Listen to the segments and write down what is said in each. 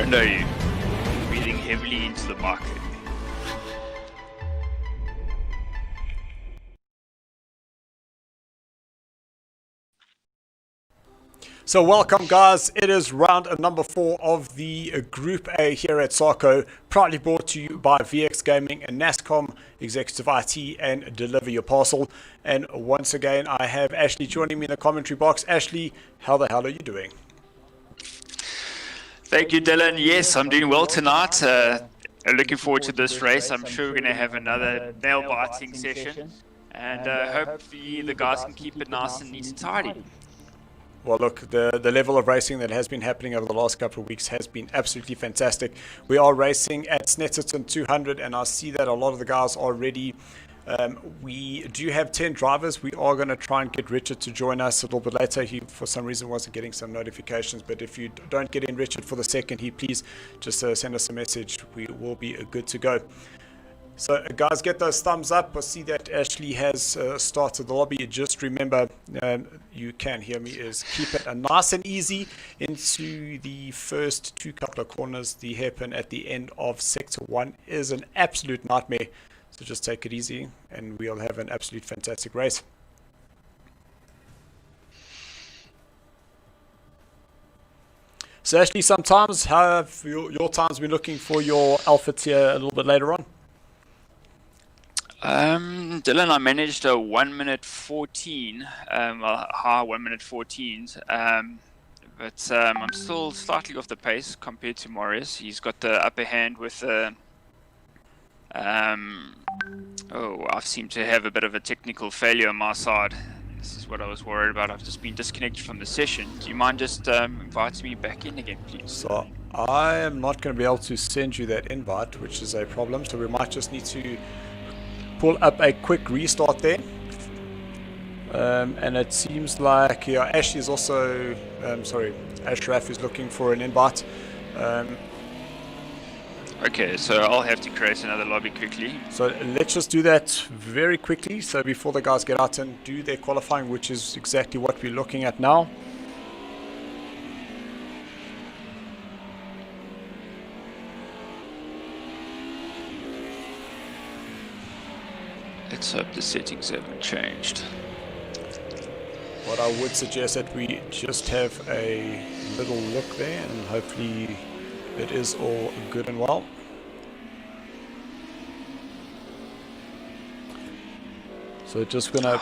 don't know you. Breathing heavily into the mic. So welcome guys, it is round number 4 of the Group A here at SARCO, proudly brought to you by VX Gaming and NASCOM, Executive IT and Deliver Your Parcel. And once again I have Ashley joining me in the commentary box. Ashley, how the hell are you doing? Thank you, Dylan. Yes, I'm doing well tonight. Looking forward to this race. I'm sure we're going to have another nail-biting session. And hopefully the guys can keep it nice and neat and tidy. Well, look, the level of racing that has been happening over the last couple of weeks has been absolutely fantastic. We are racing at Snetterton 200, and I see that a lot of the guys are ready. We do have 10 drivers. We are going to try and get Richard to join us a little bit later. He, for some reason, wasn't getting some notifications. But if you don't get in Richard for the second, please just send us a message. We will be good to go. So guys, get those thumbs up. I see that Ashley has started the lobby. Just remember, you can hear me, is keep it nice and easy into the first couple of corners. The hairpin at the end of sector 1 is an absolute nightmare. So just take it easy and we'll have an absolute fantastic race. So Ashley, sometimes, how have your times been looking for your Alpha tier a little bit later on? Dylan, I managed a 1 minute 14, high 1 minute 14s, but I'm still slightly off the pace compared to Morris. He's got the upper hand with I seem to have a bit of a technical failure on my side. This is what I was worried about. I've just been disconnected from the session. Do you mind just inviting me back in again, please? So I am not going to be able to send you that invite, which is a problem. So we might just need to pull up a quick restart there. And it seems like, yeah, Ash is also, Ashraf is looking for an invite. Okay, so I'll have to create another lobby quickly. So let's just do that very quickly. So before the guys get out and do their qualifying, which is exactly what we're looking at now. Let's hope the settings haven't changed. What I would suggest that we just have a little look there, and hopefully it is all good and well. So just gonna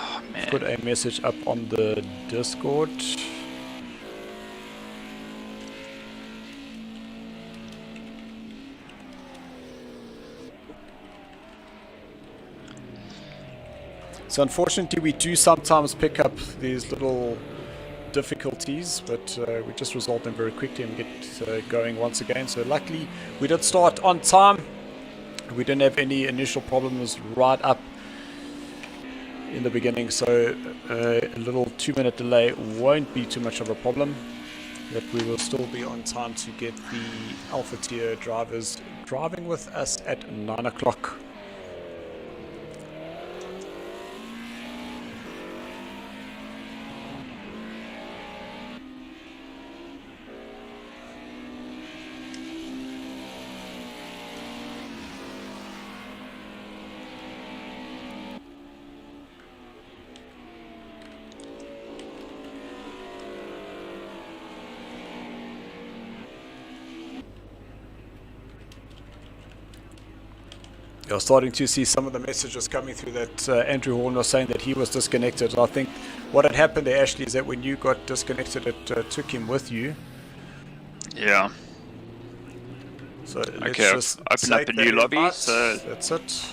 put a message up on the Discord. So unfortunately we do sometimes pick up these little difficulties, but we just resolve them very quickly and get going once again. So luckily we did start on time. We didn't have any initial problems right up in the beginning, so a little 2-minute delay won't be too much of a problem. That we will still be on time to get the Alpha tier drivers driving with us at 9 o'clock. You're starting to see some of the messages coming through that Andrew Horn was saying that he was disconnected. I think what had happened there, Ashley, is that when you got disconnected, it took him with you. Yeah. So let's okay, just open up a new lobby. So that's it.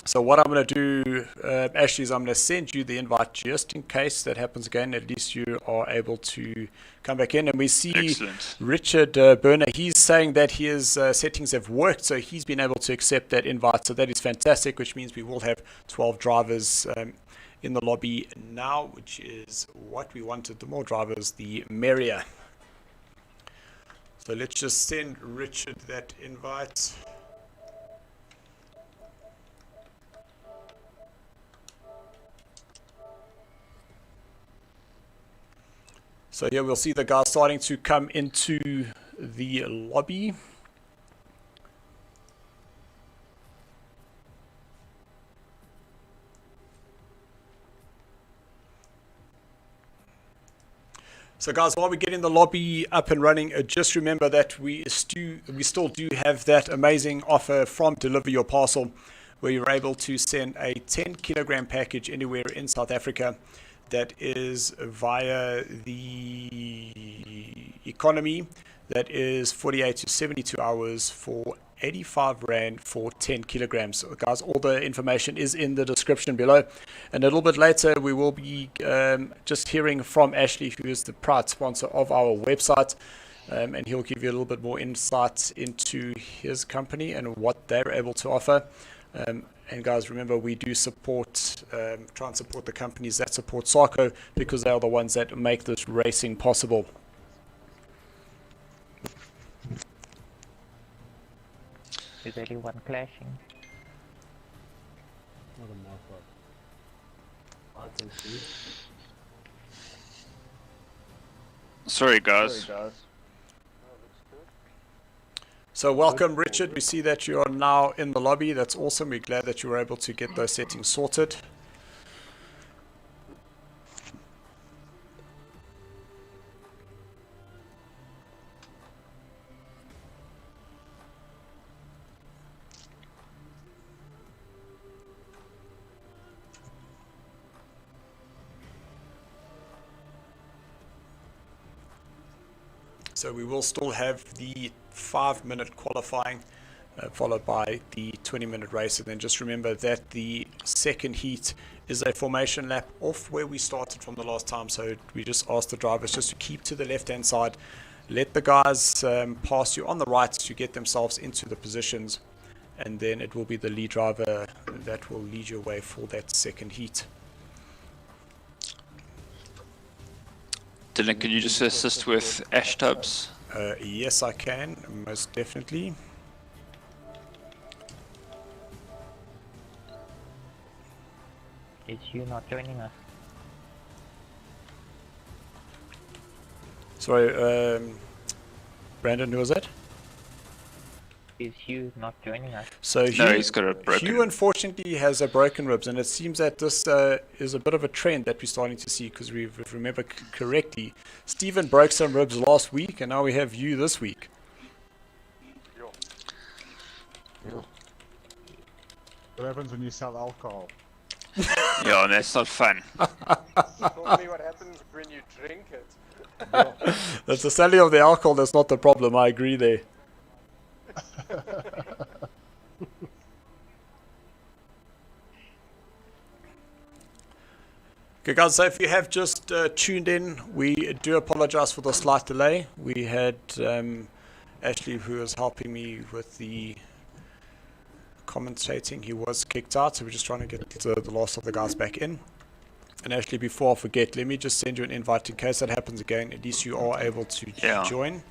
So what I'm going to do, Ashley, is I'm going to send you the invite just in case that happens again. At least you are able to come back in. And we see excellent. Richard Berner, he's saying that his settings have worked, so he's been able to accept that invite. So that is fantastic, which means we will have 12 drivers in the lobby now, which is what we wanted. The more drivers, the merrier. So let's just send Richard that invite. So here we'll see the guys starting to come into the lobby. So guys, while we're getting the lobby up and running, just remember that we still do have that amazing offer from Deliver Your Parcel, where you're able to send a 10 kilogram package anywhere in South Africa. That is via the economy. That is 48 to 72 hours for 85 Rand for 10 kilograms. So guys, all the information is in the description below. And a little bit later, we will be just hearing from Ashley, who is the proud sponsor of our website. And he'll give you a little bit more insight into his company and what they're able to offer. And guys, remember, we do support, try and support the companies that support SARCO, because they are the ones that make this racing possible. Is anyone clashing? Not on my part. I can see. Sorry, guys. So welcome, Richard. We see that you are now in the lobby. That's awesome. We're glad that you were able to get those settings sorted. So we will still have the 5-minute qualifying followed by the 20-minute race. And then just remember that the second heat is a formation lap off where we started from the last time. So we just asked the drivers just to keep to the left-hand side. Let the guys pass you on the right to get themselves into the positions. And then it will be the lead driver that will lead you away for that second heat. Dylan, can you just assist with ash tubs? Yes, I can, most definitely. Is you not joining us? Sorry, Brandon, who was that? Is you not joining us? So No, he's got a broken. Hugh unfortunately has a broken ribs, and it seems that this is a bit of a trend that we're starting to see, because if we remember correctly, Stephen broke some ribs last week, and now we have you this week. What happens when you sell alcohol? Yeah, that's not fun. Normally what happens when you drink it. That's the selling of the alcohol that's not the problem, I agree there. Okay guys, so if you have just tuned in, we do apologize for the slight delay. We had Ashley, who was helping me with the commentating. He was kicked out, so we're just trying to get the last of the guys back in. And Ashley, before I forget, let me just send you an invite in case that happens again. At least you are able to join.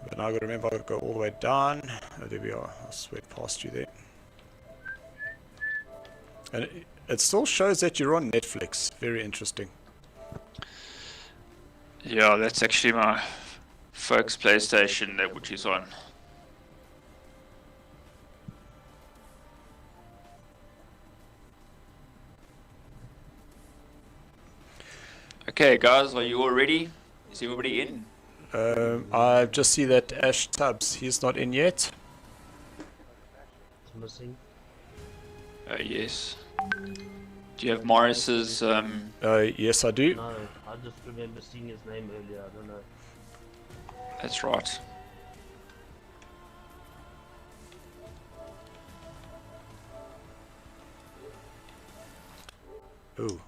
But now I've got to remember, I've got to go all the way down. Oh, there we are. I'll sweat past you there. And it still shows that you're on Netflix. Very interesting. Yeah, that's actually my folks' PlayStation that which is on. Okay, guys, are you all ready? Is everybody in? I just see that Ash Tubbs, he's not in yet. It's missing. Yes. Do you have Morris's? Yes, I do. No, I just remember seeing his name earlier. I don't know. That's right. Ooh.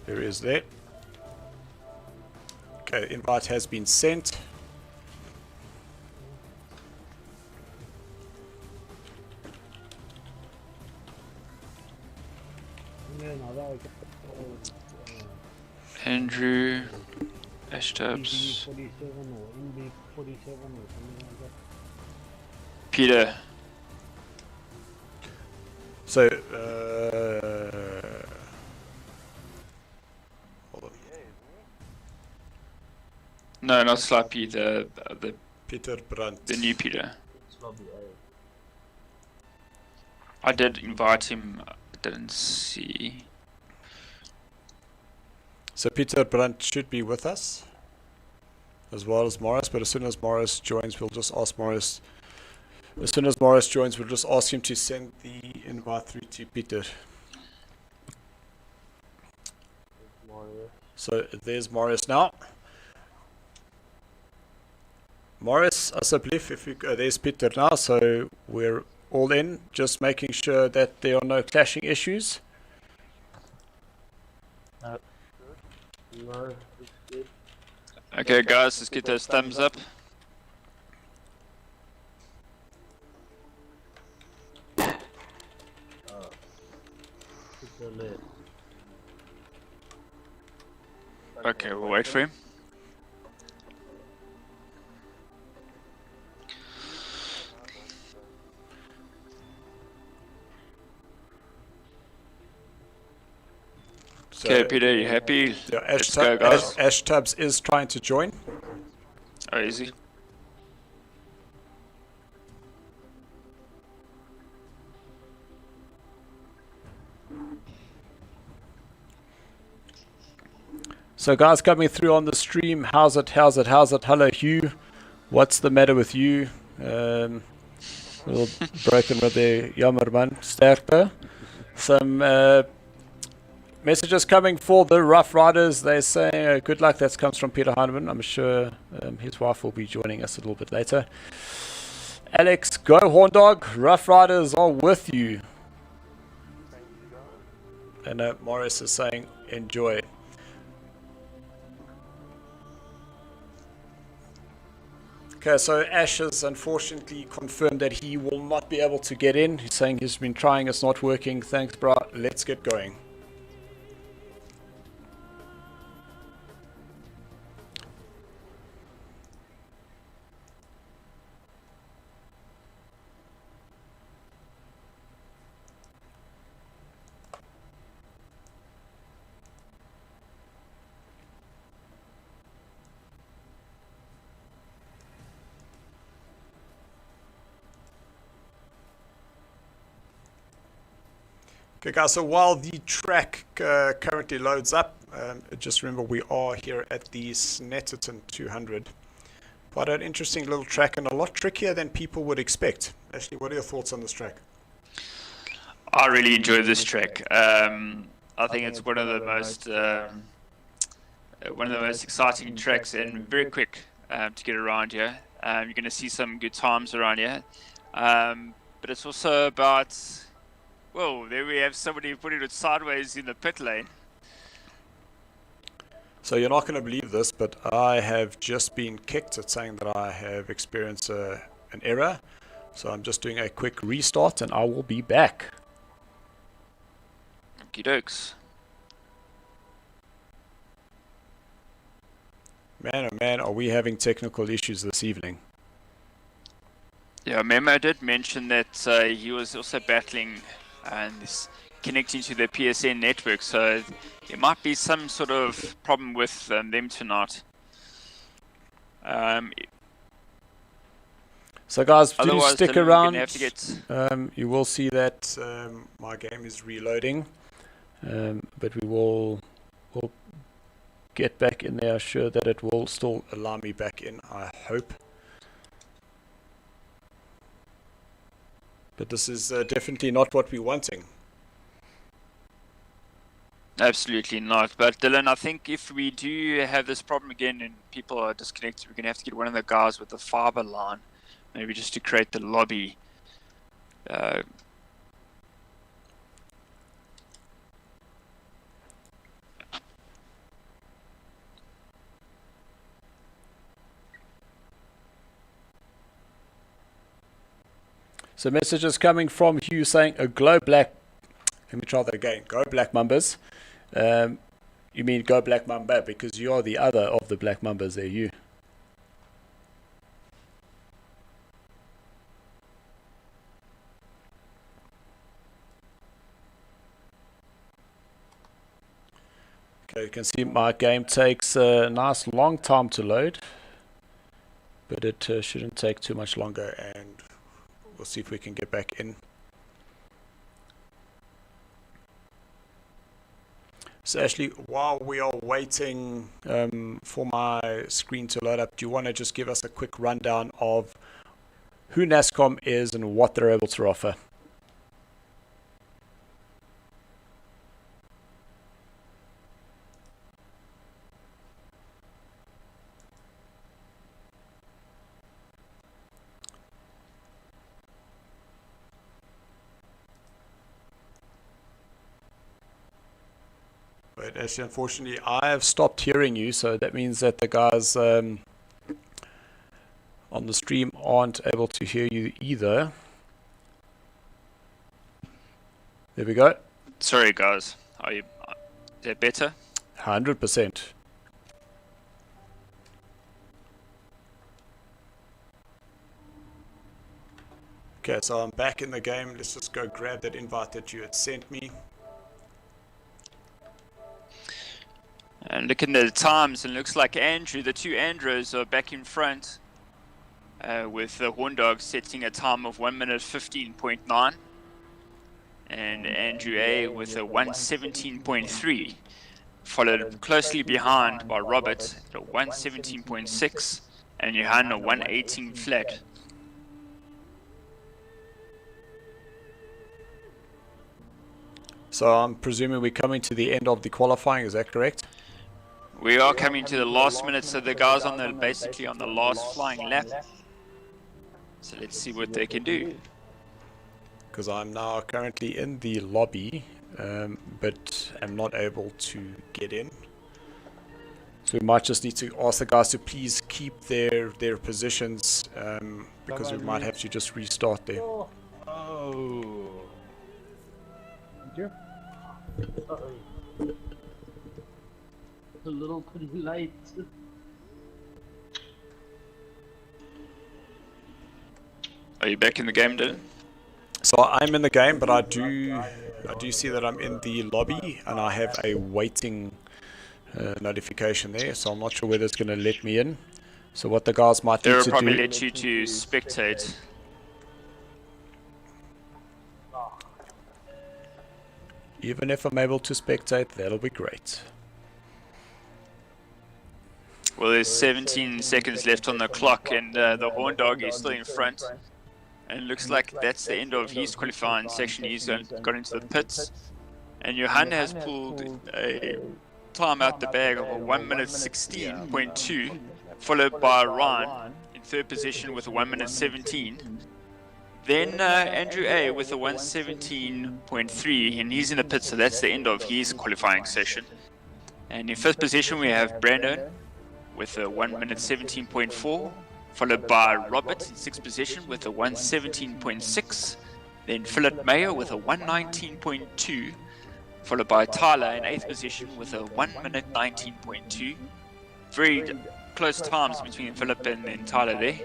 There is that. Okay, invite has been sent. Andrew, Ashtabs, 47 or NB 47 or something like that. Peter. So, hold on. No, not Slappy. The Peter Brandt. the new Peter. It's lobby A. I did invite him. I didn't see. So Peter Brandt should be with us, as well as Morris. But as soon as Morris joins, we'll just ask Morris. As soon as Morris joins, we'll just ask him to send the invite through to Peter. So there's Morris now. Morris, asseblief, if you, there's Peter now, so we're all in, just making sure that there are no clashing issues. No. No, it's good. Okay, guys, let's get those thumbs up. It's a lit. Okay, we'll wait for him. So, Okay, Peter, you happy? yeah, Let's go, guys. Ash Tubbs is trying to join. Oh, easy. So guys coming through on the stream, how's it? Hello Hugh, what's the matter with you? Little broken with the Jammerman Sterkte. Some messages coming for the Rough Riders. They're saying good luck. That comes from Peter Heinemann. I'm sure his wife will be joining us a little bit later. Alex, go Horn Dog. Rough Riders are with you. And Morris is saying enjoy. Okay, so Ash has unfortunately confirmed that he will not be able to get in. He's saying he's been trying, it's not working. Thanks, bro. Let's get going. Okay guys, so while the track currently loads up, just remember we are here at the Snetterton 200. Quite an interesting little track and a lot trickier than people would expect. Ashley, what are your thoughts on this track? I really enjoy this track. I think it's one of the most exciting tracks and very quick to get around here. You're going to see some good times around here, but it's also about. Whoa, there we have somebody putting it sideways in the pit lane. So you're not going to believe this, but I have just been kicked at saying that I have experienced an error. So I'm just doing a quick restart and I will be back. Okie dokes. Man, oh man, are we having technical issues this evening? Yeah, Memo did mention that he was also battling and is connecting to the PSN network, so there might be some sort of problem with them tonight. So guys, do Otherwise, stick Dylan, we're around. gonna have to get... You will see that my game is reloading, but we'll get back in there. Sure that it will still allow me back in, I hope. But this is definitely not what we're wanting. Absolutely not. But Dylan, I think if we do have this problem again and people are disconnected, we're going to have to get one of the guys with the fiber line, maybe just to create the lobby. So messages coming from Hugh saying a glow black. Let me try that again. Go black mambas. You mean go black mamba because you are the other of the black mambas there, you. You can see my game takes a nice long time to load, but it shouldn't take too much longer, and we'll see if we can get back in. So Ashley, while we are waiting for my screen to load up, do you want to just give us a quick rundown of who NASCOM is and what they're able to offer? But actually, unfortunately, I have stopped hearing you, so that means that the guys on the stream aren't able to hear you either. There we go. Sorry, guys. Are you? Is that better? 100%. Okay, so I'm back in the game. Let's just go grab that invite that you had sent me. And looking at the times, it looks like Andrew, the two Andrews are back in front with the Horn Dogs setting a time of 1 minute 15.9. And Andrew A with a 1:17.3, followed closely behind by Robert at a 1:17.6 and Johan a 1:18 flat. So I'm presuming we're coming to the end of the qualifying, is that correct? We are coming to the last minute, so the guys on the basically on the last flying lap. So let's see what they can do. Because I'm now currently in the lobby, but I'm not able to get in. So we might just need to ask the guys to please keep their positions, because we might have to just restart there. Oh. A little bit late. Are you back in the game, Dylan? So I'm in the game, but I do see that I'm in the lobby, and I have a waiting notification there. So I'm not sure whether it's going to let me in. So what the guys might need They'll to probably do. let you to spectate. Even if I'm able to spectate, that'll be great. Well, there's 17 seconds left on the clock, and the Horn Dog is still in front. And it looks like that's the end of his qualifying section. He's got into the pits. And Johan has pulled a time out the bag of a 1 minute 16.2, followed by Ryan in third position with a 1 minute 17. Then Andrew A with a 1:17.3, and he's in the pit, so that's the end of his qualifying session. And in fifth position we have Brandon with a 1 minute 17.4, followed by Robert in sixth position with a 1:17.6. Then Philip Mayer with a 1:19.2, followed by Tyler in eighth position with a 1 minute 19.2. Very close times between Philip and Tyler there.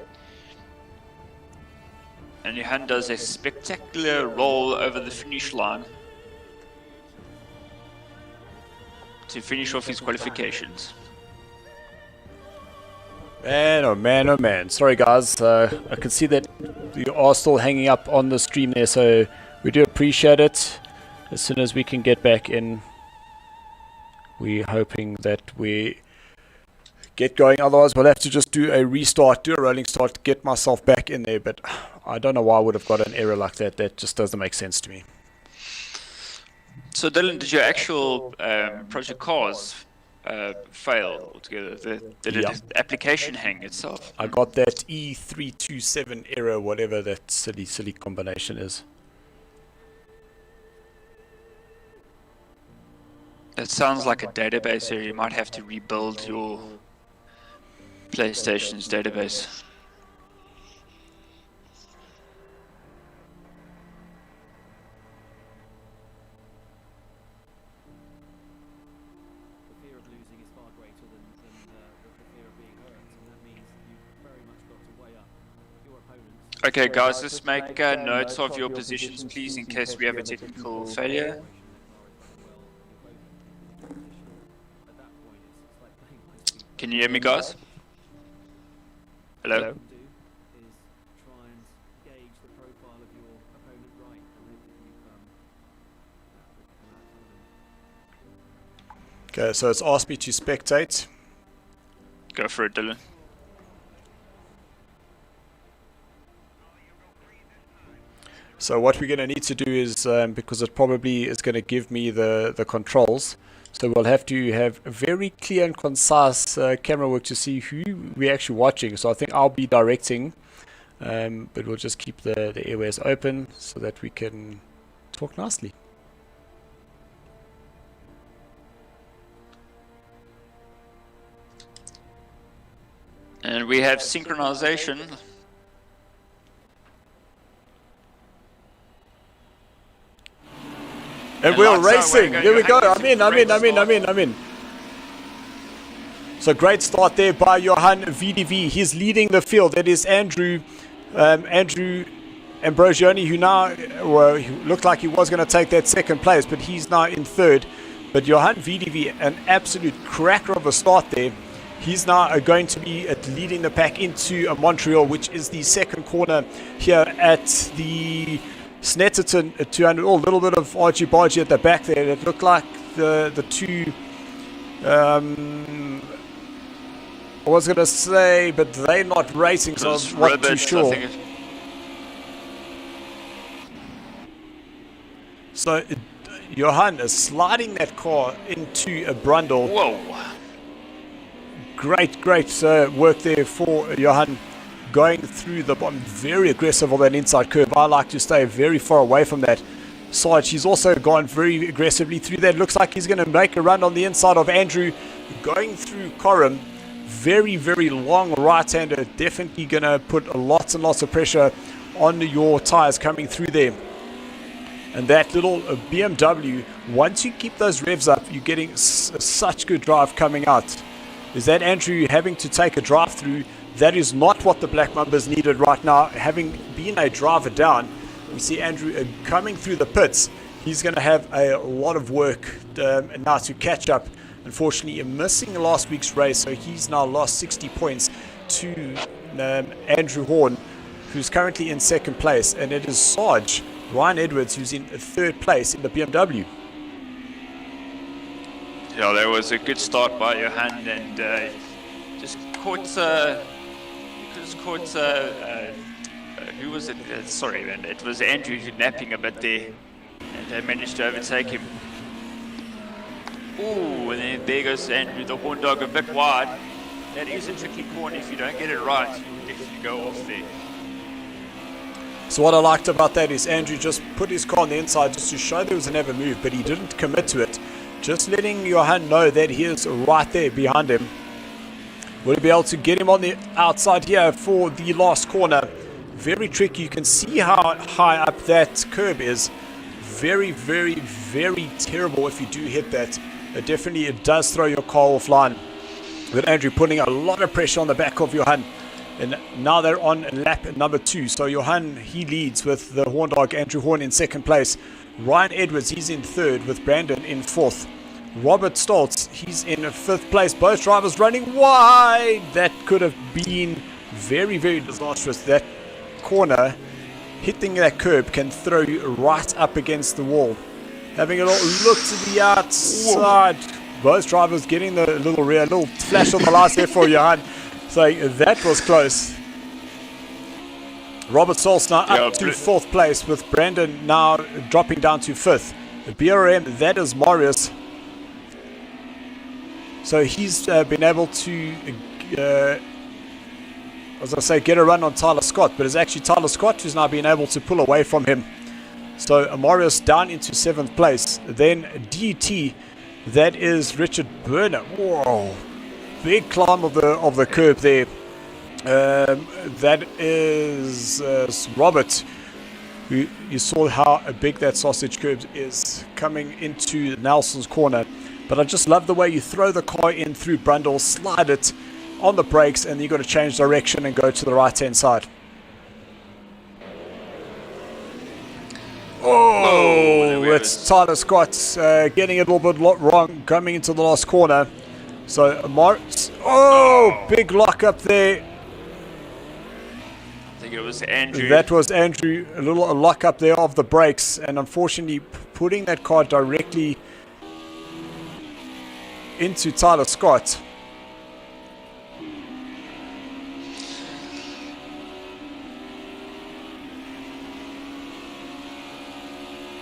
And Johan does a spectacular roll over the finish line to finish off his qualifications. Man, oh man, oh man. Sorry guys, I can see that you are still hanging up on the stream there, so we do appreciate it. As soon as we can get back in, we're hoping that we get going. Otherwise we'll have to just do a restart, do a rolling start, get myself back in there, but I don't know why I would have got an error like that. That just doesn't make sense to me. So Dylan, did your actual project cars fail altogether? Did the application hang itself? I got that E327 error, whatever that silly combination is. That sounds like a database error. You might have to rebuild your PlayStation's database. Okay guys, let's make notes of your positions please in case we have a technical failure. Can you hear me, guys? Hello? do is try and gauge the profile of your opponent right, and then you've Okay, so it's asked me to spectate. Go for it, Dylan. So what we're going to need to do is, because it probably is going to give me the controls, so we'll have to have a very clear and concise camera work to see who we're actually watching. So I think I'll be directing, but we'll just keep the airways open so that we can talk nicely. And we have synchronization. And we're racing. There we go. I'm in. So great start there by Johan VDV. He's leading the field. It is Andrew Ambrosioni, who now looked like he was going to take that second place, but he's now in third. But Johan VDV, an absolute cracker of a start there. He's now going to be leading the pack into Montreal, which is the second corner here at the Snetterton at 200. Oh, a little bit of argy-bargy at the back there. It looked like the two... I was going to say, but they're not racing, so I'm not too sure. So Johan is sliding that car into a Brundle. Whoa. Great work there for Johan, going through the bottom, very aggressive on that inside curve. I like to stay very far away from that. Sarge, he's also gone very aggressively through that. Looks like he's going to make a run on the inside of Andrew, going through Coram. Very long right-hander, definitely going to put lots and lots of pressure on your tires coming through there. And that little BMW, once you keep those revs up, you're getting such good drive coming out. Is that Andrew having to take a drive through? That is not what the Black Mambas needed right now. Having been a driver down, we see Andrew coming through the pits. He's going to have a lot of work now to catch up. Unfortunately, missing last week's race, so he's now lost 60 points to Andrew Horn, who's currently in second place. And it is Sarge, Ryan Edwards, who's in third place in the BMW. Yeah, there was a good start by Johan, and just caught. Who was it? Sorry, man. It was Andrew napping a bit there, and they managed to overtake him. Ooh, and then there goes Andrew, the horn dog, a bit wide. That is a tricky corner. If you don't get it right, you definitely go off there. So what I liked about that is Andrew just put his car on the inside just to show there was an ever move, but he didn't commit to it. Just letting Johan know that he is right there behind him. Will he be able to get him on the outside here for the last corner? Very tricky. You can see how high up that curb is. Very terrible if you do hit that. It does throw your car offline. With Andrew putting a lot of pressure on the back of Johan. And now they're on lap number 2. So Johan, he leads with the horn dog, Andrew Horn, in second place. Ryan Edwards, he's in third with Brandon in fourth. Robert Stoltz, he's in fifth place. Both drivers running wide. That could have been very disastrous. That corner, hitting that curb, can throw you right up against the wall. Having a little look to the outside. Whoa. Both drivers getting the little flash on the lights there for Johan. So that was close. Robert Stoltz now up to fourth place, with Brandon now dropping down to fifth. The BRM, that is Marius. So he's been able to, get a run on Tyler Scott, but it's actually Tyler Scott who's now been able to pull away from him. So Marius down into 7th place. Then DT, that is Richard Berner. Whoa, big climb of the curb there. That is Robert. You saw how big that sausage curb is coming into Nelson's corner. But I just love the way you throw the car in through Brundle, slide it on the brakes, and you've got to change direction and go to the right-hand side. Oh, it's Tyler Scott getting it a little bit wrong, coming into the last corner. So big lock up there. I think it was Andrew. That was Andrew, a little lock up there of the brakes, and unfortunately putting that car directly into Tyler Scott.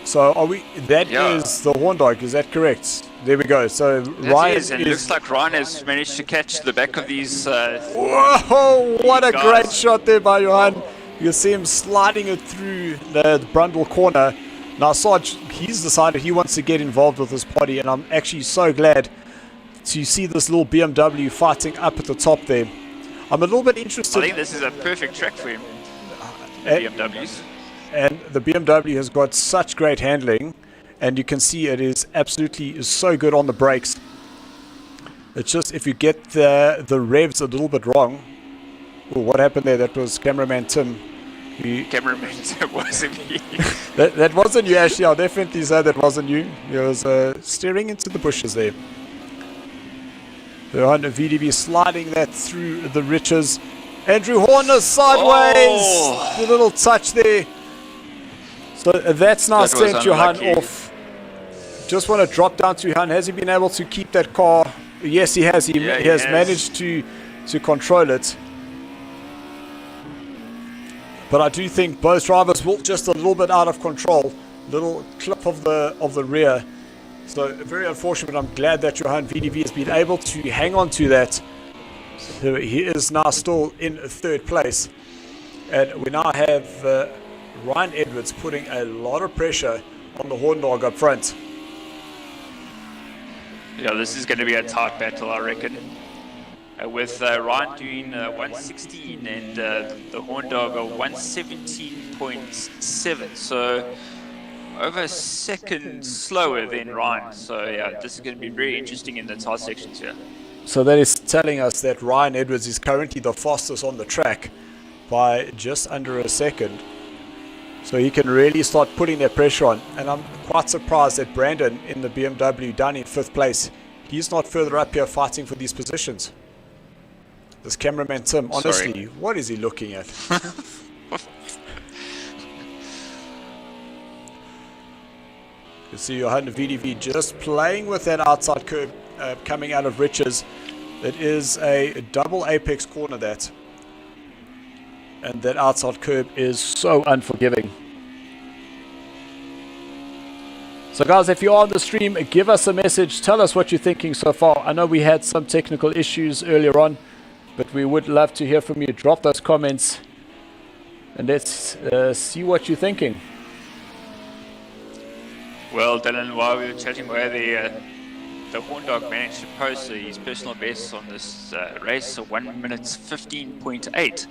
So are we? That is the horn dog. Is that correct? There we go. So Ryan is, and it looks like Ryan has managed to catch the back of these. Whoa! What a great shot there by Johan. You see him sliding it through the Brundle corner. Now Sarge, he's decided he wants to get involved with this party, and I'm actually so glad to see this little BMW fighting up at the top there. I'm a little bit interested. I think this is a perfect track for him. BMWs. And the BMW has got such great handling, and you can see it is absolutely so good on the brakes. It's just if you get the revs a little bit wrong. Oh, what happened there? That was cameraman Tim. Cameraman Tim wasn't me. that wasn't you, actually. I'll definitely say that wasn't you. He was staring into the bushes there. The Honda VDV sliding that through the riches. Andrew Horner sideways. The little touch there. So that's now sent Johan off. Just want to drop down to Johan. Has he been able to keep that car? Yes, he has. He has managed to control it. But I do think both drivers will just a little bit out of control. Little clip of the rear. So very unfortunate. I'm glad that Johan VDV has been able to hang on to that. So he is now still in third place. And we now have Ryan Edwards putting a lot of pressure on the horn dog up front. Yeah, this is going to be a tight battle, I reckon. With Ryan doing 116 and the horn dog 117.7. So over a second slower than Ryan. So yeah, this is going to be very interesting in the tight sections here. So that is telling us that Ryan Edwards is currently the fastest on the track by just under a second. So he can really start putting that pressure on. And I'm quite surprised that Brandon in the BMW down in 5th place, he's not further up here fighting for these positions. This cameraman Tim, honestly, what is he looking at? You see your Honda VDV just playing with that outside curb coming out of Riches. It is a double apex corner that. And that outside curb is so unforgiving. So guys, if you're on the stream, give us a message. Tell us what you're thinking so far. I know we had some technical issues earlier on, but we would love to hear from you. Drop those comments and let's see what you're thinking. Well, Dylan, while we were chatting away, the horn dog managed to post his personal best on this race, so 1 minute 15.8.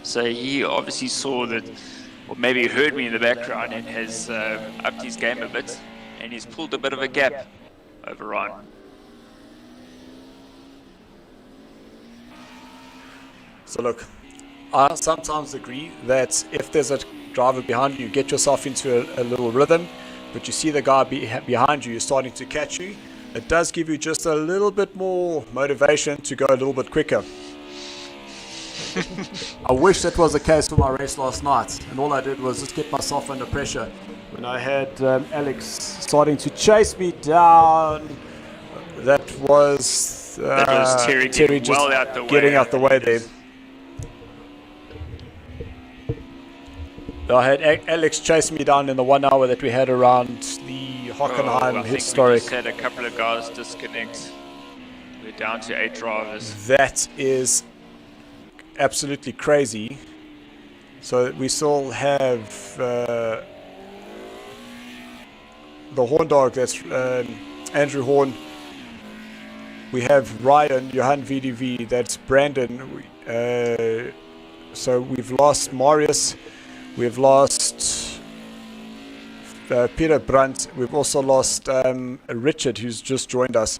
So he obviously saw that, or maybe heard me in the background and has upped his game a bit, and he's pulled a bit of a gap over Ryan. So look, I sometimes agree that if there's a driver behind you, get yourself into a little rhythm, but you see the guy behind you is starting to catch you, it does give you just a little bit more motivation to go a little bit quicker. I wish that was the case for my race last night, and all I did was just get myself under pressure. When I had Alex starting to chase me down, that was Terry just well out the way, getting out the way there. I had Alex chase me down in the 1 hour that we had around the Hockenheim Historic. We just had a couple of guys disconnect. We're down to 8 drivers. That is absolutely crazy. So we still have the horn dog, that's Andrew Horn. We have Ryan, Johan VDV, that's Brandon. So we've lost Marius. We've lost Peter Brandt. We've also lost Richard, who's just joined us.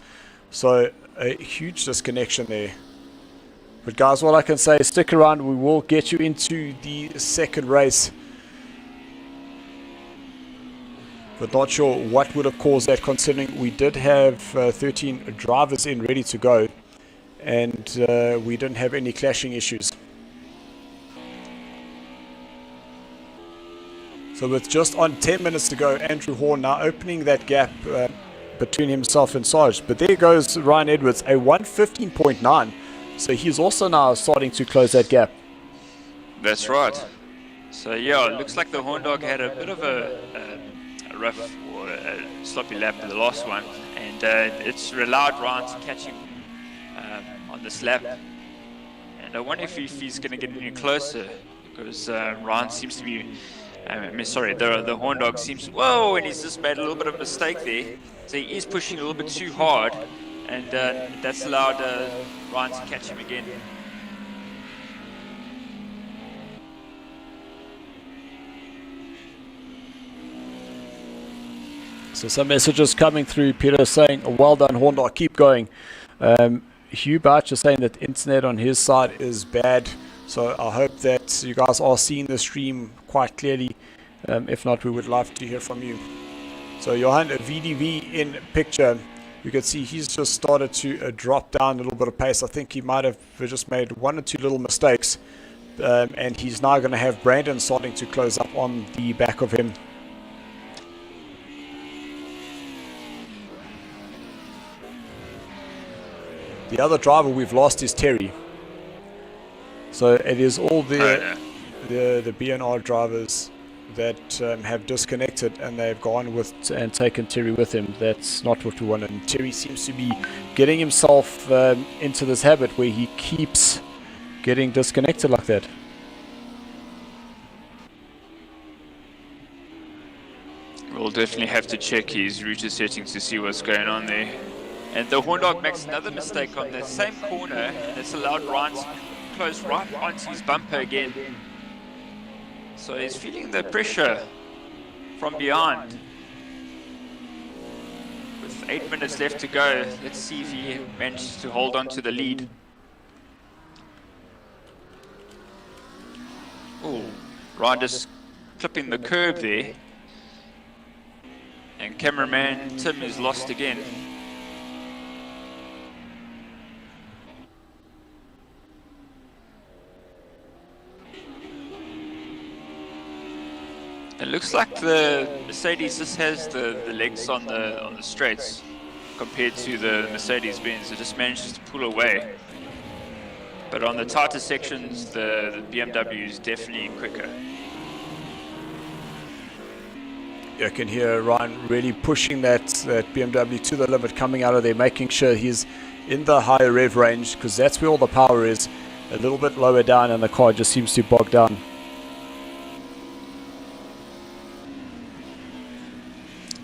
So a huge disconnection there. But guys, all I can say is stick around. We will get you into the second race. but not sure what would have caused that, considering we did have 13 drivers in ready to go, and we didn't have any clashing issues. So with just on 10 minutes to go, Andrew Horn now opening that gap between himself and Sarge. But there goes Ryan Edwards, a 1:15.9. So he's also now starting to close that gap. That's right. So yeah, it looks like the Horn Dog had a bit of a rough or a sloppy lap in the last one, and it's allowed Ryan to catch him on this lap. And I wonder if he's going to get any closer, because Ryan seems to be, the Horn Dog seems, whoa, and he's just made a little bit of a mistake there. So he is pushing a little bit too hard, and that's allowed Ryan to catch him again. So some messages coming through. Peter saying, well done, Horn Dog, keep going. Hugh Barch is saying that the internet on his side is bad. So I hope that you guys are seeing the stream quite clearly. If not, we would love to hear from you. So Johan VDV in picture. You can see he's just started to drop down a little bit of pace. I think he might have just made one or two little mistakes. And he's now going to have Brandon starting to close up on the back of him. The other driver we've lost is Terry. So it is all the BNR drivers that have disconnected, and they've gone with and taken Terry with him. That's not what we want. And Terry seems to be getting himself into this habit where he keeps getting disconnected like that. We'll definitely have to check his router settings to see what's going on there. And the Horn Dog makes another mistake on the same corner, and it's allowed Ryan to close right onto his bumper again. So he's feeling the pressure from behind. With 8 minutes left to go, let's see if he manages to hold on to the lead. Oh, Ryan just clipping the curb there. And cameraman Tim is lost again. It looks like the Mercedes just has the legs on the straights compared to the Mercedes-Benz. It just manages to pull away. But on the tighter sections, the BMW is definitely quicker. You can hear Ryan really pushing that BMW to the limit, coming out of there, making sure he's in the higher rev range, because that's where all the power is. A little bit lower down, and the car just seems to bog down.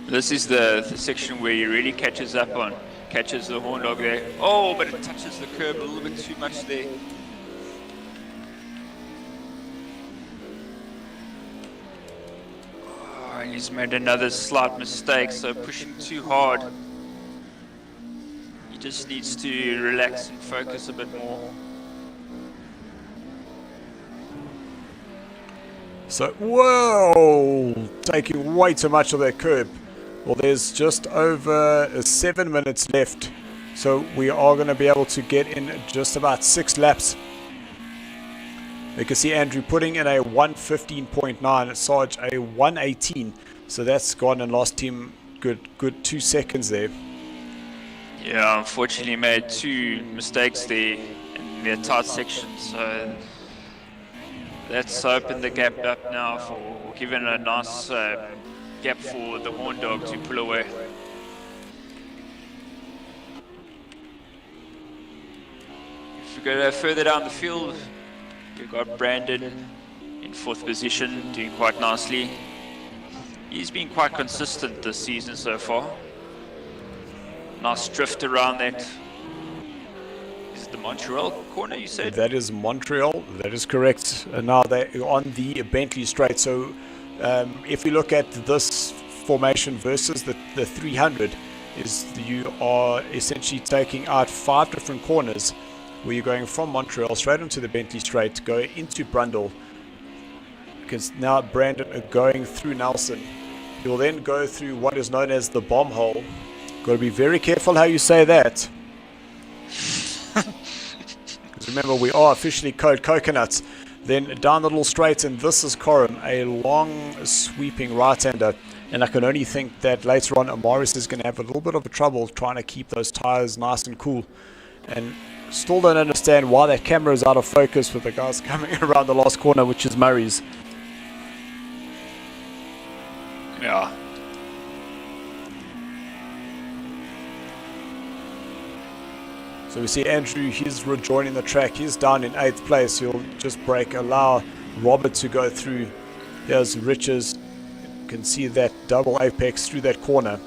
This is the section where he really catches the Horn Dog there. Oh, but it touches the curb a little bit too much there. Oh, and he's made another slight mistake, so pushing too hard. He just needs to relax and focus a bit more. So, whoa! Taking way too much of that curb. Well, there's just over 7 minutes left, so we are going to be able to get in just about 6 laps. You can see Andrew putting in a 1:15.9, Sarge a 1:18, so that's gone and lost him good 2 seconds there. Yeah, unfortunately made 2 mistakes there in the tight section, so that's opened the gap up now for giving a nice gap for the Horn Dog to pull away. If we go further down the field, we've got Brandon in 4th position, doing quite nicely. He's been quite consistent this season so far. Nice drift around that. Is it the Montreal corner you said? That is Montreal, that is correct. And now they're on the Bentley straight. So if we look at this formation versus the 300, you are essentially taking out 5 different corners where you're going from Montreal straight into the Bentley straight to go into Brundle. Because now Brandon are going through Nelson. You'll then go through what is known as the bomb hole. Got to be very careful how you say that. Because remember, we are officially code coconuts. Then down the little straight, and this is Coram, a long sweeping right-hander. And I can only think that later on, Amaris is going to have a little bit of a trouble trying to keep those tires nice and cool. And still don't understand why that camera is out of focus with the guys coming around the last corner, which is Murray's. Yeah. So we see Andrew, he's rejoining the track. He's down in 8th place. He'll just brake, allow Robert to go through. Here's Riches. You can see that double apex through that corner.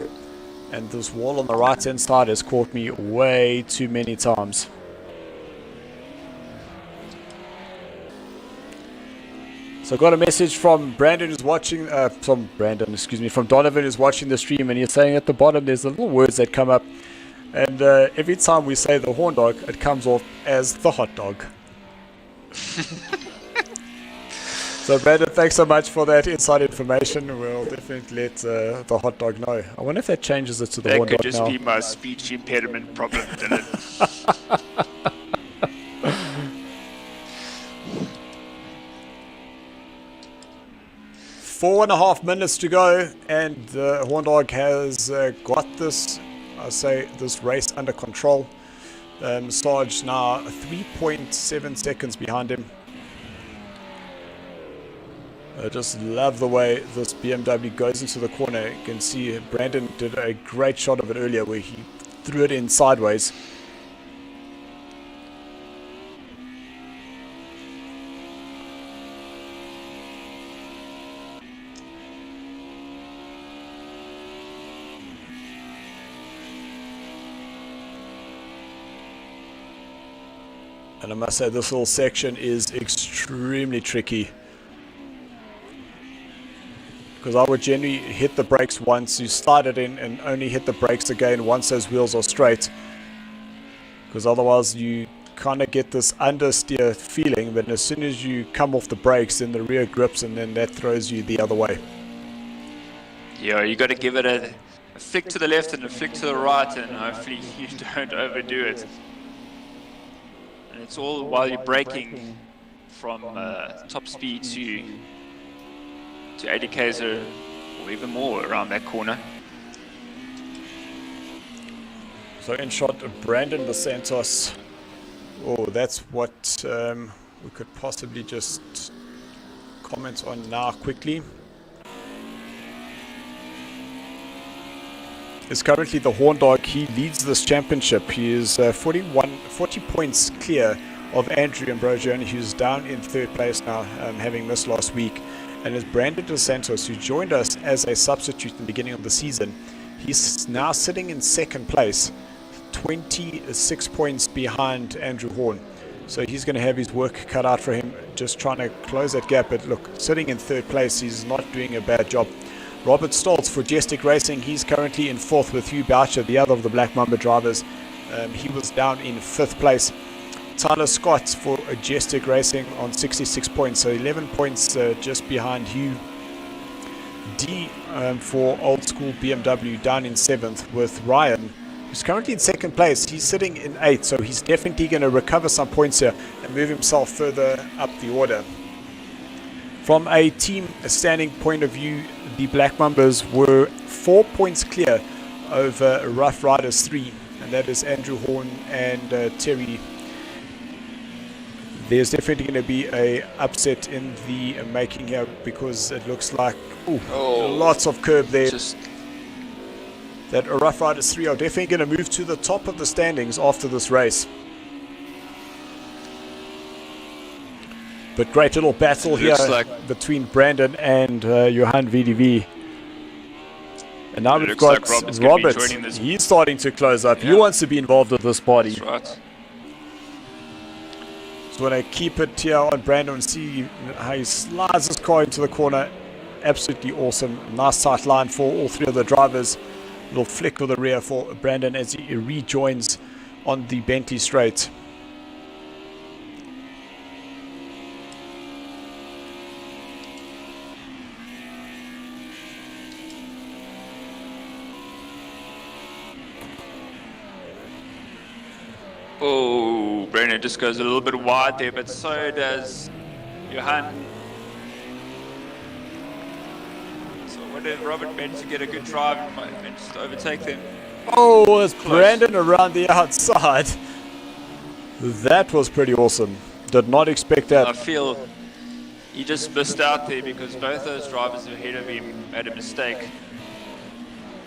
And this wall on the right hand side has caught me way too many times. So I got a message from Brandon who's watching, from Donovan who's watching the stream, and he's saying at the bottom there's the little words that come up. And every time we say the horn dog, it comes off as the hot dog. So Brandon, thanks so much for that inside information. We'll definitely let the hot dog know. I wonder if that changes it to the horn dog now. That could just be my speech impediment problem, Dylan. 4.5 minutes to go, and the horn dog has got this, this race under control. Sarge now 3.7 seconds behind him. I just love the way this BMW goes into the corner. You can see Brandon did a great shot of it earlier where he threw it in sideways. And I must say this little section is extremely tricky, because I would generally hit the brakes once, you slide it in, and only hit the brakes again once those wheels are straight, because otherwise you kind of get this understeer feeling, but as soon as you come off the brakes then the rear grips, and then that throws you the other way. Yeah, you got to give it a flick to the left and a flick to the right, and hopefully you don't overdo it. And it's all while you're braking from top speed to 80 k's or even more around that corner. So in shot, Brandon Dos Santos. Oh, that's what we could possibly just comment on now quickly. Is currently the horn dog. He leads this championship. He is 40 points clear of Andrew Ambrosione, who's down in 3rd place now, having missed last week. And it's Brandon Dos Santos, who joined us as a substitute in the beginning of the season. He's now sitting in 2nd place, 26 points behind Andrew Horn. So he's going to have his work cut out for him, just trying to close that gap. But look, sitting in 3rd place, he's not doing a bad job. Robert Stoltz for Jestik Racing, he's currently in 4th with Hugh Boucher, the other of the Black Mamba drivers. He was down in 5th place. Tyler Scott for Jestik Racing on 66 points, so 11 points just behind Hugh. D for Old School BMW down in 7th with Ryan, who's currently in 2nd place. He's sitting in 8th, so he's definitely going to recover some points here and move himself further up the order. From a team standing point of view, the Black Mambas were 4 points clear over Rough Riders 3, and that is Andrew Horn and Terry. There's definitely going to be a upset in the making here, because it looks like lots of curb there. That Rough Riders 3 are definitely going to move to the top of the standings after this race. But great little battle here between Brandon and Johan VDV. And now we've got like Robert. He's starting to close up. Yeah. He wants to be involved with this party. That's right. So when I keep it here on Brandon and see how he slides his car into the corner. Absolutely awesome. Nice tight line for all 3 of the drivers. Little flick with the rear for Brandon as he rejoins on the Bentley straight. Oh, Brendan just goes a little bit wide there, but so does Johan. So what did Robert manage to get a good drive and managed to overtake them? Oh, it's Close. Brandon around the outside. That was pretty awesome. Did not expect that. I feel he just missed out there because both those drivers ahead of him made a mistake.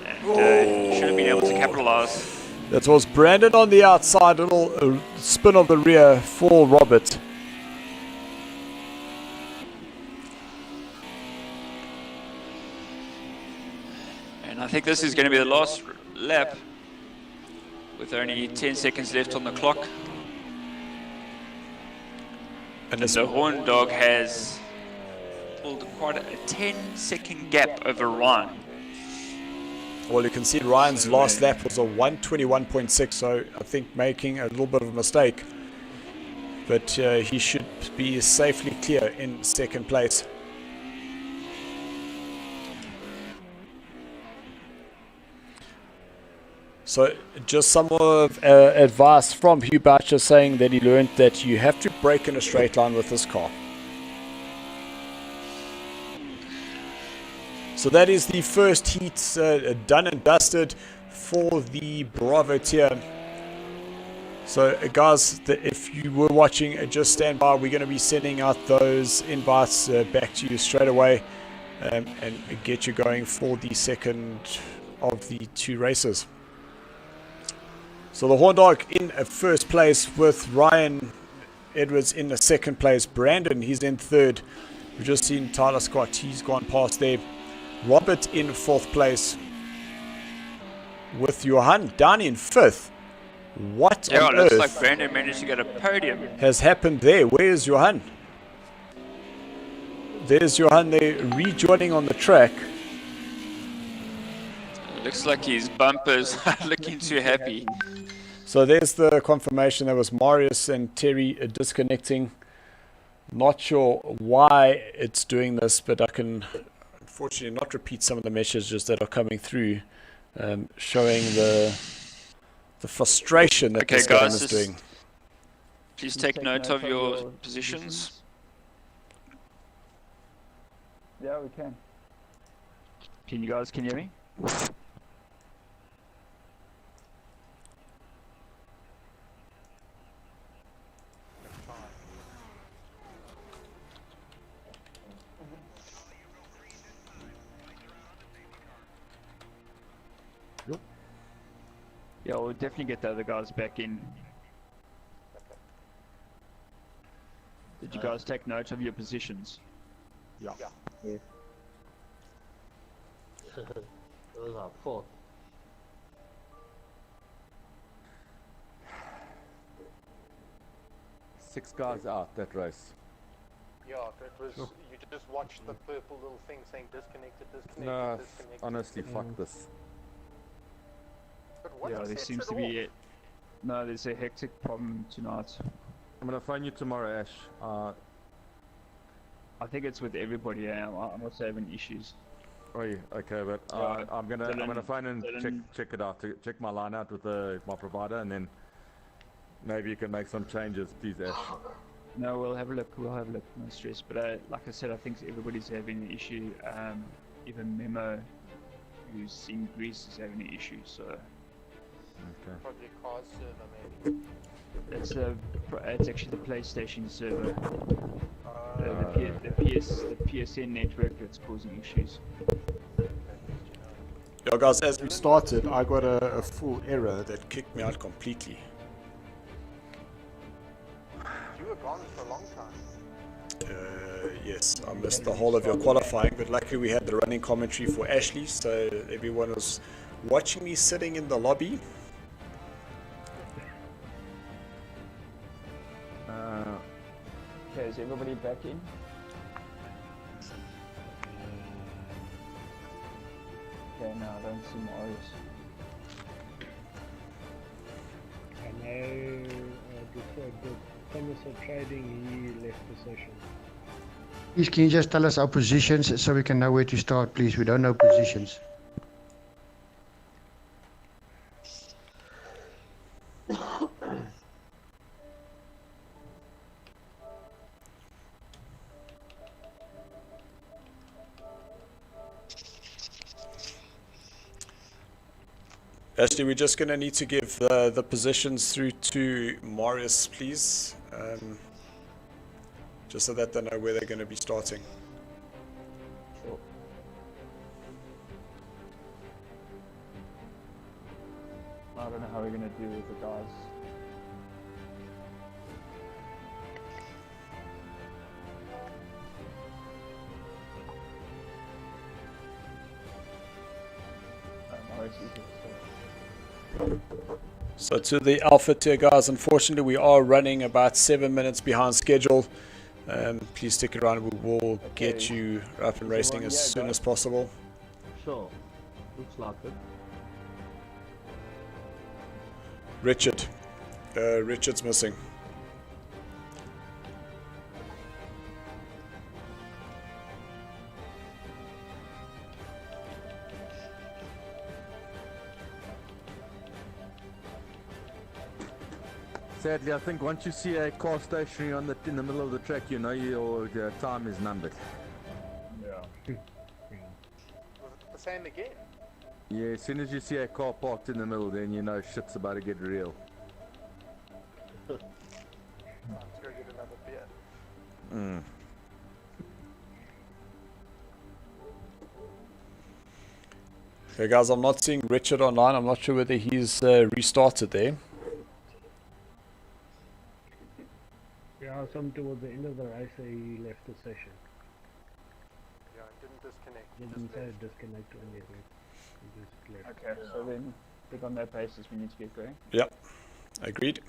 And he should have been able to capitalize. That was Brandon on the outside, little spin of the rear for Robert. And I think this is going to be the last lap with only 10 seconds left on the clock. And the Horn Dog has pulled quite a 10-second gap over Ryan. Well, you can see Ryan's last lap was a 1:21.6, so I think making a little bit of a mistake. But he should be safely clear in second place. So just some of advice from Hugh Boucher saying that he learned that you have to brake in a straight line with this car. So that is the first heat done and dusted for the Bravo tier. So guys, if you were watching, just stand by. We're going to be sending out those invites back to you straight away and get you going for the second of the two races. So the Horn Dog in first place with Ryan Edwards in the second place. Brandon, he's in third. We've just seen Tyler Scott, he's gone past there. Robert in fourth place with Johan down in fifth. What on looks earth like Brandon managed to get a podium. has happened there? Where is Johan? There's Johan there rejoining on the track. Looks like his bumpers are looking too happy. So there's the confirmation. That was Marius and Terry disconnecting. Not sure why it's doing this, but I can unfortunately not repeat some of the messages that are coming through, showing the frustration that this game is doing. Please take note of your positions. Yeah, we can. Can you hear me? Yeah, we'll definitely get the other guys back in. Did you guys take note of your positions? Yeah. It was our fault. Six guys out that race. Yeah, it was. You just watched the purple little thing saying disconnected, disconnected, No, disconnected. honestly, fuck this. But what Yeah, was there it seems to at be no. There's a hectic problem tonight. I'm gonna phone you tomorrow, Ash. I think it's with everybody. I'm also having issues. Oh, yeah, okay, but Yeah, I'm gonna phone and check it out. Check my line out with my provider, and then maybe you can make some changes, please, Ash. No, we'll have a look. No stress. But like I said, I think everybody's having an issue. Even Memo, who's in Greece, is having an issue. So Okay. Probably a cars server, maybe. it's actually the PlayStation server. The PSN network that's causing issues. Yeah, guys, as we started, I got a full error that kicked me out completely. You were gone for a long time. Yes, I missed the whole of your qualifying, but luckily we had the running commentary for Ashley, so everyone was watching me sitting in the lobby. Okay, is everybody back in? Okay, no, I don't see Marius. I know before the Thomas of Trading, he left the session. Please, can you just tell us our positions so we can know where to start, please? We don't know positions. Ashley, we're just going to need to give the positions through to Marius, please. Just so that they know where they're going to be starting. Sure. I don't know how we're going to deal with the guys. So to the Alpha tier guys, unfortunately we are running about 7 minutes behind schedule. Please stick around, we will get you up and racing as soon as possible. Sure. Looks like it. Richard. Richard's missing. Sadly, I think once you see a car stationary in the middle of the track, you know your time is numbered. Yeah. Was it the same again? Yeah, as soon as you see a car parked in the middle, then you know shit's about to get real. Let's go get another beer. Mm. Okay guys, I'm not seeing Richard online. I'm not sure whether he's restarted there. Yeah, some towards the end of the race he left the session. Yeah, it didn't disconnect. He didn't say disconnect or anything. He just left. Okay, so then, pick on that basis, we need to get going. Yep, agreed.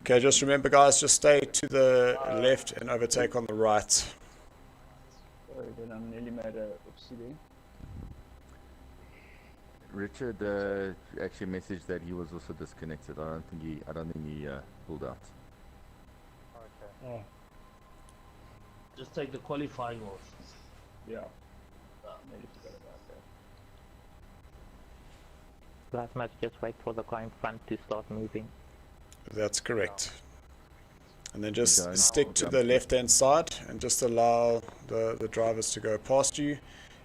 Okay, just remember guys, just stay to the left and overtake on the right. Sorry, then I nearly made a oopsie there. Richard actually messaged that he was also disconnected. I don't think he pulled out. Okay. Oh, Just take the qualifying off. Yeah. Maybe forgot about that. Last match, just wait for the car in front to start moving. That's correct. And then just Okay. stick to the left hand side and just allow the drivers to go past you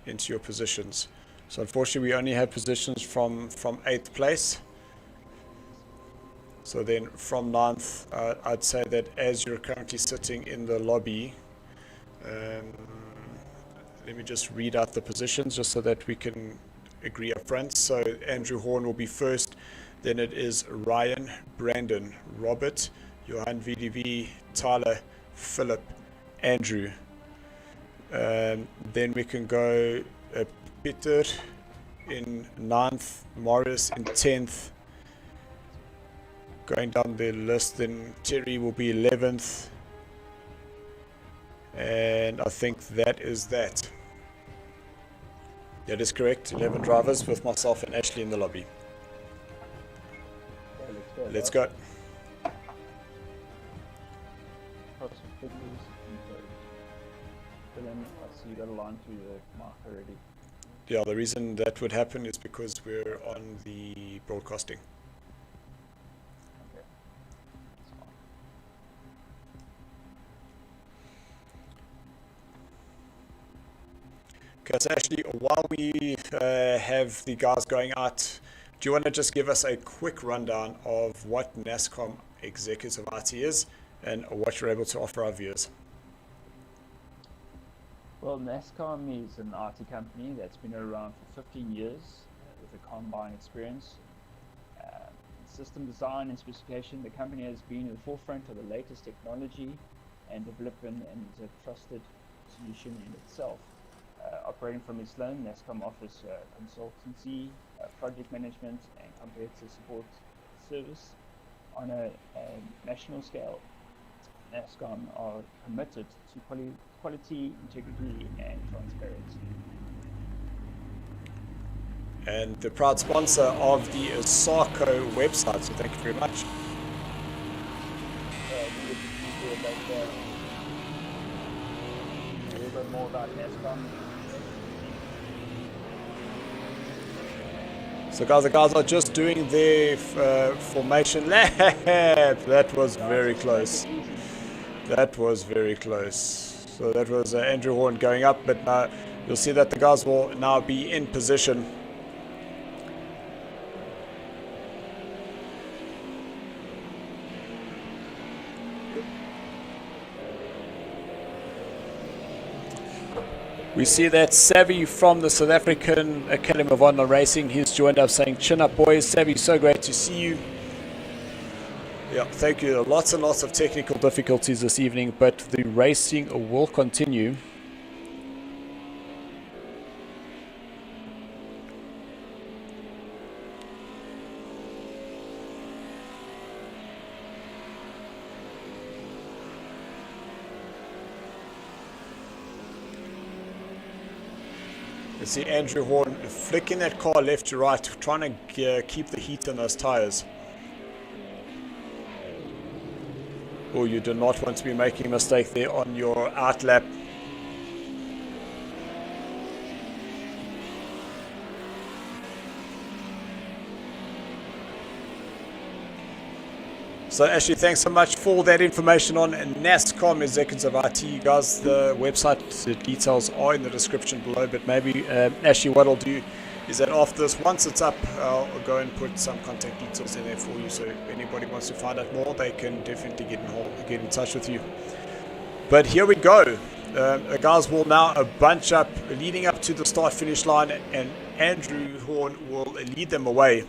into your positions. So unfortunately we only have positions from 8th place. So then from 9th, I'd say that as you're currently sitting in the lobby, let me just read out the positions just so that we can agree up front. So Andrew Horn will be first, then it is Ryan, Brandon, Robert, Johan VDV, Tyler, Philip, Andrew. Then we can go Peter in 9th, Marius in 10th. Going down the list, then Terry will be 11th. And I think that is that. That is correct. 11 drivers with myself and Ashley in the lobby. Okay, Let's go. Cross some figures. But then I see you got a line through the mark already. Yeah, the reason that would happen is because we're on the broadcasting. Okay. That's fine. Okay, so actually, while we have the guys going out, do you want to just give us a quick rundown of what NASCAR Executive IT is and what you're able to offer our viewers? Well, NASCAR is an IT company that's been around for 15 years with a combine experience. System design and specification, the company has been at the forefront of the latest technology and development and is a trusted solution in itself. Operating from its own, NASCAR offers consultancy, project management and competitor support service on a national scale. NASCAR are committed to quality, integrity and transparency. And the proud sponsor of the SARCO website, so thank you very much. A little bit more about NASCAR. So guys, the guys are just doing their formation lap. That was very close. That was very close. So that was Andrew Horn going up, but you'll see that the guys will now be in position. We see that Savvy from the South African Academy of Online Racing. He's joined us saying, "Chin up, boys." Savvy, so great to see you. Yeah, thank you. Lots and lots of technical difficulties this evening, but the racing will continue. You see Andrew Horn flicking that car left to right, trying to keep the heat on those tires. Oh, you do not want to be making a mistake there on your out lap. So Ashley, thanks so much for that information on NASCAR Executive IT. Guys, the website details are in the description below, but maybe Ashley, what I'll do is that after this, once it's up, I'll go and put some contact details in there for you, so if anybody wants to find out more, they can definitely get in touch with you. But here we go. The guys will now bunch up leading up to the start finish line, and Andrew Horn will lead them away.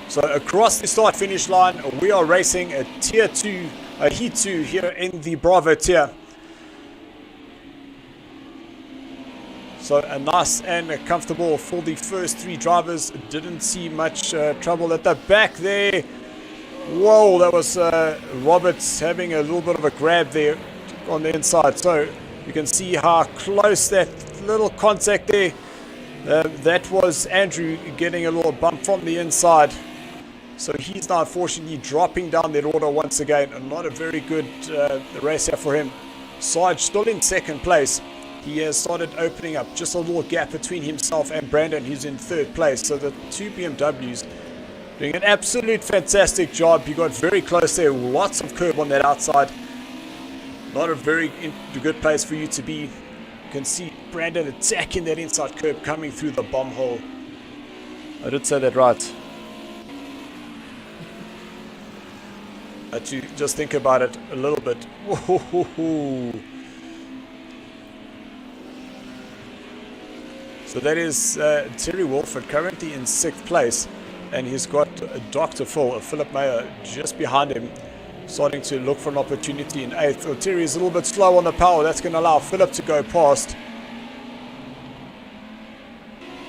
So across the start finish line, we are racing a tier 2, a heat 2 here in the Bravo tier. So a nice and a comfortable for the first 3 drivers. Didn't see much trouble at the back there. Whoa, that was Roberts having a little bit of a grab there on the inside. So you can see how close that little contact there. That was Andrew getting a little bump from the inside. So he's now unfortunately dropping down that order once again. Not a very good race here for him. Sarge still in second place. He has started opening up just a little gap between himself and Brandon, who's in third place. So the 2 BMWs doing an absolute fantastic job. You got very close there. Lots of curb on that outside. Not a very good place for you to be. You can see Brandon attacking that inside curb coming through the bomb hole. I did say that right. To just think about it a little bit. Whoa. So that is Terry Wolford currently in 6th place, and he's got Dr. Philip Mayer just behind him, starting to look for an opportunity in 8th. Oh, Terry is a little bit slow on the power. That's going to allow Philip to go past.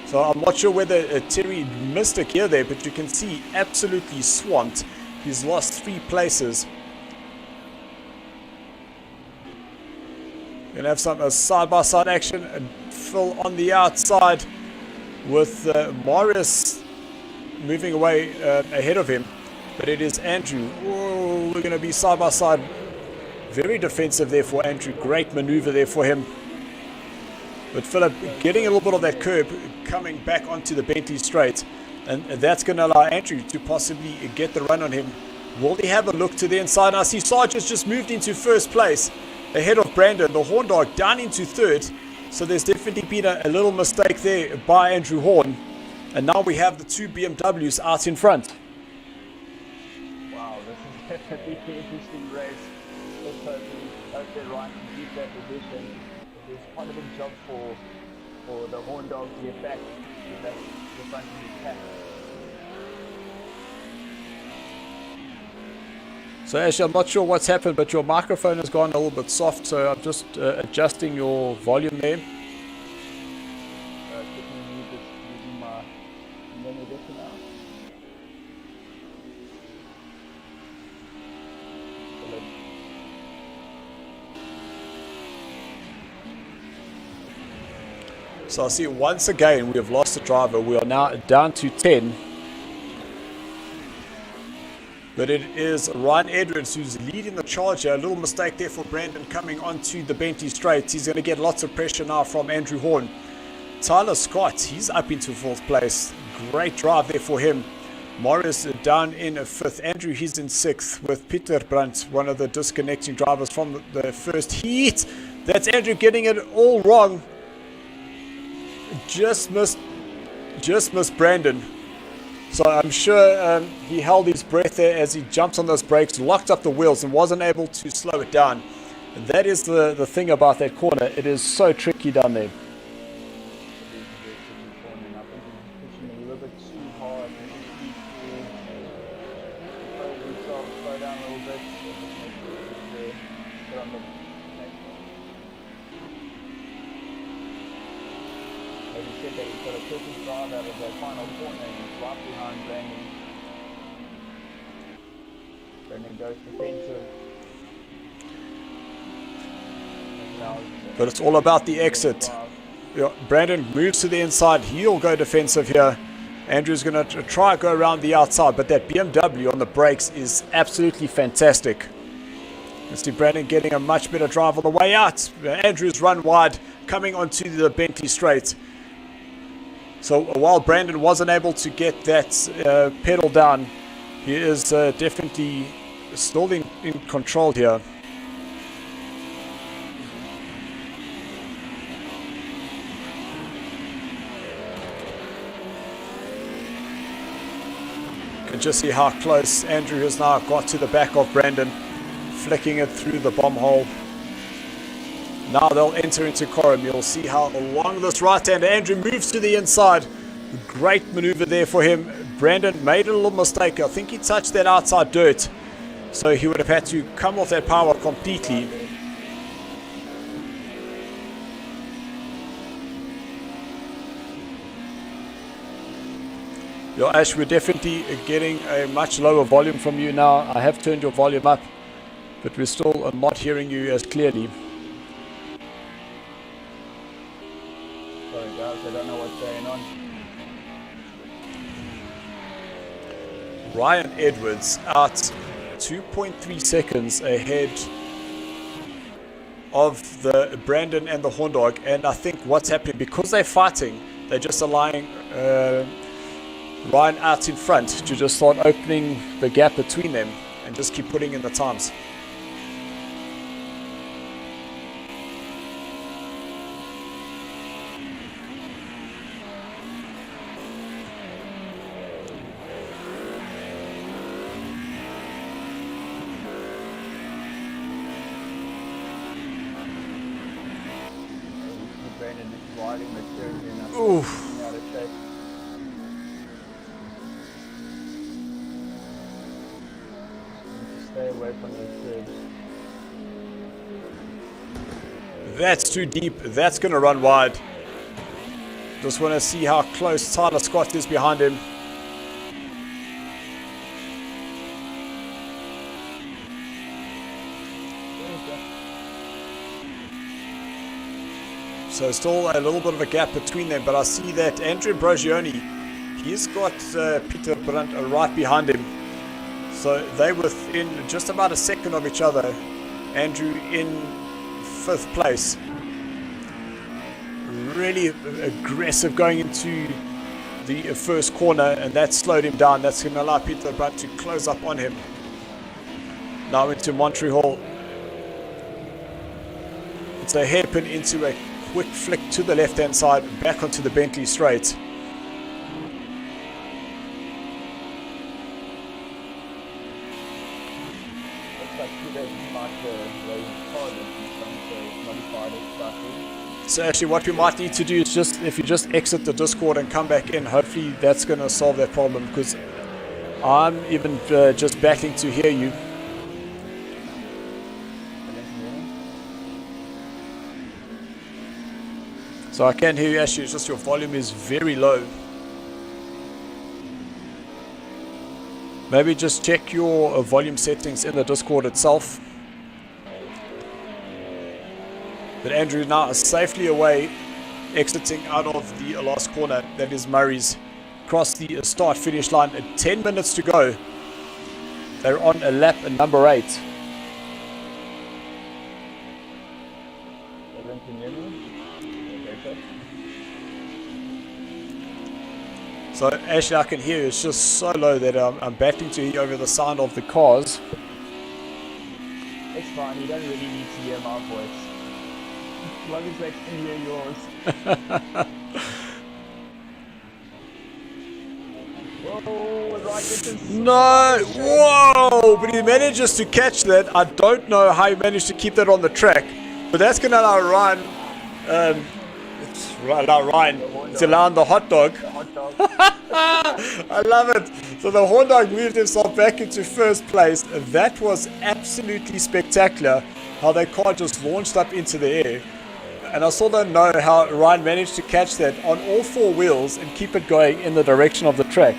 So I'm not sure whether Terry missed a gear there, but you can see absolutely swamped. He's lost 3 places. Gonna have some side-by-side action, and Phil on the outside with Marius moving away ahead of him. But it is Andrew. Whoa, we're gonna be side-by-side. Very defensive there for Andrew. Great maneuver there for him. But Philip getting a little bit of that curb, coming back onto the Bentley straight. And that's going to allow Andrew to possibly get the run on him. Will he have a look to the inside? I see Sarge has just moved into first place ahead of Brandon. The Horn Dog down into 3rd. So there's definitely been a little mistake there by Andrew Horn. And now we have the 2 BMWs out in front. Wow, this is definitely an interesting race. Let's hope they're right to keep that position. There's quite a big job for the Horn Dog to get back to the front of his pack. So Ashley, I'm not sure what's happened, but your microphone has gone a little bit soft, so I'm just adjusting your volume there. Using my menu edition now. So I see once again we have lost a driver. We are now down to 10. But it is Ryan Edwards who's leading the charge here. A little mistake there for Brandon coming onto the Bentley straights. He's going to get lots of pressure now from Andrew Horn. Tyler Scott, he's up into 4th place. Great drive there for him. Morris down in 5th. Andrew, he's in 6th with Peter Brandt, one of the disconnecting drivers from the first heat. That's Andrew getting it all wrong. Just missed Brandon. So I'm sure he held his breath there as he jumped on those brakes, locked up the wheels and wasn't able to slow it down. And that is the thing about that corner. It is so tricky down there. But it's all about the exit. Yeah, Brandon moves to the inside. He'll go defensive here. Andrew's going to try go around the outside, but that BMW on the brakes is absolutely fantastic. You see Brandon getting a much better drive on the way out. Andrew's run wide, coming onto the Bentley straight. So while Brandon wasn't able to get that pedal down, he is definitely still in control here. You can just see how close Andrew has now got to the back of Brandon, flicking it through the bomb hole. Now they'll enter into Coram. You'll see how along this right hand, Andrew moves to the inside. Great maneuver there for him. Brandon made a little mistake. I think he touched that outside dirt, so he would have had to come off that power completely. Yo, Ash, we're definitely getting a much lower volume from you now. I have turned your volume up, but we're still not hearing you as clearly. Sorry guys, I don't know what's going on. Ryan Edwards out 2.3 seconds ahead of the Brandon and the Horn Dog, and I think what's happening, because they're fighting, they're just allowing Ryan out in front to just start opening the gap between them and just keep putting in the times. Oof. Stay away from the bridge. That's too deep. That's going to run wide. Just want to see how close Tyler Scott is behind him. So still a little bit of a gap between them, but I see that Andrew Brogioni, he's got Peter Brandt right behind him. So they're within just about a second of each other. Andrew in 5th place. Really aggressive going into the first corner, and that slowed him down. That's going to allow Peter Brandt to close up on him. Now into Montreal. It's a hairpin into a quick flick to the left hand side, back onto the Bentley straight. So actually what we might need to do is just, if you just exit the Discord and come back in, hopefully that's going to solve that problem, because I'm even just battling to hear you. So I can hear you, actually, it's just your volume is very low. Maybe just check your volume settings in the Discord itself. But Andrew now is safely away, exiting out of the last corner. That is Murray's. Across the start-finish line, 10 minutes to go. They're on a lap at number 8. So actually I can hear you, it's just so low that I'm battling to hear over the sound of the cars. It's fine, you don't really need to hear my voice. As long as they can hear yours. Whoa, right into No! Whoa! But he manages to catch that. I don't know how he managed to keep that on the track. But that's going to allow Ryan... it's allowing the hot dog. I love it. So the horn dog moved himself back into first place. That was absolutely spectacular. How that car just launched up into the air. And I still don't know how Ryan managed to catch that on all four wheels and keep it going in the direction of the track.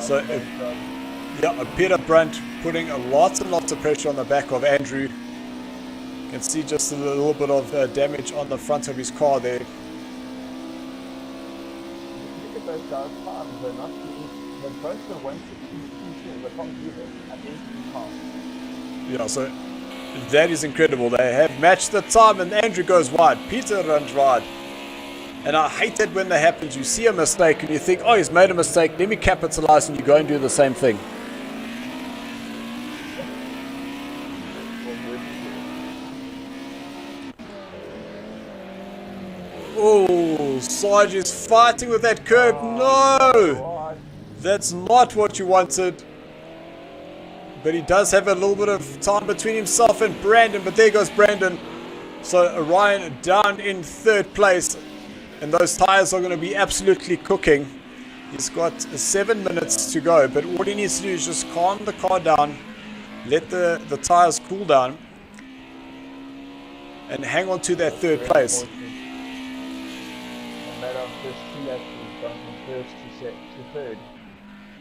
So, yeah, Peter Brandt putting lots and lots of pressure on the back of Andrew. You can see just a little bit of damage on the front of his car there. Look at those guys' times. They're not they're both the 1:16.2. They can't do this. I think you can't. Yeah, so that is incredible. They have matched the time and Andrew goes wide. Peter runs wide. And I hate it when that happens. You see a mistake and you think, oh, he's made a mistake, let me capitalize, and you go and do the same thing. Oh, Sarge is fighting with that curb. No! That's not what you wanted. But he does have a little bit of time between himself and Brandon. But there goes Brandon. So Ryan down in third place. And those tires are going to be absolutely cooking. He's got 7 minutes to go. But all he needs to do is just calm the car down. Let the tires cool down. And hang on to that third place. No matter of this 2 laps, he's gone from first to third.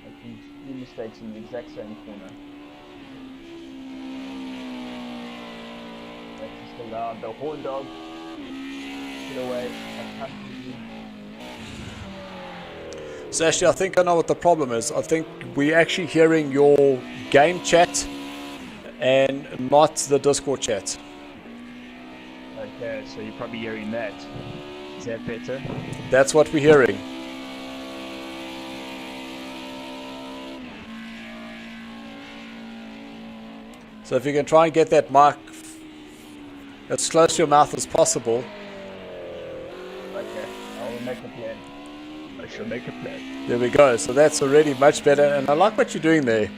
Making 3 mistakes in the exact same corner. That's just allowed the horn dog to get away. So actually, I think I know what the problem is. I think we're actually hearing your game chat and not the Discord chat. Okay, so you're probably hearing that. Is that better? That's what we're hearing. So if you can try and get that mic as close to your mouth as possible. Okay, I will make a plan. I shall make a plan. There we go. So that's already much better. And I like what you're doing there.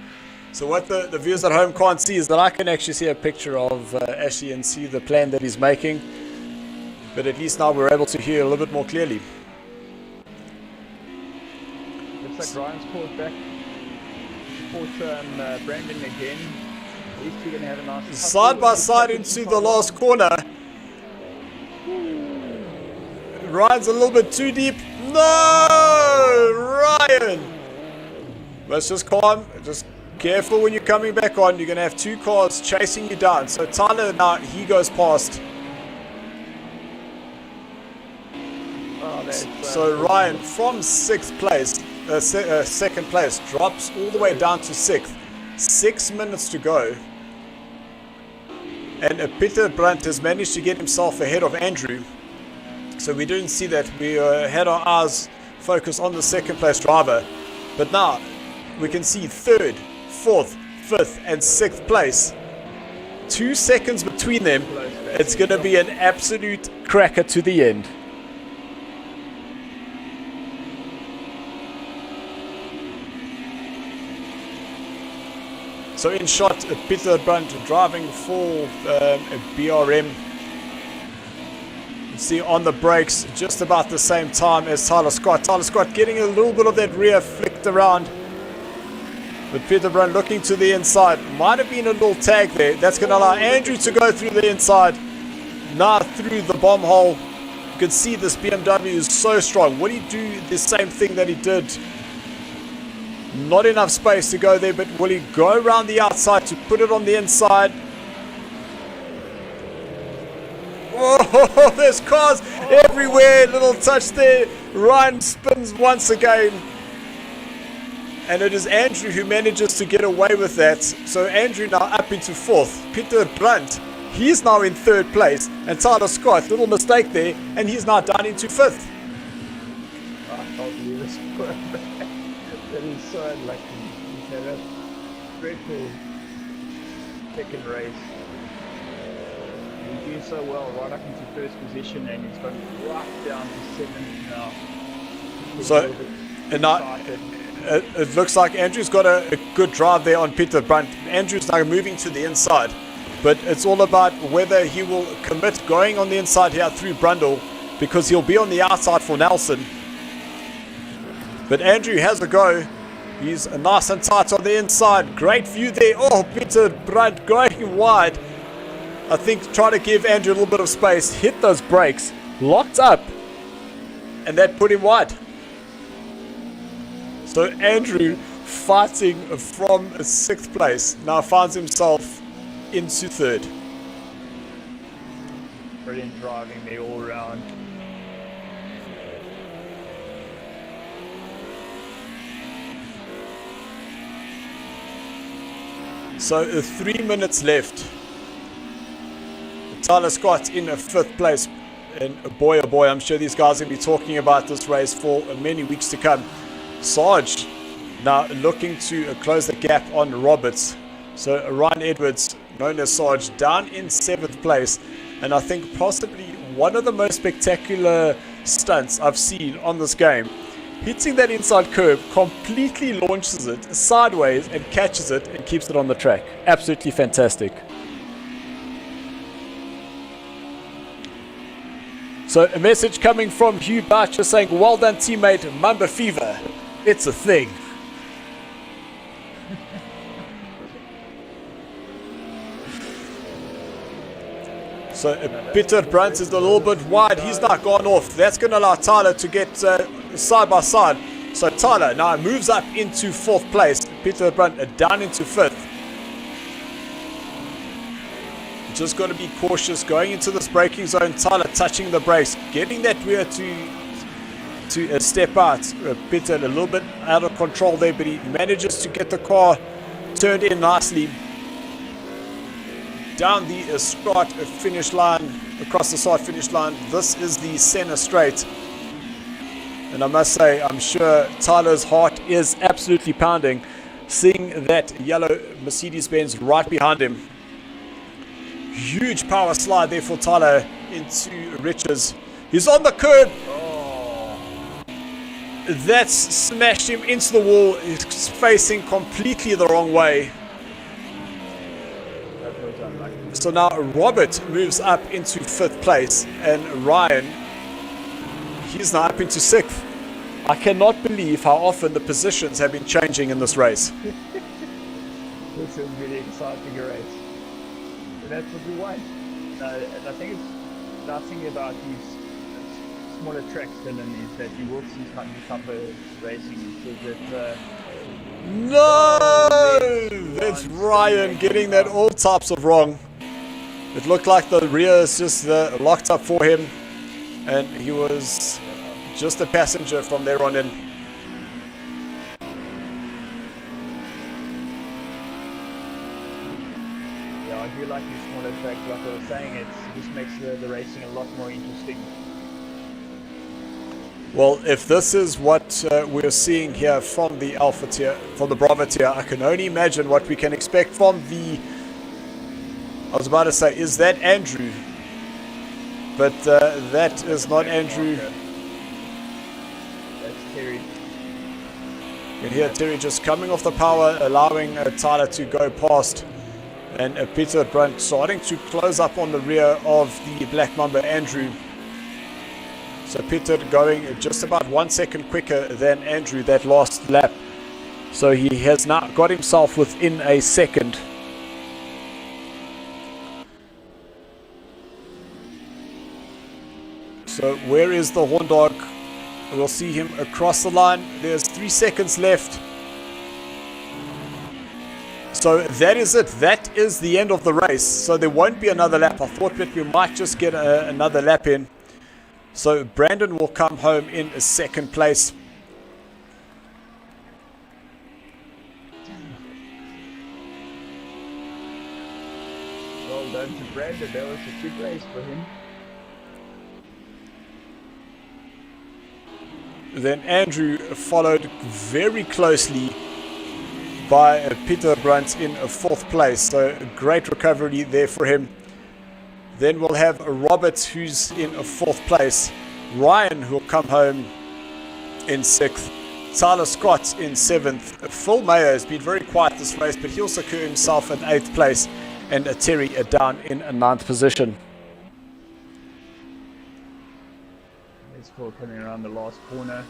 So what the viewers at home can't see is that I can actually see a picture of Ashley and see the plan that he's making. But at least now we're able to hear a little bit more clearly. Looks like Ryan's caught back. Caught Brandon again. At least you're going to have a nice... Side by side into the last corner. Ryan's a little bit too deep. No! Ryan! Let's just calm. Just careful when you're coming back on. You're going to have 2 cars chasing you down. So Tyler now, he goes past. So Ryan from 6th place, second place, drops all the way down to 6th. 6 minutes to go. And Peter Brandt has managed to get himself ahead of Andrew. So we didn't see that. We had our eyes focused on the second place driver. But now we can see 3rd, 4th, 5th and 6th place. 2 seconds between them. It's going to be an absolute cracker to the end. So in shot, Peter Brandt driving for a BRM. You see on the brakes just about the same time as Tyler Scott. Tyler Scott getting a little bit of that rear flicked around. But Peter Brandt looking to the inside. Might have been a little tag there. That's going to allow Andrew to go through the inside. Now through the bomb hole. You can see this BMW is so strong. Will he do the same thing that he did? Not enough space to go there, but will he go around the outside to put it on the inside? Oh, there's cars everywhere. Little touch there. Ryan spins once again. And it is Andrew who manages to get away with that. So Andrew now up into 4th. Peter Brandt, he's now in 3rd place. And Tyler Scott, little mistake there. And he's now down into 5th. I can't believe this. That is so unlucky. Okay, that's dreadful. second race. He's doing so well right up into first position, and he's gone right down to 7th now. So, and now, it looks like Andrew's got a good drive there on Peter Brunt. Andrew's now moving to the inside, but it's all about whether he will commit going on the inside here through Brundle, because he'll be on the outside for Nelson. But Andrew has a go. He's nice and tight on the inside. Great view there. Oh, Peter Brunt going wide. I think try to give Andrew a little bit of space. Hit those brakes. Locked up. And that put him wide. So Andrew, fighting from 6th place, now finds himself into 3rd. Brilliant driving there all round. So 3 minutes left. Tyler Scott in 5th place. And boy, oh boy, I'm sure these guys are going to be talking about this race for many weeks to come. Sarge now looking to close the gap on Roberts. So Ryan Edwards, known as Sarge, down in 7th place. And I think possibly one of the most spectacular stunts I've seen on this game. Hitting that inside curve, completely launches it sideways and catches it and keeps it on the track. Absolutely fantastic. So a message coming from Hugh Boucher saying, well done teammate, Mamba Fever. It's a thing. So Peter Brunt is a little bit wide. He's not gone off. That's going to allow Tyler to get side by side. So Tyler now moves up into 4th place. Peter Brunt down into 5th. Just got to be cautious going into this braking zone. Tyler touching the brakes, getting that rear to step out. Peter a little bit out of control there, but he manages to get the car turned in nicely. Down the start finish line, across the start finish line. This is the center straight. And I must say, I'm sure Tyler's heart is absolutely pounding, seeing that yellow Mercedes-Benz right behind him. Huge power slide there for Tyler into Richards. He's on the curb. That's smashed him into the wall. He's facing completely the wrong way. So now Robert moves up into 5th place, and Ryan, he's now up into 6th. I cannot believe how often the positions have been changing in this race. This is really exciting race. And that's what we want. And I think it's nothing about these smaller tracks, Dylan, is that you will see some tougher racing. So that, no! That's Ryan getting that all types of wrong. It looked like the rear is just locked up for him, and he was just a passenger from there on in. Yeah, I do like these smaller tracks. Like I was saying, it just makes the racing a lot more interesting. Well, if this is what we're seeing here from the Alpha tier, from the Bravo tier, I can only imagine what we can expect from the... I was about to say, is that Andrew? But that is not Andrew. That's Terry. You can hear Terry just coming off the power, allowing Tyler to go past. And Peter Brunt starting to close up on the rear of the Black Mamba, Andrew. So Peter going just about 1 second quicker than Andrew that last lap. So he has now got himself within a second. So where is the horn dog? We'll see him across the line. There's 3 seconds left. So that is it. That is the end of the race. So there won't be another lap. I thought that we might just get another lap in. So Brandon will come home in 2nd place. Well done to Brandon. That was a good race for him. Then Andrew followed very closely by Peter Brunt in 4th place. So a great recovery there for him. Then we'll have Robert, who's in 4th place. Ryan, who'll come home in 6th. Tyler Scott in 7th. Phil Mayo has been very quiet this race, but he'll secure himself in 8th place. And Terry down in 9th position. It's Phil coming around the last corner.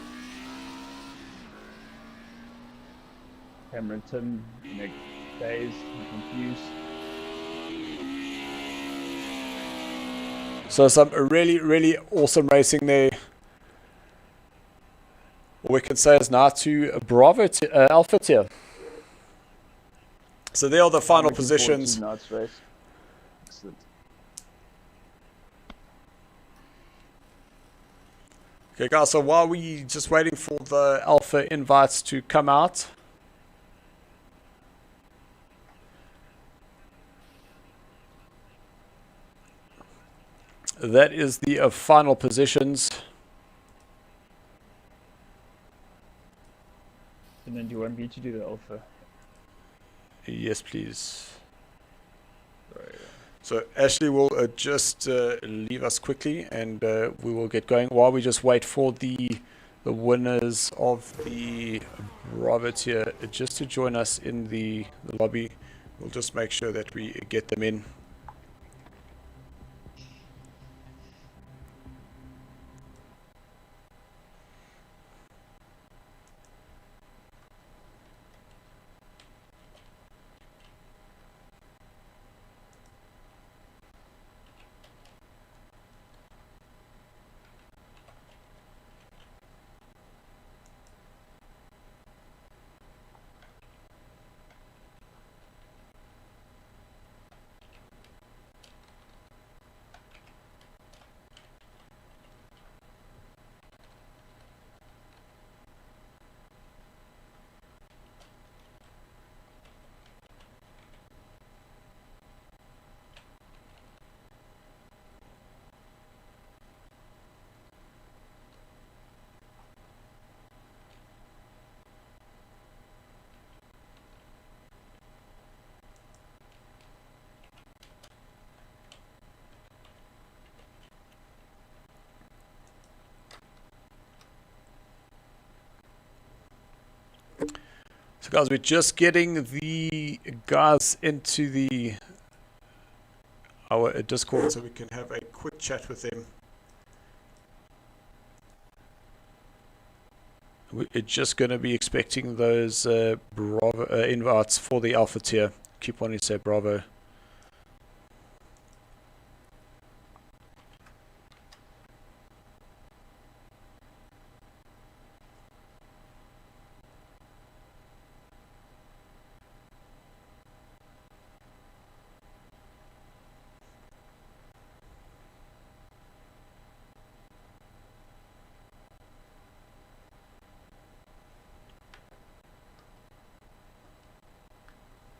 Cameron Tim, Nick Days, confused. So some really awesome racing there. We can say is now to Bravo Alpha tier. So there are the final positions. Excellent. Okay guys, so while we just waiting for the Alpha invites to come out, that is the final positions. And then do you want me to do the Alpha? Yes, please. So Ashley will just leave us quickly, and we will get going while we just wait for the winners of the Bravo tier just to join us in the lobby. We'll just make sure that we get them in. So guys, we're just getting the guys into our Discord so we can have a quick chat with them. We're just going to be expecting those Bravo invites for the Alpha tier. Keep wanting to say Bravo.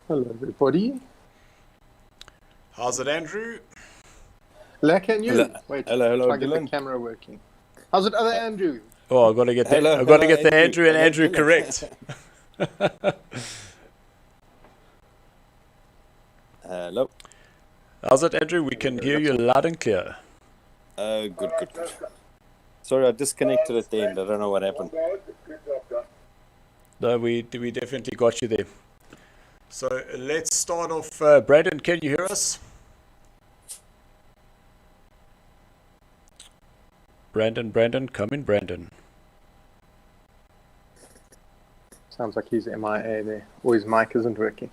Hello, everybody. How's it, Andrew? Like and you. Hello. Wait, Hello, try to get the Dylan. camera working. How's it, other Andrew? Oh, I've got to get Hello, I've got to hello, get the Andrew and Andrew. Andrew correct. Hello. How's it, Andrew? We can hear you loud and clear. Good. Sorry, I disconnected at the end. I don't know what happened. No, we definitely got you there. So let's start off. Brandon, can you hear us? Brandon, come in, Brandon. Sounds like he's MIA there. Or his mic isn't working.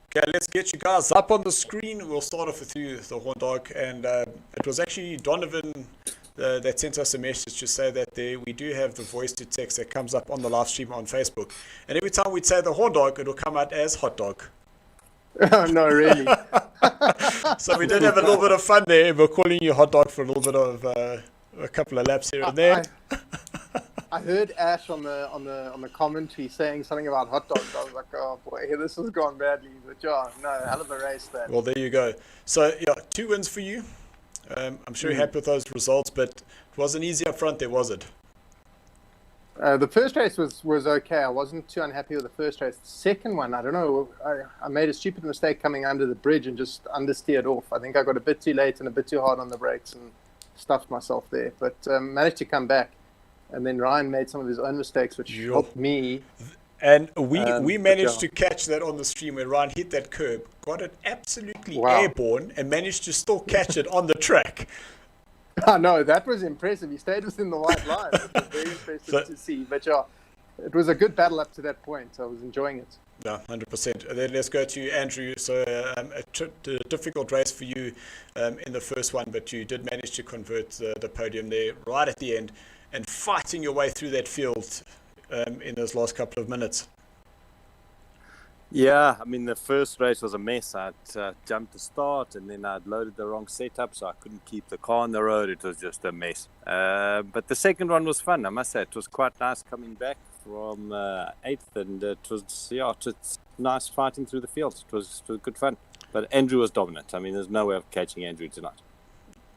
Okay, let's get you guys up on the screen. We'll start off with you, the Horn Dog. And it was actually Donovan that sent us a message to say that we do have the voice to text that comes up on the live stream on Facebook. And every time we'd say the Horn Dog, it will come out as Hot Dog. Oh, no, really? So we did have a little bit of fun there. We're calling you Hot Dog for a little bit of a couple of laps here and there. I heard Ash on the commentary saying something about hot dogs. I was like, oh boy, this has gone badly. But yeah, no, hell of a race there. Well, there you go. So yeah, 2 wins for you. I'm sure you're happy with those results, but it wasn't easy up front there, was it? The first race was okay. I wasn't too unhappy with the first race. The second one, I don't know. I made a stupid mistake coming under the bridge and just understeered off. I think I got a bit too late and a bit too hard on the brakes and stuffed myself there. But managed to come back. And then Ryan made some of his own mistakes, which helped me. And we managed to catch that on the stream when Ryan hit that curb, got it absolutely airborne, and managed to still catch it on the track. Oh, no, that was impressive. He stayed within the white line. It was very impressive to see. But yeah, it was a good battle up to that point. I was enjoying it. No, 100%. And then let's go to Andrew. So a difficult race for you in the first one, but you did manage to convert the podium there right at the end and fighting your way through that field in those last couple of minutes. Yeah, I mean, the first race was a mess. I'd jumped the start and then I'd loaded the wrong setup, so I couldn't keep the car on the road. It was just a mess. But the second one was fun, I must say. It was quite nice coming back from 8th, and it's nice fighting through the field. It was good fun. But Andrew was dominant. I mean, there's no way of catching Andrew tonight.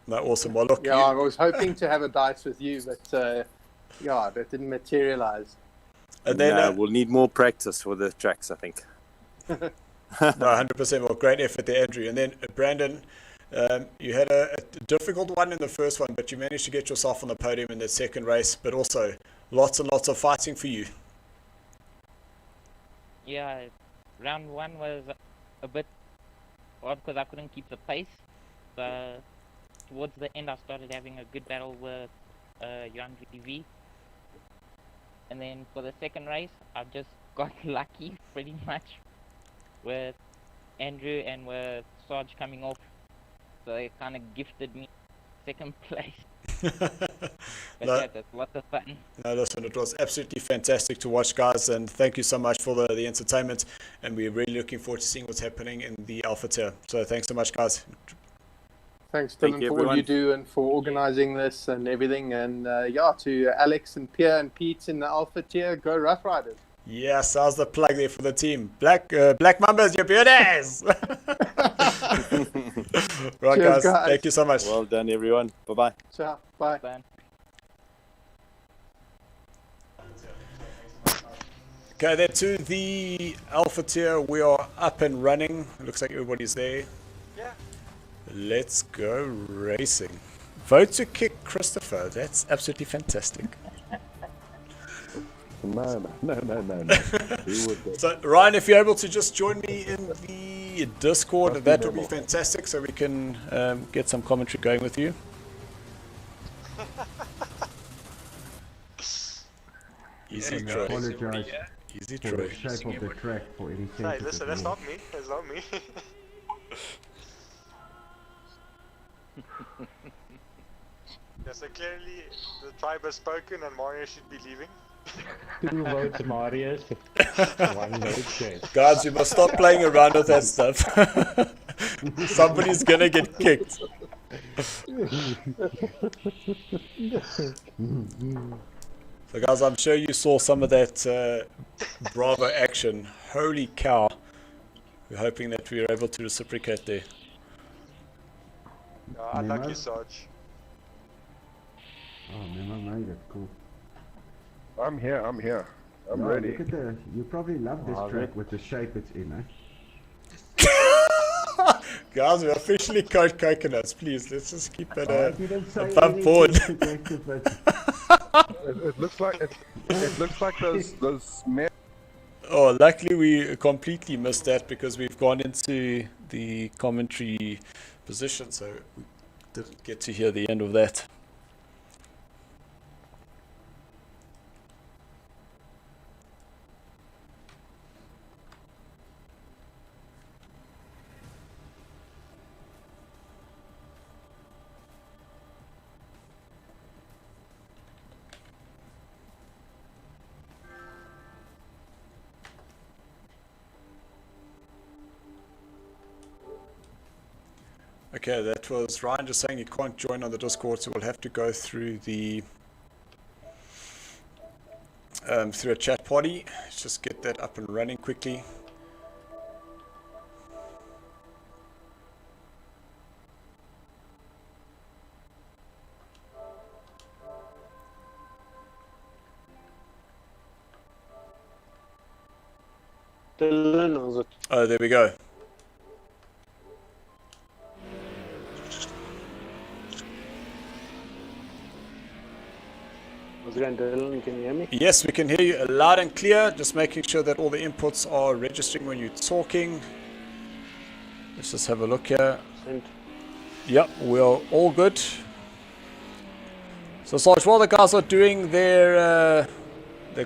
No, awesome. Well, look. Yeah, I was hoping to have a dice with you, but yeah, that didn't materialize. And then we'll need more practice for the tracks, I think. No, 100%. Well, great effort there, Andrew. And then Brandon, you had a difficult one in the first one, but you managed to get yourself on the podium in the second race, but also lots and lots of fighting for you. Yeah, round one was a bit odd because I couldn't keep the pace. But towards the end, I started having a good battle with Jan VV. And then for the second race, I just got lucky pretty much with Andrew and with Sarge coming off. So it kind of gifted me second place. But yeah, that's lots of fun. No, listen, it was absolutely fantastic to watch, guys, and thank you so much for the entertainment. And we're really looking forward to seeing what's happening in the Alpha tier. So thanks so much, guys. Thanks, Dylan, for all you do and for organizing this and everything. And yeah, to Alex and Pierre and Pete in the Alpha tier, go Rough Riders. Yes, how's the plug there for the team? Black Mambas, your beauties! Right, Cheers, guys. Thank you so much. Well done, everyone. Bye-bye. Ciao. Bye. Bye. Okay, then to the Alpha tier, we are up and running. Looks like everybody's there. Yeah. Let's go racing. Vote to kick Christopher. That's absolutely fantastic. No. So, Ryan, if you're able to just join me in the Discord, that would be fantastic, so we can get some commentary going with you. Easy, Troy. Apologize Easy, for Troy. the shape of the track for any Hey, listen, that's not me. That's not me. Yeah, so clearly the tribe has spoken and Mario should be leaving. 2 votes Marius, 1 vote Chase. Guys, you must stop playing around with that stuff. Somebody's gonna get kicked. So guys, I'm sure you saw some of that Bravo action. Holy cow. We're hoping that we're able to reciprocate there. Unlucky, Sarge. Oh, Memo made it. Cool. I'm here. I'm ready. Look at you probably love this track with the shape it's in, eh? Guys, we're officially coconuts. Please, let's just keep it above board. It looks like those men. Oh, luckily we completely missed that because we've gone into the commentary position, so we didn't get to hear the end of that. Okay, that was Ryan just saying he can't join on the Discord, so we'll have to go through the through a chat party. Let's just get that up and running quickly. Dylan, or was it? Oh, there we go. Was it going, Dylan? Can you hear me? Yes, we can hear you loud and clear. Just making sure that all the inputs are registering when you're talking. Let's just have a look here. Yep, we're all good. So Sarge, while the guys are doing their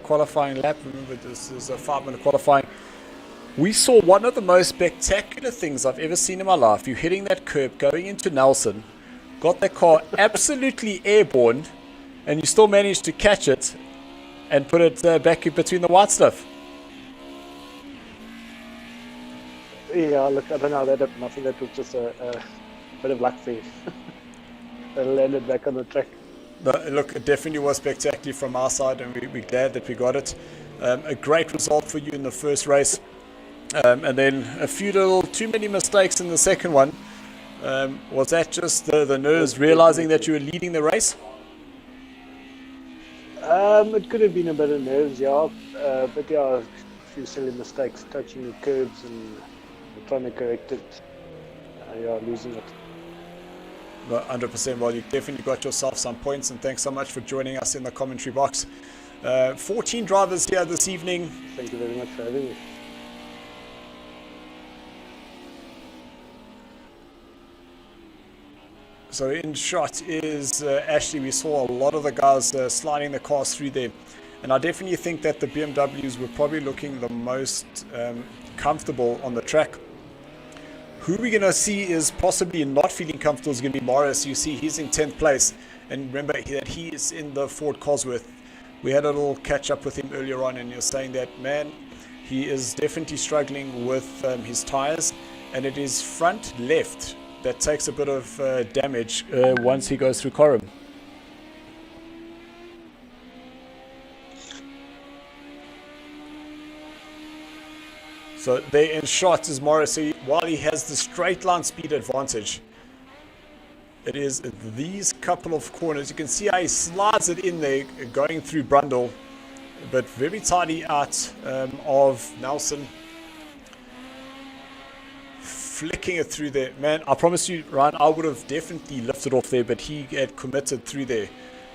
qualifying lap, remember this is a 5-minute qualifying, we saw one of the most spectacular things I've ever seen in my life. You're hitting that curb, going into Nelson, got the car absolutely airborne, and you still managed to catch it and put it back in between the white stuff. Yeah, look, I don't know how that happened. I think that was just a bit of luck for you. It landed back on the track. No, look, it definitely was spectacular from our side, and we're glad that we got it. A great result for you in the first race. And then a few little too many mistakes in the second one. Was that just the nerves realizing that you were leading the race? It could have been a bit of nerves, yeah. But yeah, a few silly mistakes, touching the curbs and trying to correct it. Yeah, losing it. No, 100%. Well, you definitely got yourself some points, and thanks so much for joining us in the commentary box. 14 drivers here this evening. Thank you very much for having me. So in shot is Ashley. We saw a lot of the guys sliding the cars through there, and I definitely think that the BMWs were probably looking the most comfortable on the track. Who we're going to see is possibly not feeling comfortable is going to be Morris. You see he's in 10th place, and remember that he is in the Ford Cosworth. We had a little catch up with him earlier on, and you're saying that, man, he is definitely struggling with his tires, and it is front left that takes a bit of damage once he goes through Coram. So there in shot is Morrissey. While he has the straight line speed advantage, it is these couple of corners. You can see how he slides it in there going through Brundle, but very tidy out of Nelson. Flicking it through there. Man, I promise you, Ryan, I would have definitely lifted off there, but he had committed through there.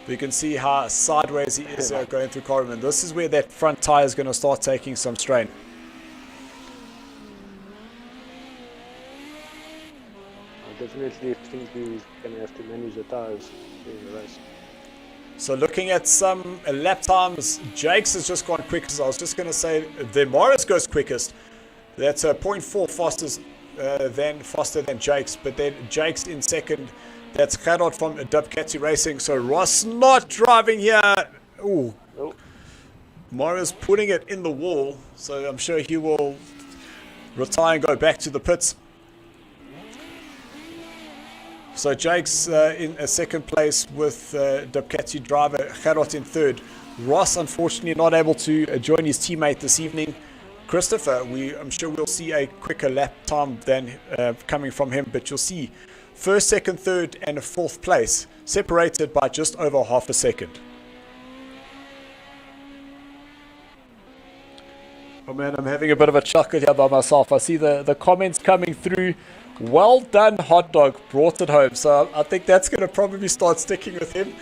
But you can see how sideways he is going through Coram. This is where that front tire is going to start taking some strain. I definitely think he's going to have to manage the tires during the race. So looking at some lap times, Jakes has just gone quickest. I was just going to say, the Morris goes quickest. That's 0.4 faster than Jakes, but then Jakes in second. That's Gerard from Dubcati Racing. So Ross not driving here. Ooh. Oh. Morris putting it in the wall, so I'm sure he will retire and go back to the pits. So Jakes in a second place with Dubcati driver Gerard in third. Ross unfortunately not able to join his teammate this evening. Christopher, I'm sure we'll see a quicker lap time than coming from him, but you'll see first, second, third, and a fourth place separated by just over half a second. Oh man, I'm having a bit of a chuckle here by myself. I see the comments coming through. Well done, hot dog, brought it home. So I think that's going to probably start sticking with him.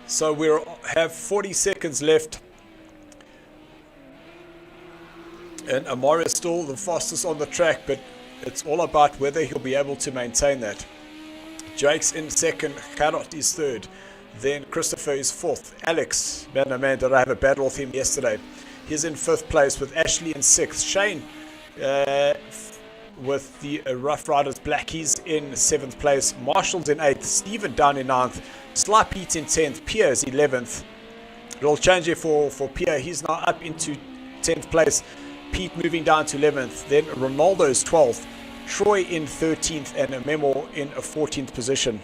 So we have 40 seconds left, and Amar is still the fastest on the track, but it's all about whether he'll be able to maintain that. Jake's in second, Gerard is third, then Christopher is fourth. Alex, man oh man, did I have a battle with him yesterday. He's in fifth place with Ashley in sixth. Shane with the Rough Riders Black, he's in seventh place. Marshall's in eighth, Stephen down in ninth, Sly Pete in 10th, Pierre is 11th. Little change here for Pierre, he's now up into 10th place. Pete moving down to 11th, then Ronaldo is 12th, Troy in 13th, and Memo in a 14th position.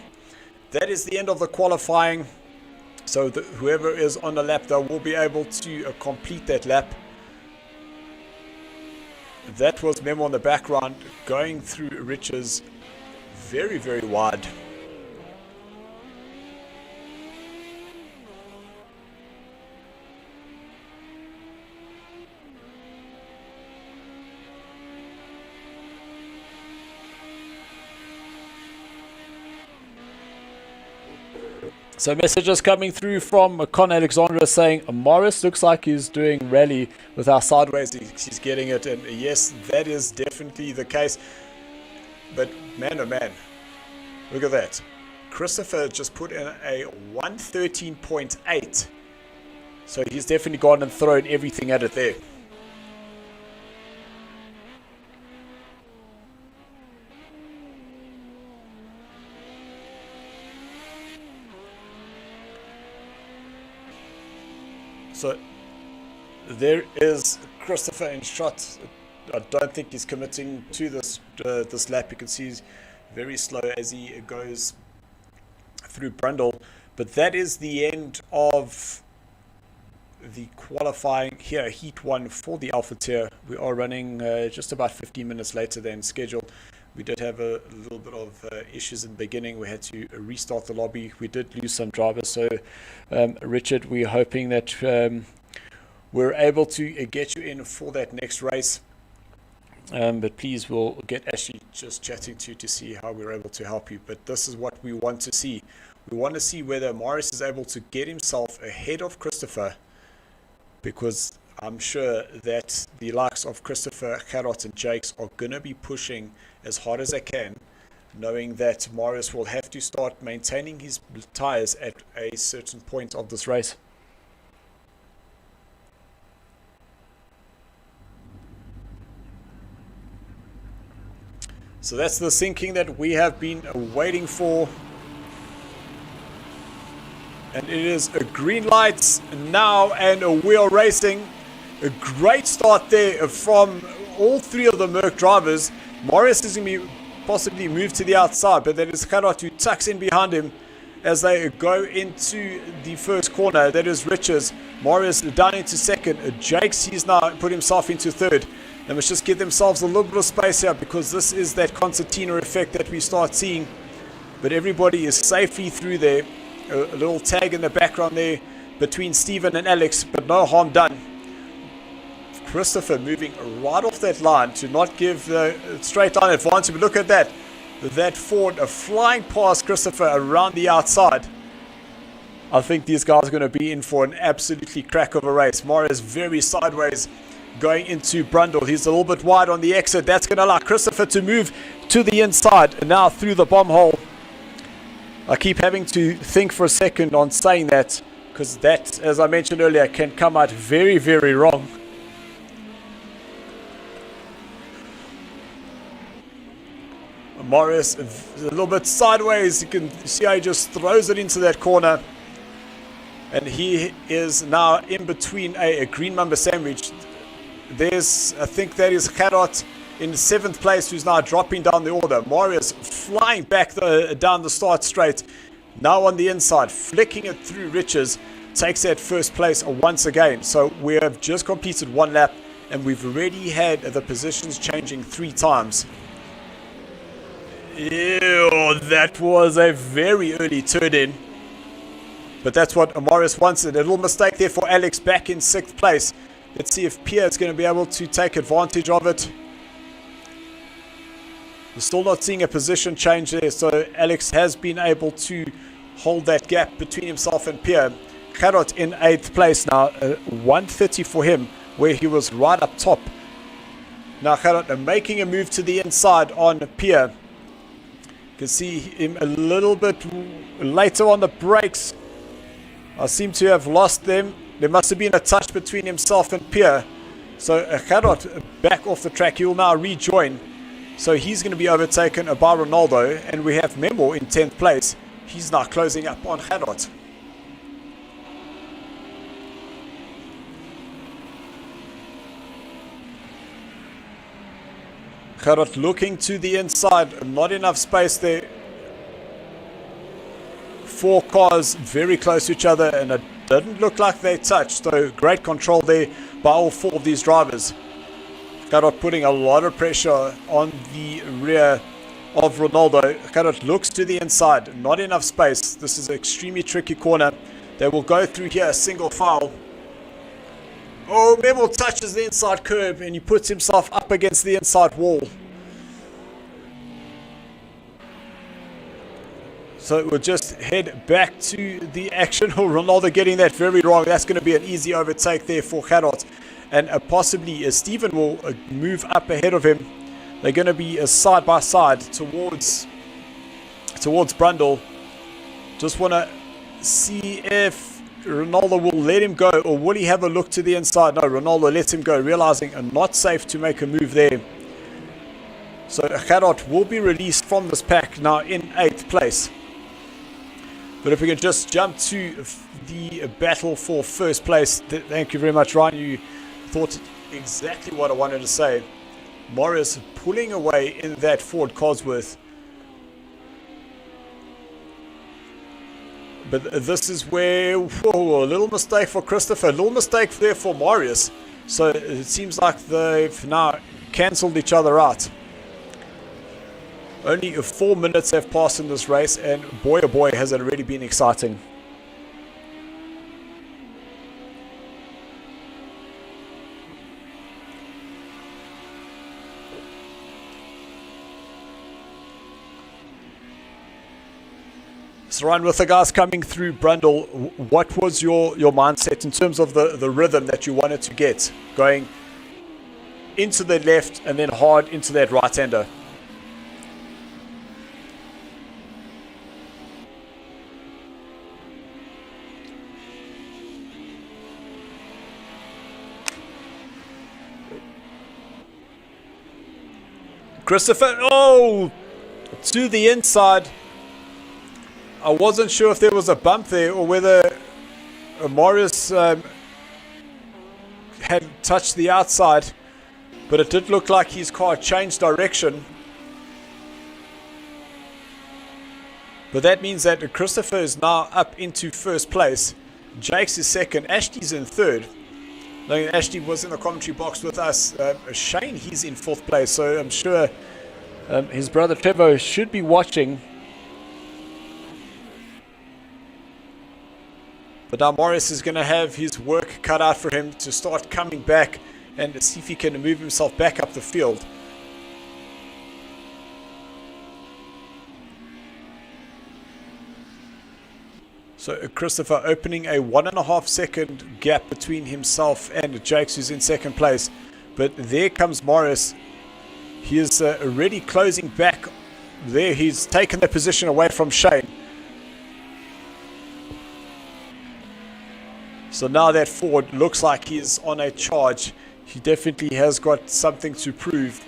That is the end of the qualifying. So whoever is on the lap though will be able to complete that lap. that was Memo on the background going through Rich's very, very wide. So messages coming through from Con Alexandra saying Morris looks like he's doing rally with our sideways. He's getting it, and yes, that is definitely the case. But man, oh man, look at that. Christopher just put in a 113.8. So he's definitely gone and thrown everything at it there. So there is Christopher in shot. I don't think he's committing to this this lap. You can see he's very slow as he goes through Brundle. But that is the end of the qualifying here, Heat 1 for the Alpha Tier. We are running just about 15 minutes later than scheduled. We did have a little bit of issues in the beginning. We had to restart the lobby. We did lose some drivers. So, Richard, we're hoping that we're able to get you in for that next race. But please, we'll get Ashley just chatting to see how we're able to help you. But this is what we want to see. We want to see whether Morris is able to get himself ahead of Christopher, because I'm sure that the likes of Christopher, Gerard and Jakes are going to be pushing as hard as they can, knowing that Morris will have to start maintaining his tires at a certain point of this race. So that's the sinking that we have been waiting for. And it is a green light now, and we are racing. A great start there from all three of the Merc drivers. Morris is going to be possibly moved to the outside, but that is Gerard who tucks in behind him as they go into the first corner. That is Richards. Morris down into second. Jakes, he's now put himself into third. They must just give themselves a little bit of space here, because this is that concertina effect that we start seeing. But everybody is safely through there. A little tag in the background there between Stephen and Alex, but no harm done. Christopher moving right off that line to not give the straight line advantage. But look at that. That Ford flying past Christopher around the outside. I think these guys are going to be in for an absolutely crack of a race. Morris very sideways going into Brundle. He's a little bit wide on the exit. That's going to allow Christopher to move to the inside. And now through the bomb hole. I keep having to think for a second on saying that, because that, as I mentioned earlier, can come out very, very wrong. Morris a little bit sideways. You can see how he just throws it into that corner. And he is now in between a green mamba sandwich. There's, I think that is Gerard in 7th place, who's now dropping down the order. Morris flying back down the start straight. Now on the inside, flicking it through Richards. Takes that first place once again. So we have just completed one lap, and we've already had the positions changing 3 times. Ew, that was a very early turn in. But that's what Morris wants. A little mistake there for Alex back in 6th place. Let's see if Pierre is going to be able to take advantage of it. We're still not seeing a position change there. So Alex has been able to hold that gap between himself and Pierre. Gerard in 8th place now. 130 for him, where he was right up top. Now Gerard making a move to the inside on Pierre. You can see him a little bit later on the brakes. I seem to have lost them. There must have been a touch between himself and Pierre. So Gerard back off the track. He will now rejoin. So he's going to be overtaken by Ronaldo. And we have Memo in 10th place. He's now closing up on Gerard. Gerard looking to the inside. Not enough space there. 4 cars very close to each other, and it didn't look like they touched. So great control there by all 4 of these drivers. Gerard putting a lot of pressure on the rear of Ronaldo. Gerard looks to the inside, not enough space. This is an extremely tricky corner. They will go through here, single file. Oh, Memo touches the inside curb and he puts himself up against the inside wall. So we'll just head back to the action. Oh, Ronaldo getting that very wrong. That's going to be an easy overtake there for Gerard. And possibly Steven will move up ahead of him. They're going to be side by side towards Brundle. Just want to see if Ronaldo will let him go, or will he have a look to the inside? No, Ronaldo lets him go, realizing not safe to make a move there. So Gerard will be released from this pack now in 8th place. But if we can just jump to the battle for first place. Thank you very much, Ryan. You thought exactly what I wanted to say. Morris pulling away in that Ford Cosworth. But this is where, whoa, a little mistake for Christopher, a little mistake there for Marius. So it seems like they've now cancelled each other out. Only 4 minutes have passed in this race, and boy oh boy has it already been exciting. So Ryan, with the guys coming through Brundle, what was your mindset in terms of the rhythm that you wanted to get? Going into the left and then hard into that right-hander. Christopher, oh, to the inside. I wasn't sure if there was a bump there or whether Morris had touched the outside, but it did look like his car changed direction. But that means that Christopher is now up into first place. Jake's is second. Ashley's in third. Ashley was in the commentary box with us. Shane, he's in fourth place, so I'm sure his brother Trevor should be watching. But now Morris is going to have his work cut out for him to start coming back and see if he can move himself back up the field. So Christopher opening a 1.5 second gap between himself and Jakes, who's in second place. But there comes Morris. He is already closing back there. He's taken that position away from Shane. So now that Ford looks like he's on a charge. He definitely has got something to prove.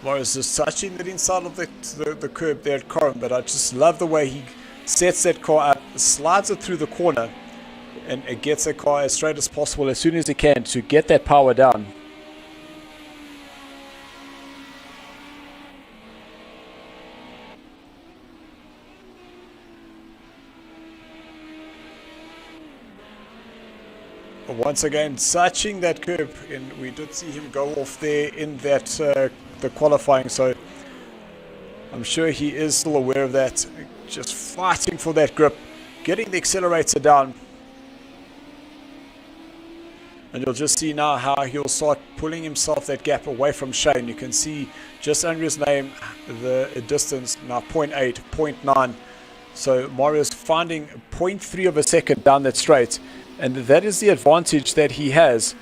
Morris is touching the inside of the curb there at Coram, but I just love the way he sets that car up, slides it through the corner, and it gets that car as straight as possible as soon as he can to get that power down. Once again, touching that curb, and we did see him go off there in that the qualifying, so I'm sure he is still aware of that. Just fighting for that grip, getting the accelerator down, and you'll just see now how he'll start pulling himself that gap away from Shane. You can see just under his name the distance now 0.8, 0.9. So Mario's finding 0.3 of a second down that straight. And that is the advantage that he has.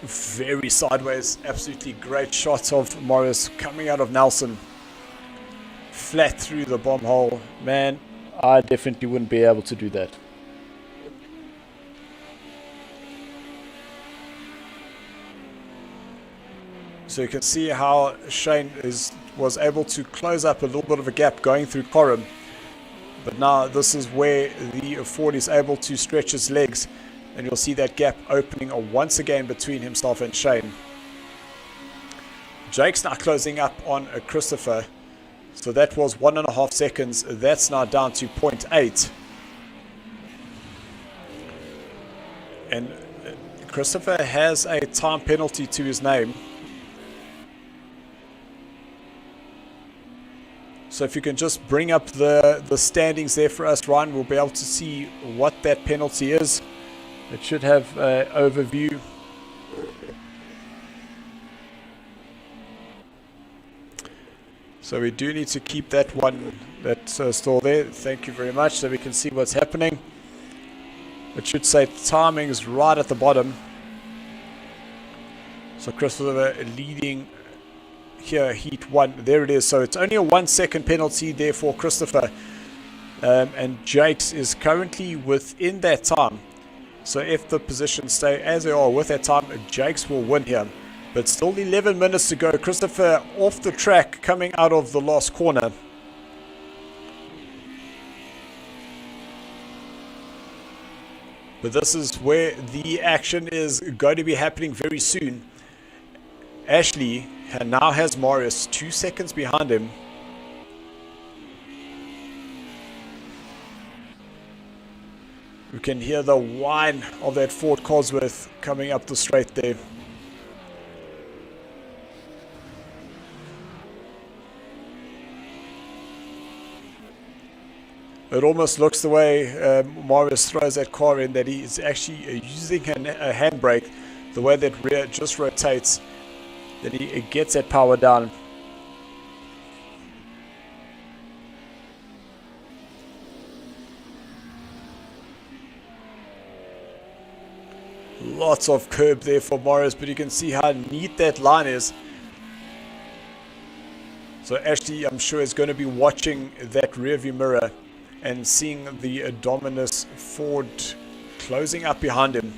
Very sideways, absolutely great shot of Morris coming out of Nelson. Flat through the bomb hole. Man, I definitely wouldn't be able to do that. So you can see how Shane was able to close up a little bit of a gap going through Coram. But now this is where the Ford is able to stretch its legs, and you'll see that gap opening once again between himself and Shane. Jake's now closing up on Christopher. So that was 1.5 seconds. That's now down to 0.8. And Christopher has a time penalty to his name. So if you can just bring up the standings there for us, Ryan, we'll be able to see what that penalty is. It should have an overview. So we do need to keep that one that's still there. Thank you very much, so we can see what's happening. It should say timings right at the bottom. So Christopher leading here, heat 1. There it is. So it's only a 1 second penalty there for Christopher. And Jakes is currently within that time. So if the positions stay as they are with that time, Jakes will win here. But still 11 minutes to go. Christopher off the track coming out of the last corner. But this is where the action is going to be happening very soon. Ashley now has Marius 2 seconds behind him. We can hear the whine of that Ford Cosworth coming up the straight there. It almost looks the way Marius throws that car in that he is actually using a handbrake, the way that rear just rotates, that he gets that power down. Lots of curb there for Marius, but you can see how neat that line is. So Ashley, I'm sure, is going to be watching that rearview mirror and seeing the Dominus Ford closing up behind him.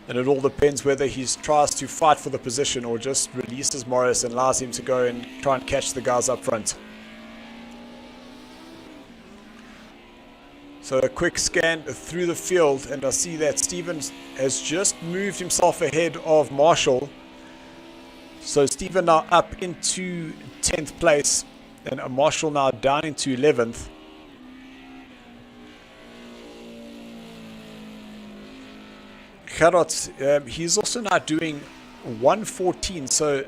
And it all depends whether he tries to fight for the position or just releases Marius and allows him to go and try and catch the guys up front. So a quick scan through the field, and I see that Stevens has just moved himself ahead of Marshall. So Steven now up into 10th place, and Marshall now down into 11th. Gerard, he's also now doing 114, so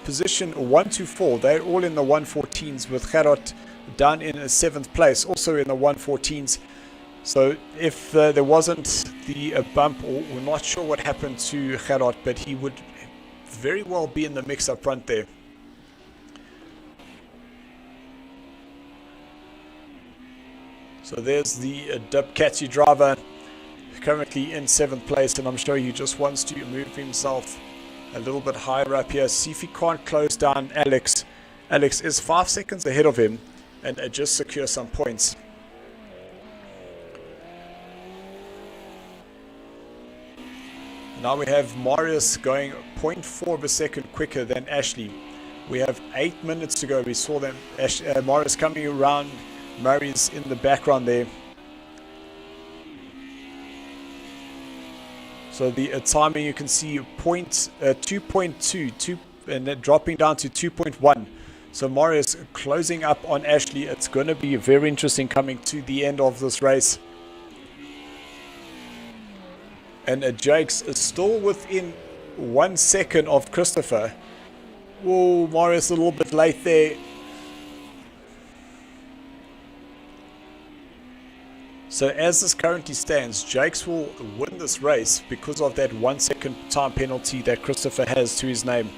position 1 to 4, they're all in the 114s, with Gerard down in 7th place, also in the 114s. So if there wasn't the bump, or we're not sure what happened to Gerard, but he would very well be in the mix up front there. So there's the Dubcati driver, currently in 7th place, and I'm sure he just wants to move himself a little bit higher up here, see if he can't close down Alex. Alex is 5 seconds ahead of him and just secure some points. Now we have Marius going 0.4 of a second quicker than Ashley. We have 8 minutes to go. We saw them, Marius coming around, Murray's in the background there. So the timing, you can see 2.2 and then dropping down to 2.1. So Marius closing up on Ashley. It's going to be very interesting coming to the end of this race. And Jakes is still within 1 second of Christopher. Whoa, Marius a little bit late there. So as this currently stands, Jakes will win this race because of that 1 second time penalty that Christopher has to his name.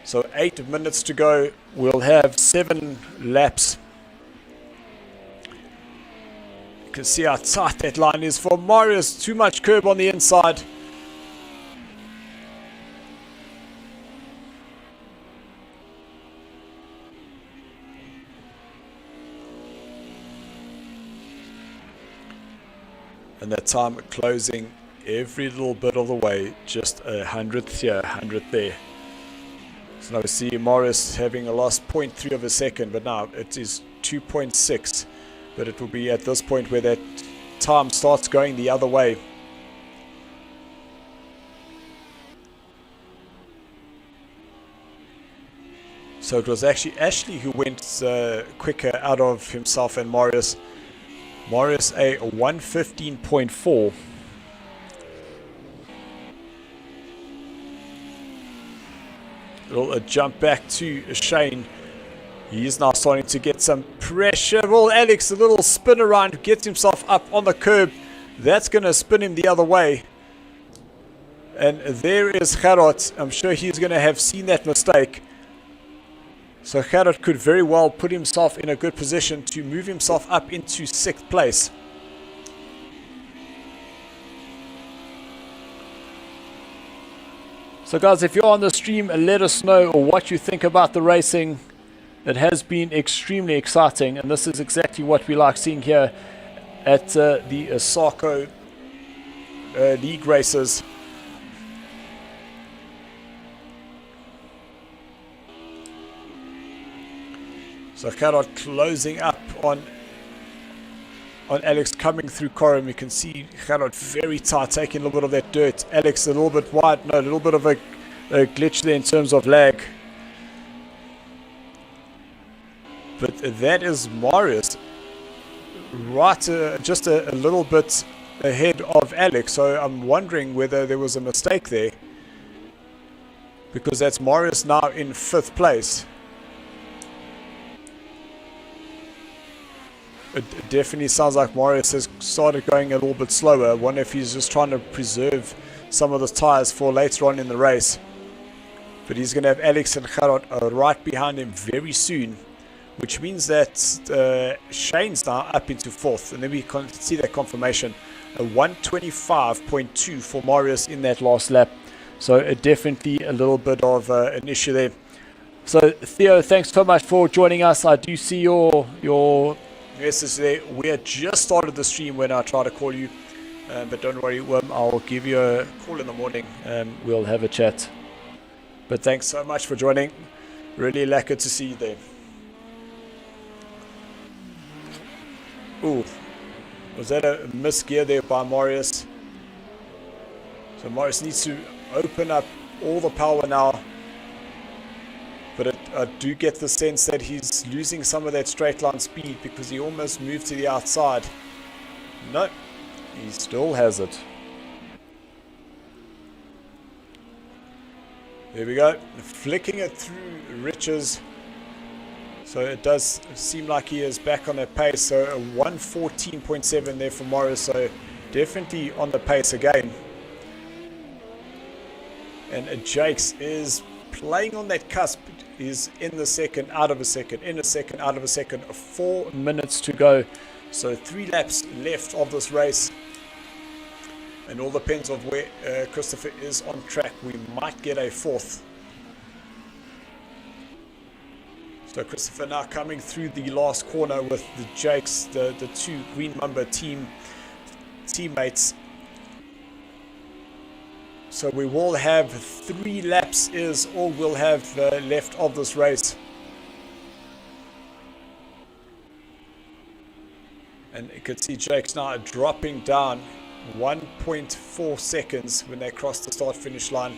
So 8 minutes to go. We'll have 7 laps. You can see how tight that line is for Marius. Too much curb on the inside. And that time closing every little bit of the way, just 100th here, 100th there. So now we see Marius having a lost 0.3 of a second, but now it is 2.6. But it will be at this point where that time starts going the other way. So it was actually Ashley who went quicker out of himself and Marius. Marius a 1:15.4. It'll jump back to Shane. He is now starting to get some pressure. Well, Alex, a little spin around, gets himself up on the curb. That's going to spin him the other way. And there is Gerard. I'm sure he's going to have seen that mistake. So Gerard could very well put himself in a good position to move himself up into 6th place. So guys, if you're on the stream, let us know what you think about the racing. It has been extremely exciting, and this is exactly what we like seeing here at the SARCO league races. So Gerard closing up on Alex coming through Coram. You can see Gerard very tight, taking a little bit of that dirt. Alex a little bit wide, no, a little bit of a glitch there in terms of lag. But that is Marius right just a little bit ahead of Alex. So I'm wondering whether there was a mistake there, because that's Marius now in 5th place. It definitely sounds like Marius has started going a little bit slower. I wonder if he's just trying to preserve some of the tires for later on in the race. But he's going to have Alex and Gerard right behind him very soon, which means that Shane's now up into 4th, and then we can see that confirmation. A 1:25.2 for Marius in that last lap. So definitely a little bit of an issue there. So Theo, thanks so much for joining us. I do see your message there. We had just started the stream when I tried to call you, but don't worry, I'll give you a call in the morning and we'll have a chat. But thanks so much for joining. Really lucky to see you there. Ooh, was that a misgear there by Marius? So Marius needs to open up all the power now. But I do get the sense that he's losing some of that straight line speed, because he almost moved to the outside. No, he still has it. There we go, flicking it through Riches. So it does seem like he is back on that pace. So a 1:14.7 there for Morris. So definitely on the pace again. And Jakes is playing on that cusp. He's in the second, out of a second, in a second, out of a second. 4 minutes to go. So 3 laps left of this race. And all depends on where Christopher is on track. We might get a 4th. So Christopher now coming through the last corner with the Jakes, the 2 Green Mamba teammates. So we will have 3 laps is all we'll have left of this race. And you can see Jakes now dropping down 1.4 seconds when they cross the start finish line.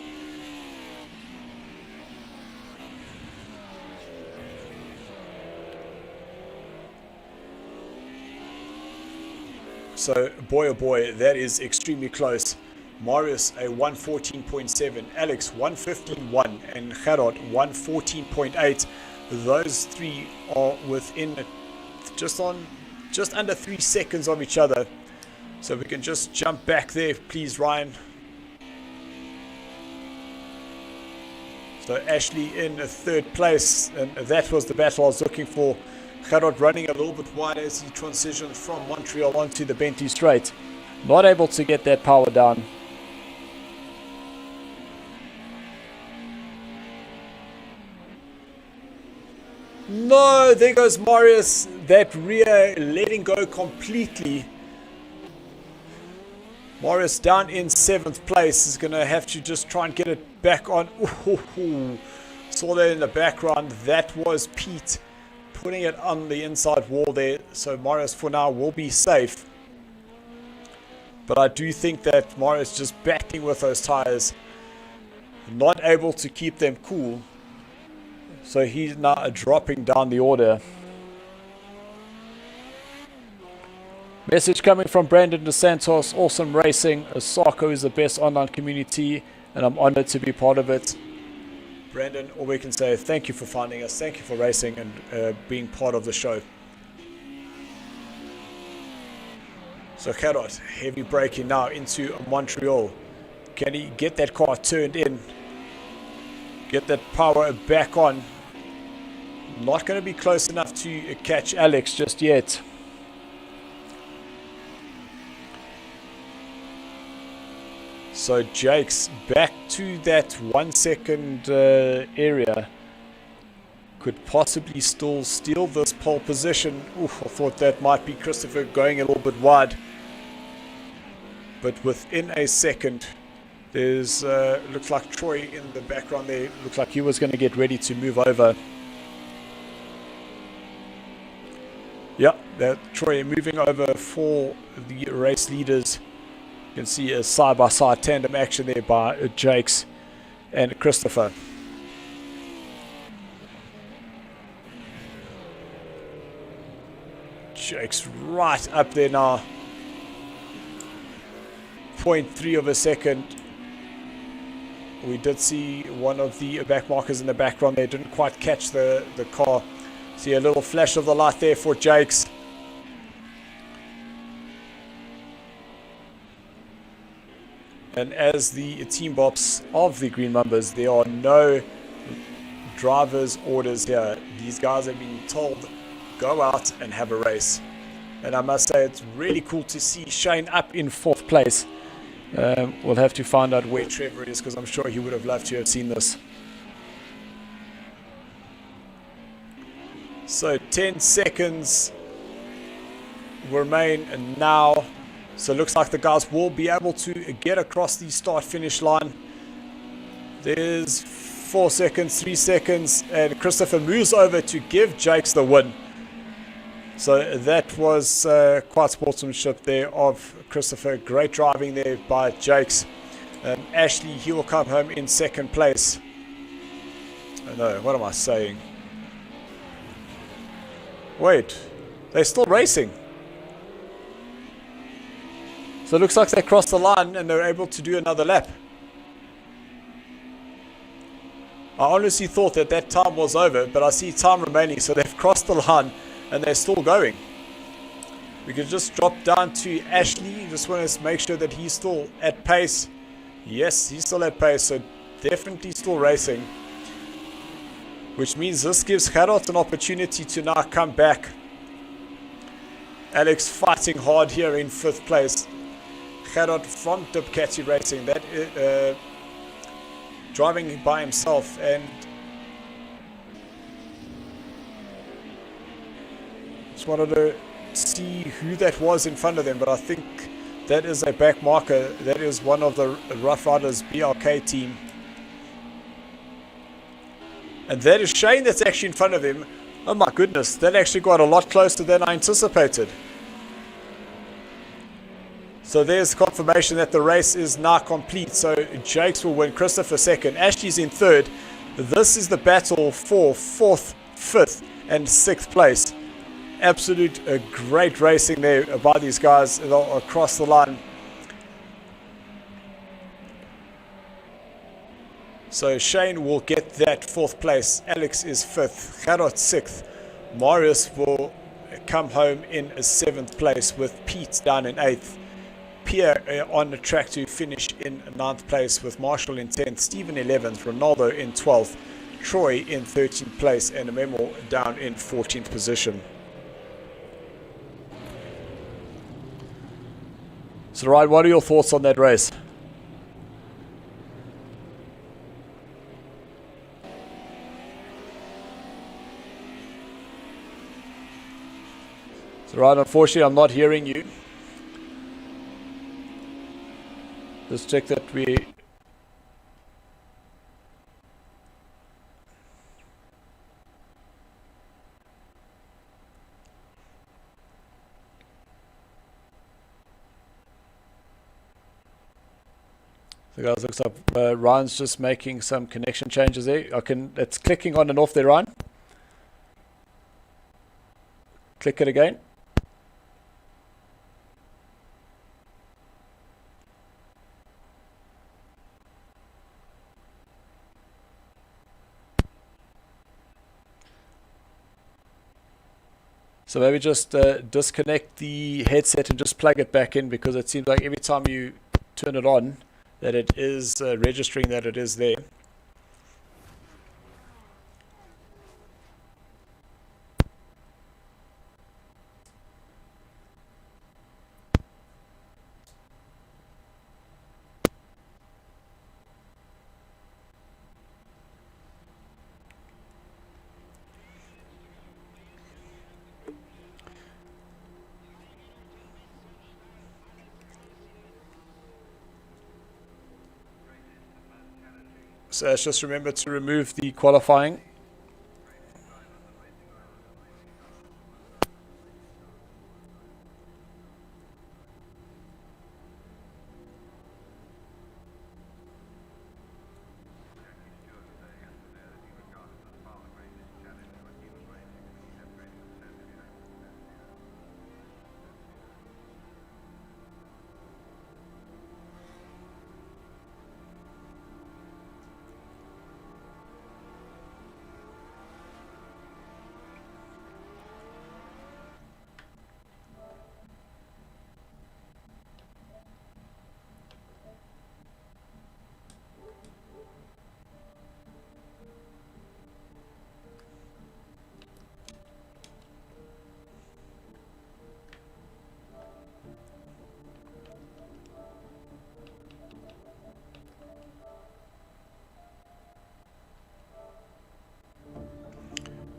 So boy oh boy, that is extremely close. Marius a 1:14.7, Alex 1:15.1, and Gerard 1:14.8. Those 3 are within just under 3 seconds of each other. So we can just jump back there, please, Ryan. So Ashley in 3rd place, and that was the battle I was looking for. Gerard running a little bit wide as he transitioned from Montreal onto the Bentley Straight. Not able to get that power down. No, there goes Marius. That rear letting go completely. Marius down in 7th place is going to have to just try and get it back on. Ooh, saw that in the background. That was Pete putting it on the inside wall there. So Marius for now will be safe. But I do think that Marius just battling with those tires, not able to keep them cool. So he's now dropping down the order. Message coming from Brandon DeSantos. Awesome racing. SARCO is the best online community, and I'm honored to be part of it. Brandon, all we can say, thank you for finding us. Thank you for racing and being part of the show. So Gerard, heavy braking now into Montreal. Can he get that car turned in? Get that power back on? Not going to be close enough to catch Alex just yet. So Jake's back to that 1 second area. Could possibly still steal this pole position. Oof, I thought that might be Christopher going a little bit wide. But within a second, there's looks like Troy in the background there. Looks like he was going to get ready to move over. Yeah, that Troy moving over for the race leaders. You can see a side-by-side tandem action there by Jakes and Christopher. Jakes right up there now. 0.3 of a second. We did see one of the back markers in the background there. Didn't quite catch the car. See a little flash of the light there for Jakes. And as the team bops of the Green Mambas, there are no driver's orders here. These guys have been told, go out and have a race. And I must say, it's really cool to see Shane up in 4th place. We'll have to find out where Trevor is, because I'm sure he would have loved to have seen this. So 10 seconds remain now. So it looks like the guys will be able to get across the start-finish line. There's 4 seconds, 3 seconds, and Christopher moves over to give Jakes the win. So that was quite sportsmanship there of Christopher. Great driving there by Jakes. Ashley, he will come home in 2nd place. Oh no, what am I saying? Wait, they're still racing. So it looks like they crossed the line and they're able to do another lap. I honestly thought that that time was over, but I see time remaining, so they've crossed the line and they're still going. We can just drop down to Ashley. Just want to make sure that he's still at pace. Yes, he's still at pace, so definitely still racing. Which means this gives Gerard an opportunity to now come back. Alex fighting hard here in 5th place. Gerard from Ducati Racing, that driving by himself, and just wanted to see who that was in front of them, but I think that is a back marker. That is one of the Rough Riders BRK team, and that is Shane that's actually in front of him. Oh my goodness, that actually got a lot closer than I anticipated. So there's confirmation that the race is now complete. So Jakes will win, Christopher 2nd, Ashley's in 3rd. This is the battle for 4th, 5th and 6th place. Absolute great racing there by these guys across the line. So Shane will get that 4th place. Alex is 5th, Gerard 6th. Marius will come home in a 7th place with Pete down in 8th. Pierre on the track to finish in 9th place with Marshall in 10th, Stephen 11th, Ronaldo in 12th, Troy in 13th place, and Memo down in 14th position. So Ryan, what are your thoughts on that race? So Ryan, unfortunately I'm not hearing you. Let's check that we... So guys, looks like Ryan's just making some connection changes there. It's clicking on and off there, Ryan. Click it again. So maybe just disconnect the headset and just plug it back in, because it seems like every time you turn it on that it is registering that it is there. So let's just remember to remove the qualifying.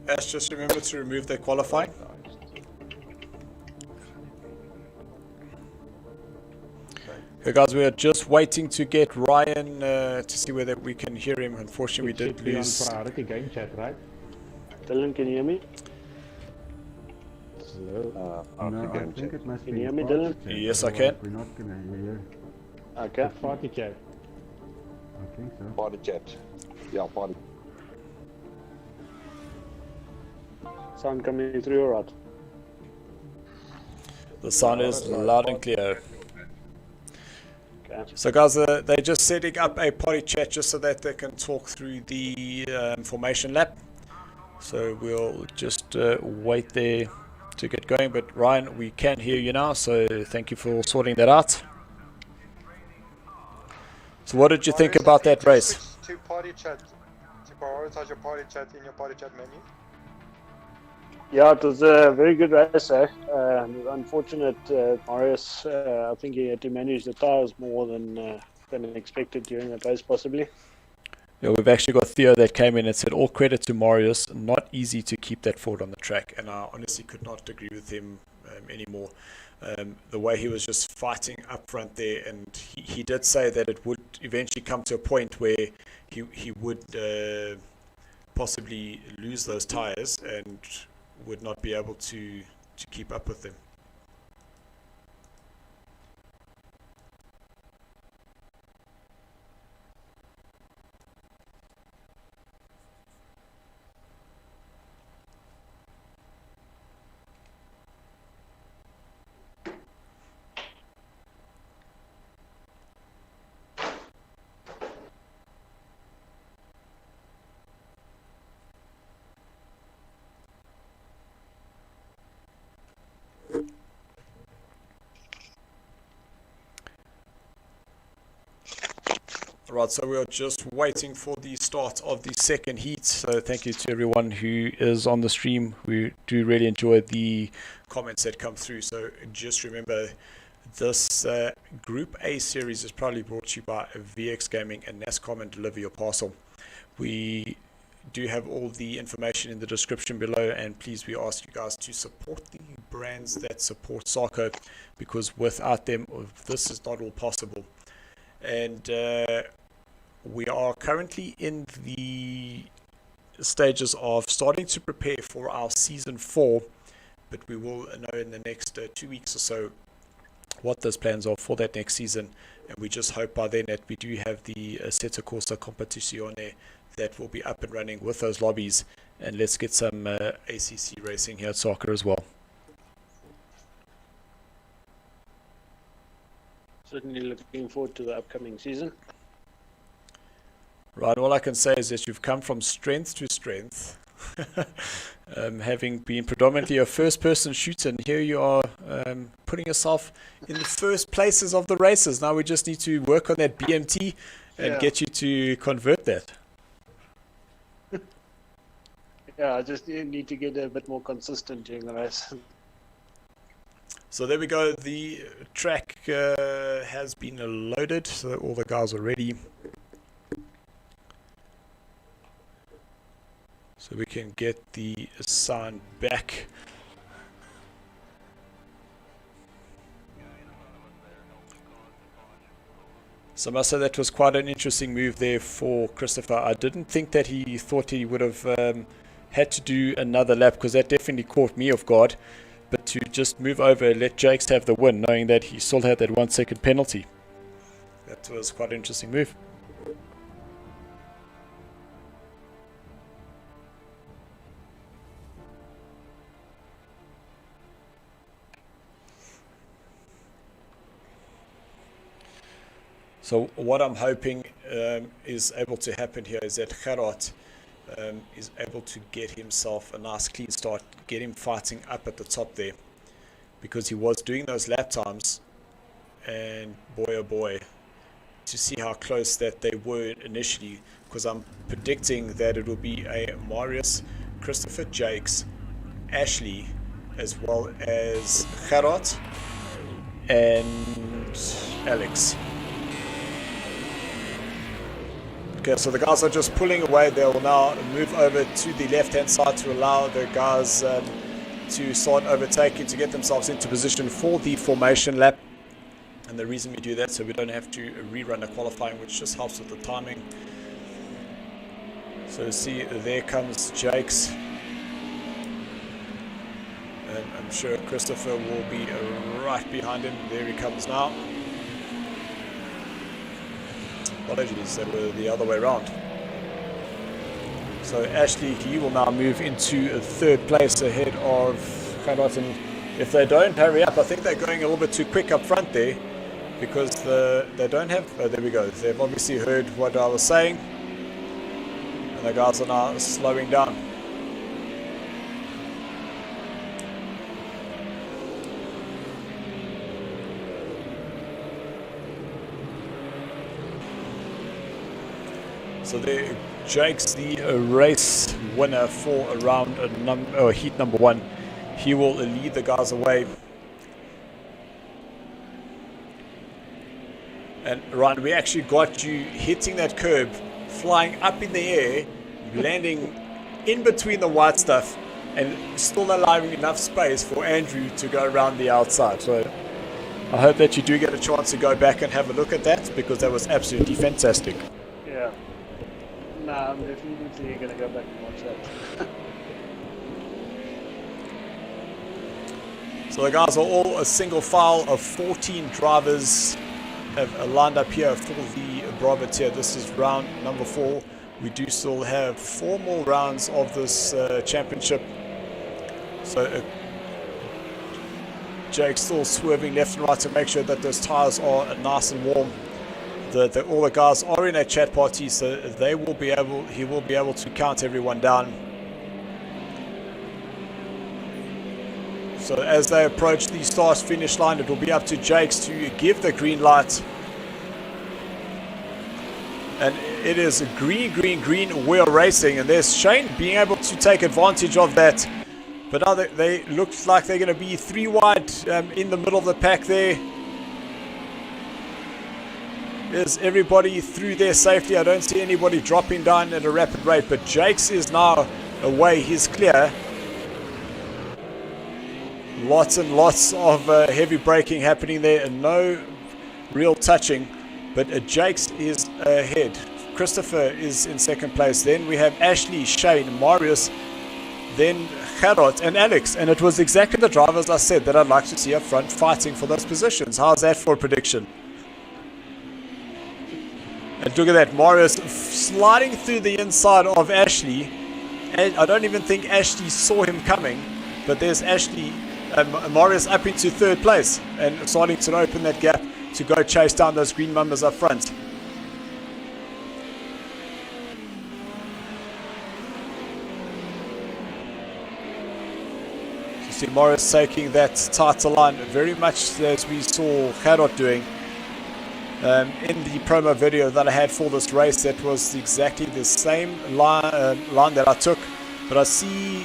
Let's just remember to remove the qualifying. Okay, guys, we are just waiting to get Ryan to see whether we can hear him. Unfortunately, we did lose. Priority game chat, right? Dylan, can you hear me? Hello? No, I think it must Can you hear me, Dylan? Yes, I can. We're not going to hear you. Okay. Party chat. I think so. Party chat. Yeah, party. Sound coming through all right? The sound is loud and clear. Okay. So guys, they're just setting up a party chat just so that they can talk through the formation lap. So we'll just wait there to get going. But Ryan, we can hear you now, so thank you for sorting that out. So what did you think about that race? Switch to party chat, to prioritize your party chat in your party chat menu. Yeah, it was a very good race. Unfortunate, Marius. I think he had to manage the tires more than expected during the race, possibly. Yeah, we've actually got Theo that came in and said all credit to Marius. Not easy to keep that Ford on the track, and I honestly could not agree with him anymore. The way he was just fighting up front there, and he did say that it would eventually come to a point where he would possibly lose those tires and would not be able to keep up with them. Right, so we are just waiting for the start of the second heat. So thank you to everyone who is on the stream. We do really enjoy the comments that come through. So just remember, this Group A series is probably brought to you by VX Gaming and NASCOM and Deliver Your Parcel. We do have all the information in the description below, and please, we ask you guys to support the brands that support SARCO, because without them, this is not all possible. And we are currently in the stages of starting to prepare for our season 4, but we will know in the next 2 weeks or so what those plans are for that next season, and we just hope by then that we do have the Assetto Corsa Competizione that will be up and running with those lobbies, and let's get some ACC racing here at SARCO as well. Certainly looking forward to the upcoming season. Right, all I can say is that you've come from strength to strength. having been predominantly a first-person shooter, and here you are putting yourself in the first places of the races. Now we just need to work on that BMT and get you to convert that. Yeah, I just need to get a bit more consistent during the race. So there we go. The track has been loaded, so all the guys are ready. So we can get the sign back. So I must say that was quite an interesting move there for Christopher. I didn't think that he thought he would have had to do another lap, because that definitely caught me off guard. But to just move over and let Jakes have the win, knowing that he still had that 1 second penalty. That was quite an interesting move. So what I'm hoping is able to happen here is that Gerard is able to get himself a nice clean start, get him fighting up at the top there, because he was doing those lap times, and boy oh boy, to see how close that they were initially, because I'm predicting that it will be a Marius, Christopher, Jakes, Ashley, as well as Gerard and Alex. Okay, so the guys are just pulling away. They will now move over to the left-hand side to allow the guys to start overtaking, to get themselves into position for the formation lap. And the reason we do that, so we don't have to rerun the qualifying, which just helps with the timing. So see, there comes Jakes. And I'm sure Christopher will be right behind him. There he comes now. Apologies, they were the other way around. So Ashley, he will now move into third place ahead of Gerard. And if they don't hurry up, I think they're going a little bit too quick up front there, because they don't have... Oh, there we go. They've obviously heard what I was saying, and the guys are now slowing down. So there, Jake's the race winner for round heat number 1. He will lead the guys away. And Ryan, we actually got you hitting that curb, flying up in the air, landing in between the white stuff, and still allowing enough space for Andrew to go around the outside. So I hope that you do get a chance to go back and have a look at that, because that was absolutely fantastic. Yeah. Nah, I'm definitely going to go back and watch that. So the guys are all a single file of 14 drivers have lined up here for the Bravo tier. This is round number 4. We do still have 4 more rounds of this championship. So Jake's still swerving left and right to make sure that those tires are nice and warm. All the guys are in a chat party, so he will be able to count everyone down. So as they approach the start finish line, it will be up to Jakes to give the green light. And it is green, green, green wheel racing, and there's Shane being able to take advantage of that. But now they look like they're going to be 3 wide in the middle of the pack there. Is everybody through their safety? I don't see anybody dropping down at a rapid rate, but Jakes is now away. He's clear. Lots and lots of heavy braking happening there, and no real touching, but Jakes is ahead. Christopher is in second place. Then we have Ashley, Shane, Marius, then Gerard and Alex, and it was exactly the drivers I said that I'd like to see up front fighting for those positions. How's that for a prediction? And look at that, Marius sliding through the inside of Ashley, and I don't even think Ashley saw him coming, but there's Ashley, Marius up into third place and starting to open that gap to go chase down those green numbers up front. See Morris taking that tighter line, very much as we saw Gerard doing. In the promo video that I had for this race, that was exactly the same line that I took. But I see,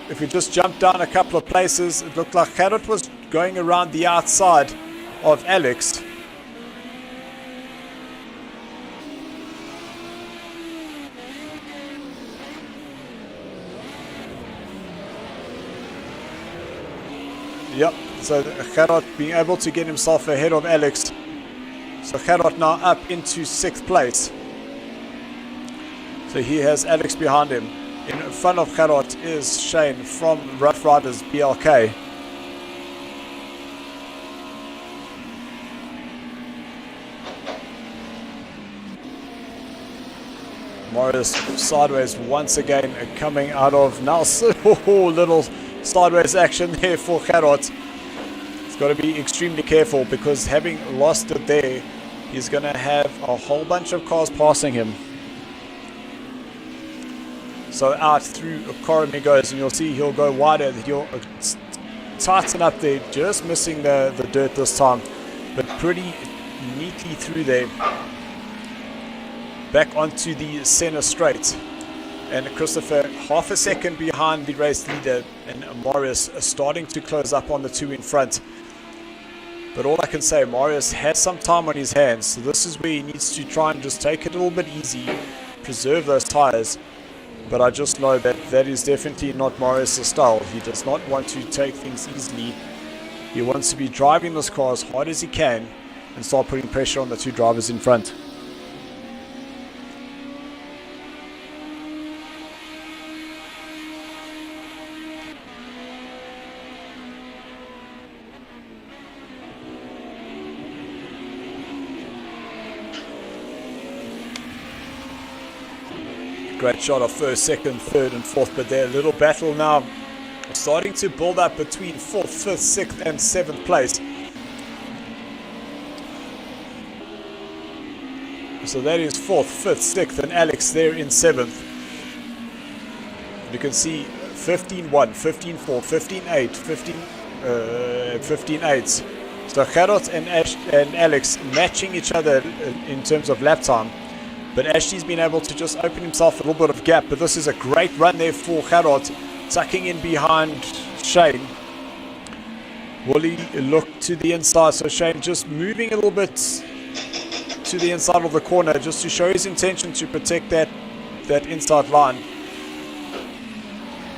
if we just jump down a couple of places, it looked like Gerard was going around the outside of Alex. Yep, so Gerard being able to get himself ahead of Alex. So Gerard now up into 6th place. So he has Alex behind him. In front of Gerard is Shane from Rough Riders BLK. Morris sideways once again coming out of Nelson. Oh, little sideways action there for Gerard. He's got to be extremely careful because having lost it there, he's going to have a whole bunch of cars passing him. So out through Coram he goes, and you'll see he'll go wider. He'll tighten up there, just missing the dirt this time, but pretty neatly through there. Back onto the center straight. And Christopher half a second behind the race leader, and Marius starting to close up on the two in front. But all I can say, Marius has some time on his hands, so this is where he needs to try and just take it a little bit easy, preserve those tires. But I just know that that is definitely not Marius' style. He does not want to take things easily. He wants to be driving this car as hard as he can and start putting pressure on the two drivers in front. Great shot of first, second, third and fourth, but their little battle now starting to build up between 4th, 5th, 6th and 7th place. So that is 4th, 5th, 6th and Alex there in 7th. You can see 15-1, 15-4, 15-8, 15-8. So Gerard and Alex matching each other in terms of lap time. But Ashley's been able to just open himself a little bit of gap. But this is a great run there for Gerard, tucking in behind Shane. Will he look to the inside? So Shane just moving a little bit to the inside of the corner just to show his intention to protect that inside line.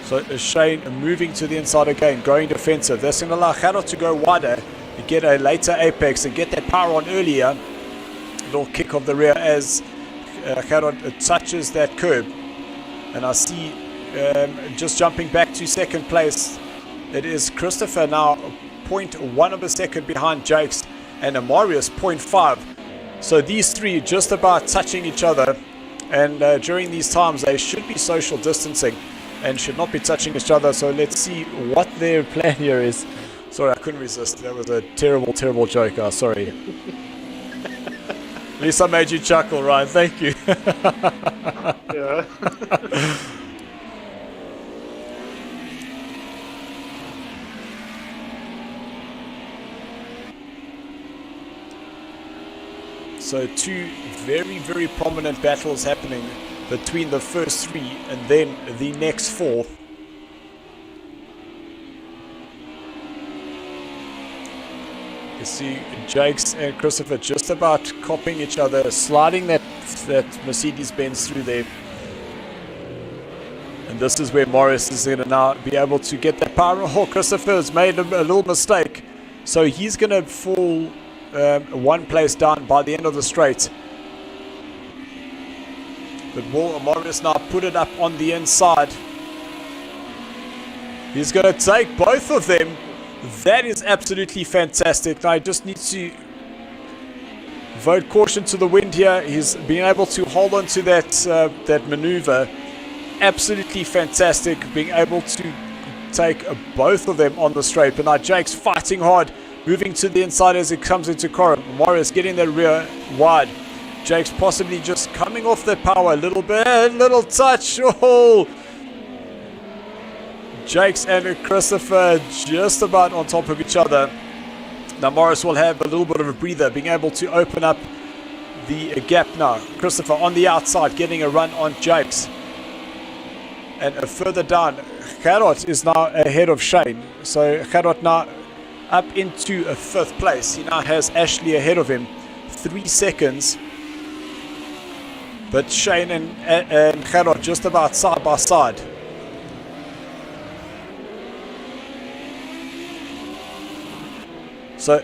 So Shane moving to the inside again, going defensive. That's going to allow Gerard to go wider, to get a later apex and get that power on earlier. Little kick of the rear as Gerard touches that curb, and I see just jumping back to 2nd place, it is Christopher now 0.1 of a second behind Jakes, and Amarius 0.5. So these three just about touching each other, and during these times they should be social distancing and should not be touching each other. So let's see what their plan here is. Sorry, I couldn't resist. That was a terrible joke. Sorry. At least I made you chuckle, Ryan. Thank you. Yeah. So two very prominent battles happening between the first three and then the next four. You see Jakes and Christopher just about copying each other, sliding that Mercedes-Benz through there. And this is where Morris is going to now be able to get that power. Oh, Christopher has made a little mistake. So he's going to fall one place down by the end of the straight. But will Morris now put it up on the inside? He's going to take both of them. That is absolutely fantastic. Now I just need to vote caution to the wind here. He's been able to hold on to that maneuver. Absolutely fantastic, being able to take both of them on the straight. But now Jake's fighting hard, moving to the inside as it comes into Coram. Morris getting the rear wide. Jake's possibly just coming off that power a little bit, little touch. Oh! Jakes and Christopher just about on top of each other. Now Morris will have a little bit of a breather, being able to open up the gap now. Christopher on the outside, getting a run on Jakes. And further down, Gerard is now ahead of Shane. So Gerard now up into a 5th place. He now has Ashley ahead of him, 3 seconds. But Shane and Gerard just about side by side. So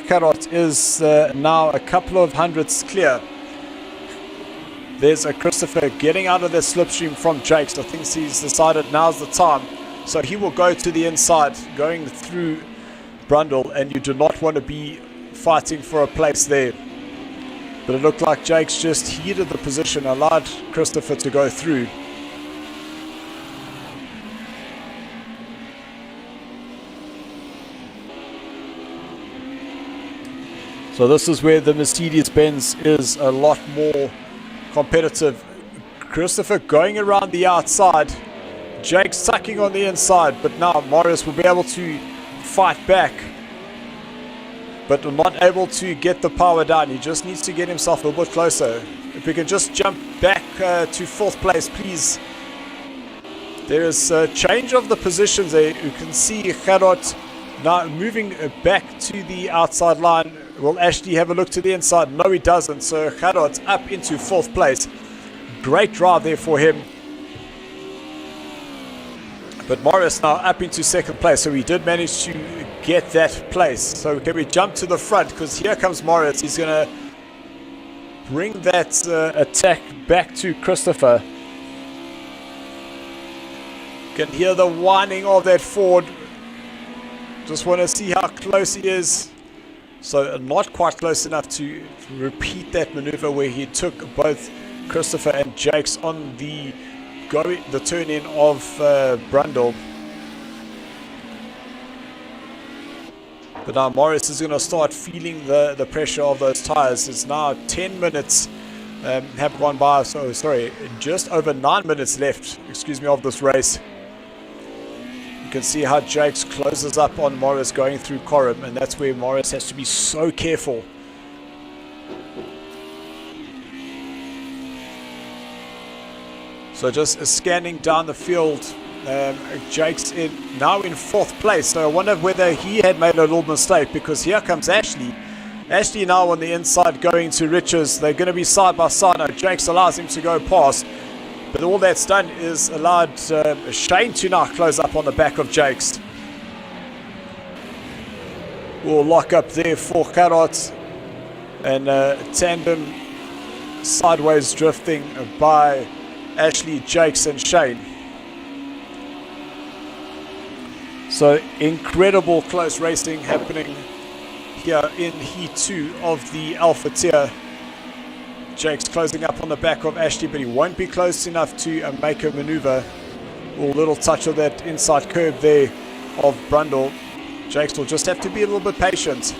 Gerard is now a couple of hundredths clear. There's a Christopher getting out of the slipstream from Jakes. I think he's decided now's the time. So he will go to the inside, going through Brundle, and you do not want to be fighting for a place there. But it looked like Jakes just heeded the position, allowed Christopher to go through. So this is where the Mercedes-Benz is a lot more competitive. Christopher going around the outside, Jake sucking on the inside, but now Morris will be able to fight back, but not able to get the power down. He just needs to get himself a little bit closer. If we can just jump back to 4th place, please. There is a change of the positions there. You can see Gerard now moving back to the outside line. Will Ashley have a look to the inside? No, he doesn't. So Gerard's up into 4th place. Great drive there for him. But Morris now up into 2nd place. So he did manage to get that place. So can we jump to the front? Because here comes Morris. He's going to bring that attack back to Christopher. Can hear the whining of that Ford. Just want to see how close he is. So not quite close enough to repeat that maneuver where he took both Christopher and Jakes on the turn in of Brundle. But now Morris is going to start feeling the pressure of those tires. It's now 10 minutes have gone by. So sorry, just over 9 minutes left, excuse me, of this race. You can see how Jakes closes up on Morris going through Coram, and that's where Morris has to be so careful. So just scanning down the field, Jakes now in 4th place. So I wonder whether he had made a little mistake, because here comes Ashley. Ashley now on the inside going to Riches. They're going to be side by side now. Jakes allows him to go past. But all that's done is allowed Shane to now close up on the back of Jakes. We'll lock up there for Gerard. And tandem sideways drifting by Ashley, Jakes and Shane. So incredible close racing happening here in Heat 2 of the Alpha tier. Jakes closing up on the back of Ashley, but he won't be close enough to make a maneuver. Or a little touch of that inside curb there of Brundle. Jakes will just have to be a little bit patient.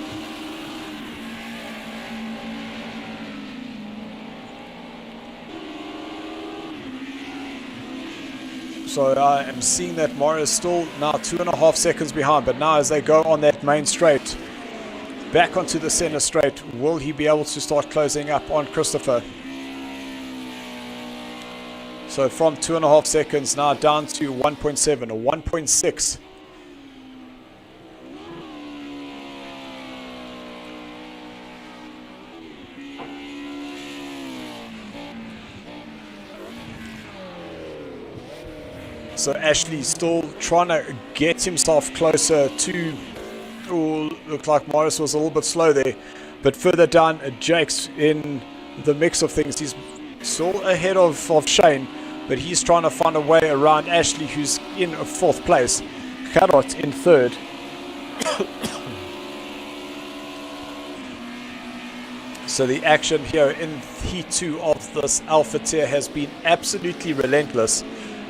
So I am seeing that Morris still now 2.5 seconds behind, but now as they go on that main straight, back onto the center straight, will he be able to start closing up on Christopher? So from 2.5 seconds now down to 1.7 or 1.6. So Ashley still trying to get himself closer to... Oh, looked like Morris was a little bit slow there. But further down, Jakes in the mix of things. He's still ahead of Shane, but he's trying to find a way around Ashley, who's in 4th place. Gerard in 3rd. So the action here in Heat 2 of this Alpha tier has been absolutely relentless.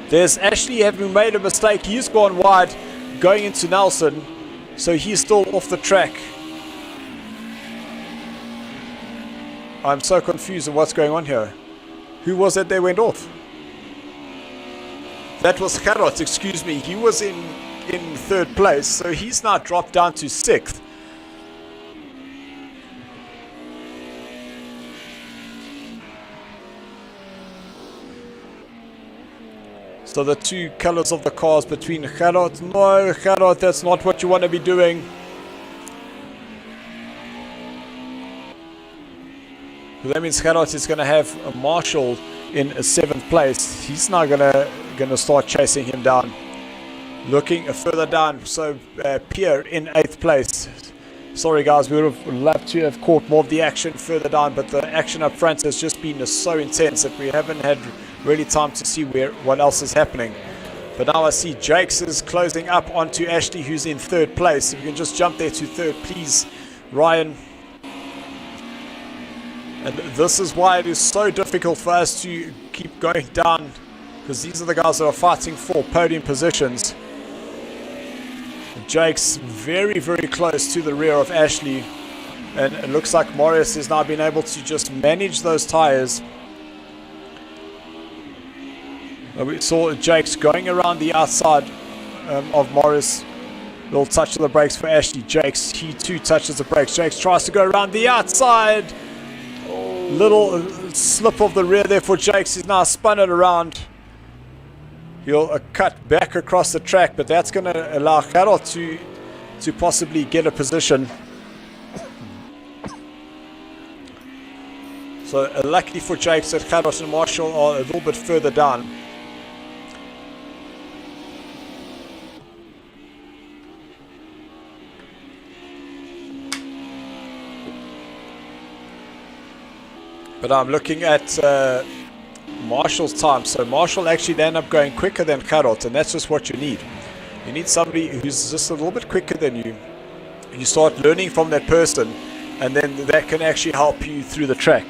There's Ashley having made a mistake. He's gone wide going into Nelson. So he's still off the track. I'm so confused on what's going on here. Who was it that went off? That was Gerard, excuse me. He was in third place, so he's now dropped down to 6th. So the two colors of the cars between Gerard. No, Gerard, that's not what you want to be doing. That means Gerard is going to have a Marshall in 7th place. He's now gonna start chasing him down. Looking further down, so Pierre in 8th place. Sorry guys, we would have loved to have caught more of the action further down, but the action up front has just been so intense that we haven't had really time to see what else is happening. But now I see Jakes is closing up onto Ashley, who's in 3rd place. If you can just jump there to 3rd, please, Ryan. And this is why it is so difficult for us to keep going down, because these are the guys that are fighting for podium positions. Jake's very, very close to the rear of Ashley, and it looks like Morris has now been able to just manage those tires. We saw Jake's going around the outside of Morris. Little touch of the brakes for Ashley. Jake's, he too touches the brakes. Jake's tries to go around the outside. Little slip of the rear there for Jakes. He's now spun it around. He'll cut back across the track, but that's going to allow Gerard to possibly get a position. So luckily for Jakes that Gerard and Marshall are a little bit further down. But I'm looking at Marshall's time. So Marshall actually ended up going quicker than Gerard, and that's just what you need. You need somebody who's just a little bit quicker than you. You start learning from that person, and then that can actually help you through the track.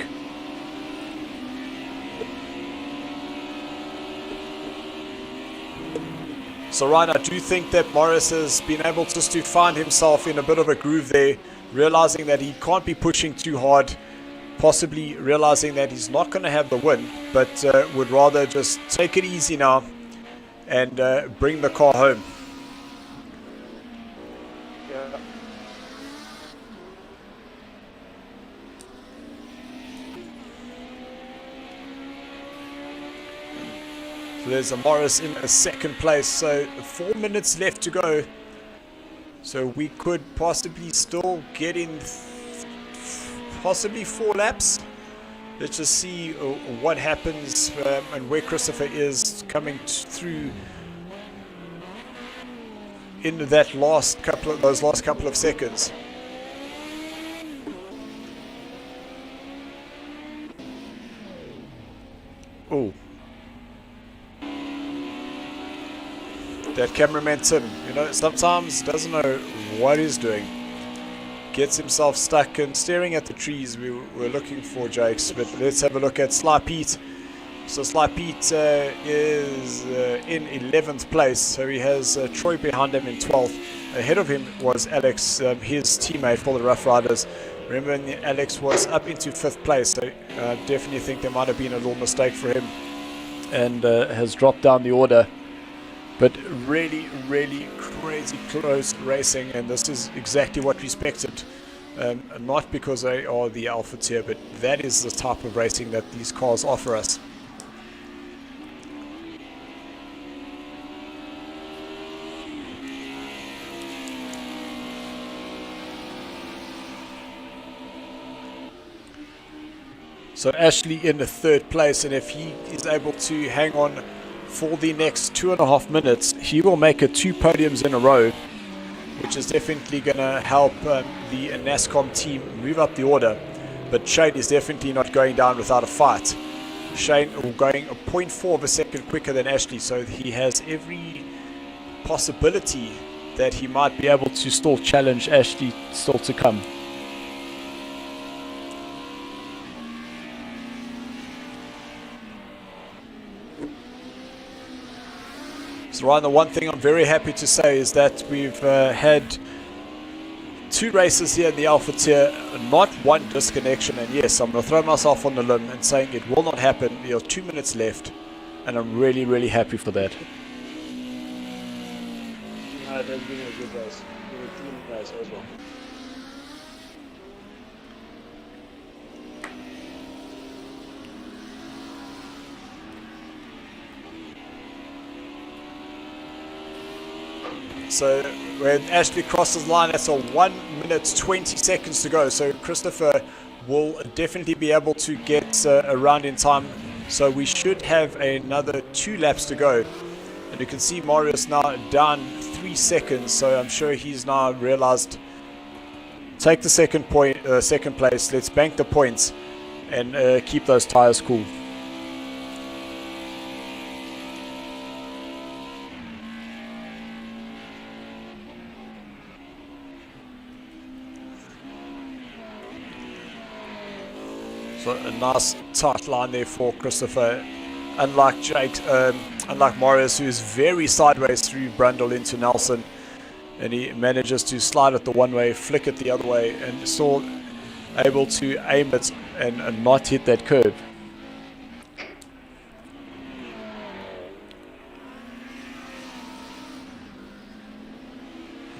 So Ryan, I do think that Morris has been able just to find himself in a bit of a groove there, realizing that he can't be pushing too hard. Possibly realizing that he's not going to have the win, but would rather just take it easy now and bring the car home. Yeah. So there's a Morris in a 2nd place, so 4 minutes left to go. So we could possibly still get in possibly 4 laps. Let's just see what happens and where Christopher is coming through in that last couple of seconds. Oh, that cameraman Tim, you know, sometimes doesn't know what he's doing. Gets himself stuck and staring at the trees. We were looking for Jakes, but let's have a look at Sly Pete. So Sly Pete is in 11th place, so he has Troy behind him in 12th. Ahead of him was Alex, his teammate for the Rough Riders. Remember, Alex was up into 5th place, so I definitely think there might have been a little mistake for him and has dropped down the order. But really, really crazy close racing, and this is exactly what we expected. Not because they are the alpha tier, but that is the type of racing that these cars offer us. So Ashley in the 3rd place, and if he is able to hang on for the next 2.5 minutes, he will make it 2 podiums in a row, which is definitely going to help the NASCOM team move up the order. But Shane is definitely not going down without a fight. Shane going a 0.4 of a second quicker than Ashley, so he has every possibility that he might be able to still challenge Ashley still to come. So Ryan, the one thing I'm very happy to say is that we've had 2 races here in the Alpha tier, not one disconnection, and yes, I'm going to throw myself on the limb and saying it will not happen. There are 2 minutes left, and I'm really, really happy for that. it has been a good race. Been a clean race as well. So when Ashley crosses the line, that's a 1 minute 20 seconds to go. So Christopher will definitely be able to get around in time. So we should have another 2 laps to go. And you can see Marius now down 3 seconds. So I'm sure he's now realized, take the second place. Let's bank the points and keep those tires cool. So a nice tight line there for Christopher. Unlike Marius, who is very sideways through Brundle into Nelson, and he manages to slide it the one way, flick it the other way, and still able to aim it and not hit that curb.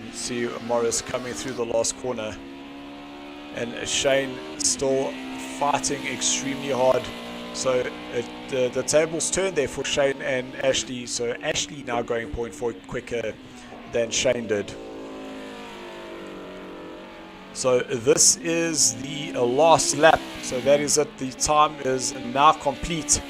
You see Marius coming through the last corner, and Shane still fighting extremely hard. So the tables turned there for Shane and Ashley. So Ashley now going 0.4 quicker than Shane did. So this is the last lap. So that is it. The time is now complete.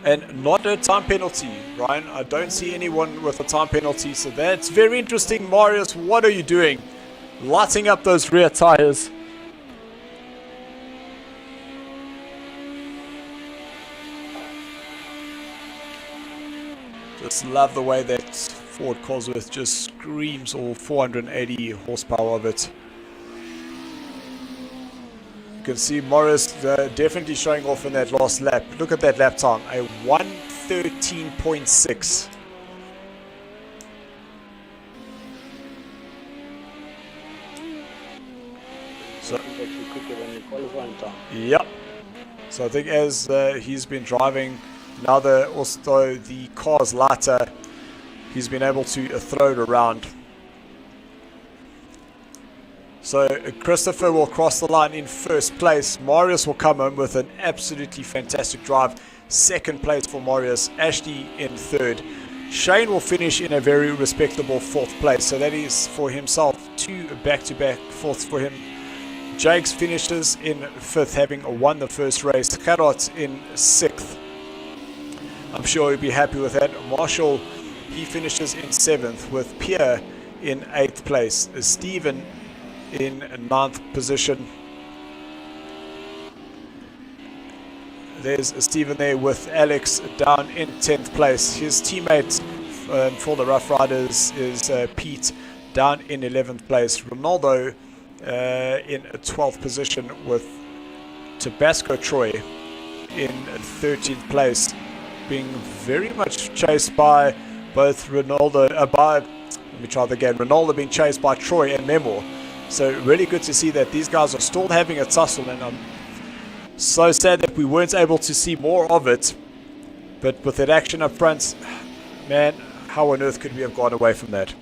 And not a time penalty, Ryan. I don't see anyone with a time penalty. So that's very interesting. Marius, what are you doing? Lighting up those rear tires. Just love the way that Ford Cosworth just screams all 480 horsepower of it. You can see Morris definitely showing off in that last lap. Look at that lap time, a 1:13.6. So, actually quicker than the qualifying time. Yep. So I think as he's been driving, now also the car's lighter, he's been able to throw it around. So Christopher will cross the line in first place. Marius will come in with an absolutely fantastic drive. Second place for Marius. Ashley in third. Shane will finish in a very respectable fourth place. So that is for himself 2 back-to-back fourths for him. Jakes finishes in fifth, having won the first race. Gerard in sixth. I'm sure he'll be happy with that. Marshall, he finishes in seventh, with Pierre in eighth place. Stephen in ninth position. There's Stephen there with Alex down in 10th place. His teammate for the Rough Riders is Pete down in 11th place. Ronaldo in 12th position, with Tabasco Troy in 13th place, being very much chased by both Ronaldo, Ronaldo being chased by Troy and Memo. So really good to see that these guys are still having a tussle, and I'm so sad that we weren't able to see more of it. But with that action up front, man, how on earth could we have gone away from that?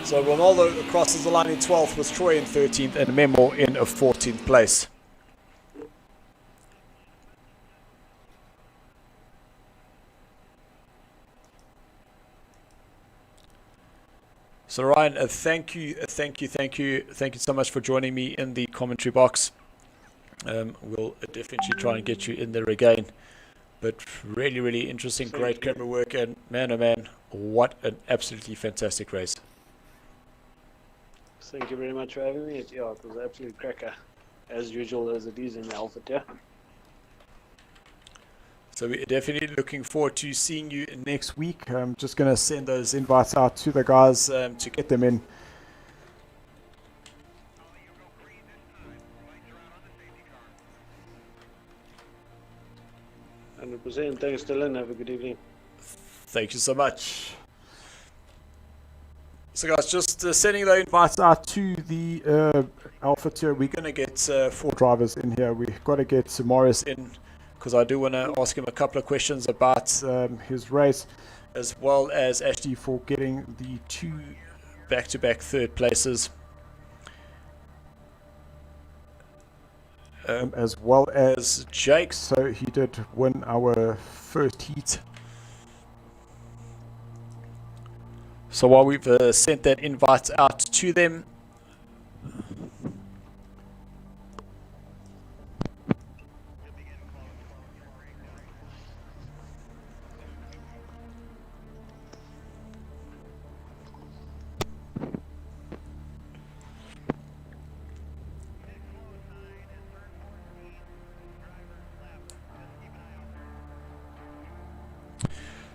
So Ronaldo crosses the line in 12th, with Troy in 13th and Memo in 14th place. So Ryan, thank you so much for joining me in the commentary box. We'll definitely try and get you in there again. But really interesting, great camera work, and man oh man, what an absolutely fantastic race. Thank you very much for having me. Yeah, it was an absolute cracker, as usual as it is in the Alpha, yeah. So we're definitely looking forward to seeing you next week. I'm just going to send those invites out to the guys to get them in. %. Thanks, Dylan. Have a good evening. Thank you so much. So guys, just sending the invites out to the Alpha Tour. We're going to get 4 drivers in here. We've got to get Morris in because I do want to ask him a couple of questions about his race, as well as Ashley for getting the 2 back-to-back third places, as well as Jake. So he did win our first heat. So while we've sent that invite out to them,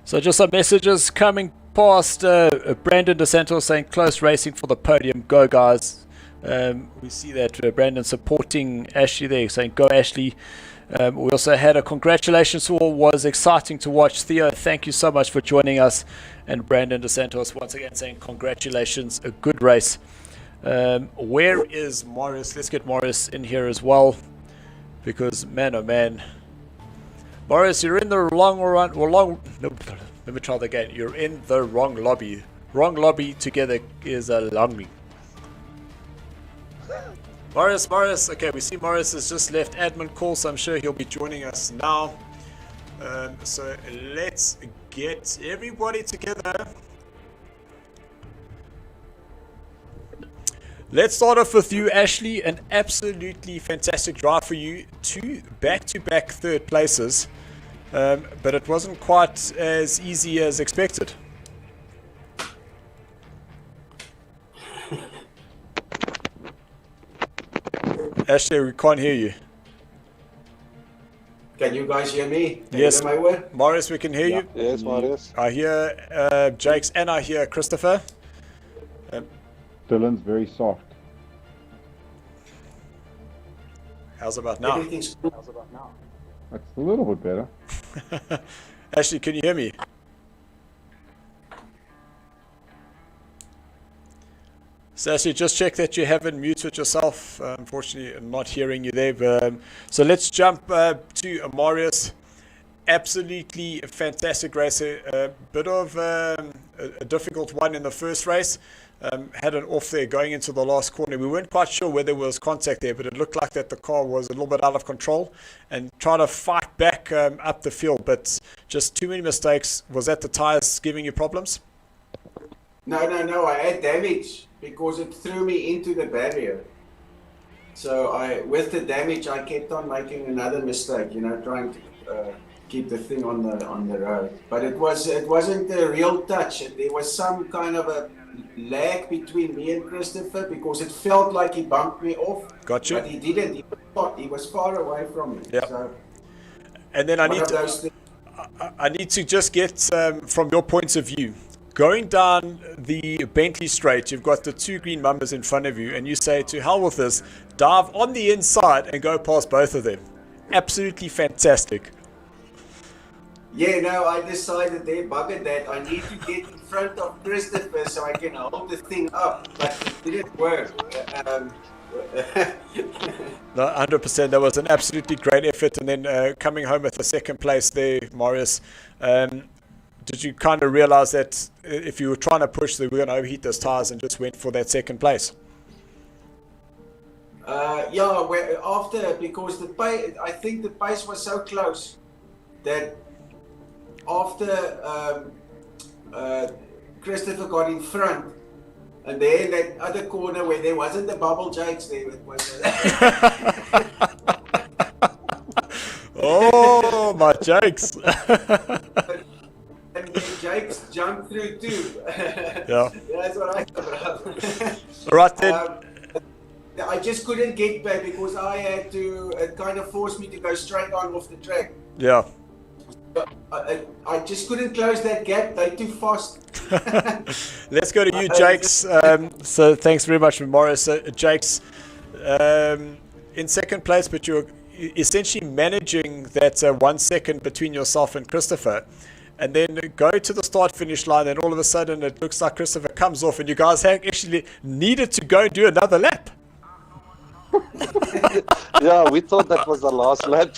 so just some messages coming past. Brandon DeSantos saying close racing for the podium. Go guys. We see that Brandon supporting Ashley there, saying go Ashley. We also had a congratulations to all. Was exciting to watch. Theo, thank you so much for joining us. And Brandon DeSantos once again saying congratulations, a good race. Where is Morris? Let's get Morris in here as well, because man oh man, Morris, you're in the wrong run. No, let me try that again. You're in the wrong lobby. Wrong lobby together is a lobby. Morris. Okay, we see Morris has just left admin call, so I'm sure he'll be joining us now. So let's get everybody together. Let's start off with you, Ashley. An absolutely fantastic drive for you. 2 back-to-back third places. But it wasn't quite as easy as expected. Ashley, we can't hear you. Can you guys hear me? Can yes, you hear my word? Morris, we can hear you. Yes, Morris. I hear Jakes and I hear Christopher. Dylan's very soft. How's about now? Everything's good. How's about now? That's a little bit better. Ashley, can you hear me? So Ashley, just check that you haven't muted yourself. Unfortunately, I'm not hearing you there. So let's jump to Marius. Absolutely fantastic race. A bit of a difficult one in the first race. Had an off there going into the last corner. We weren't quite sure whether there was contact there, but it looked like that the car was a little bit out of control and trying to fight back up the field, but just too many mistakes. Was that the tyres giving you problems? No. I had damage because it threw me into the barrier. So with the damage, I kept on making another mistake. Trying to keep the thing on the road. But it wasn't a real touch. There was some kind of a lag between me and Christopher because it felt like he bumped me off. Gotcha. But he didn't. He was far away from me. Yeah. So and then I need to just get from your points of view. Going down the Bentley straight, you've got the 2 green numbers in front of you, and you say, to hell with this, dive on the inside and go past both of them. Absolutely fantastic. Yeah, no, I decided they buggered that. I need to get in front of Christopher so I can hold the thing up, but it didn't work. No, 100%. That was an absolutely great effort. And then coming home with the second place there, Marius, did you kind of realize that if you were trying to push, that we were going to overheat those tires and just went for that second place? Yeah, because the pace, I think the pace was so close that after Christopher got in front, and then that other corner where there wasn't the bubble Jakes there, it was oh, my Jakes. And then Jakes jumped through too. Yeah. That's what I thought. Right then. I just couldn't get back because I had to, it kind of forced me to go straight on off the track. Yeah. I just couldn't close that gap. They're too fast. Let's go to you, Jakes. So thanks very much, Morris. Jakes, in second place, but you're essentially managing that 1 second between yourself and Christopher. And then go to the start-finish line, and all of a sudden it looks like Christopher comes off, and you guys actually needed to go and do another lap. Yeah, we thought that was the last lap.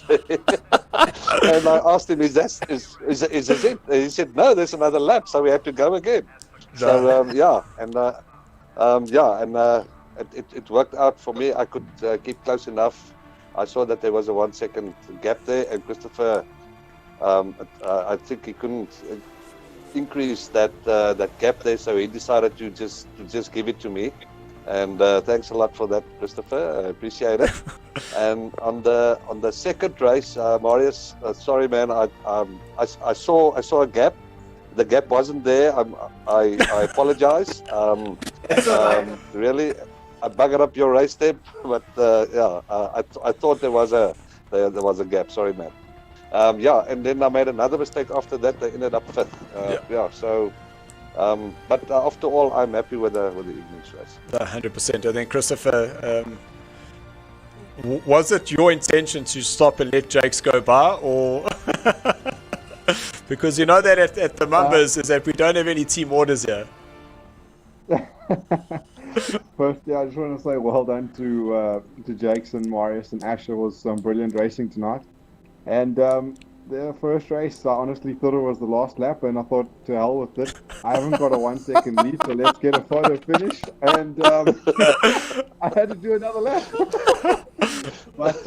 And I asked him, is this it? And he said, no, there's another lap, so we have to go again. So it worked out for me. I could keep close enough. I saw that there was a 1 second gap there, and Christopher, I think he couldn't increase that gap there, so he decided to just give it to me. And thanks a lot for that, Christopher. I appreciate it. And on the second race, Marius, sorry man, I saw a gap. The gap wasn't there. I apologize. Really, I buggered up your race step, but I thought there was a gap. Sorry, man. And then I made another mistake after that. I ended up fifth. But after all, I'm happy with the evening's race. 100%. And then Christopher, was it your intention to stop and let Jakes go by, or because you know that at the Mumbers is that we don't have any team orders here? Firstly, I just want to say well done to Jakes and Marius and Asher. Was some brilliant racing tonight. And the first race, I honestly thought it was the last lap, and I thought, to hell with it. I haven't got a 1 second lead, so let's get a photo finish. And I had to do another lap. But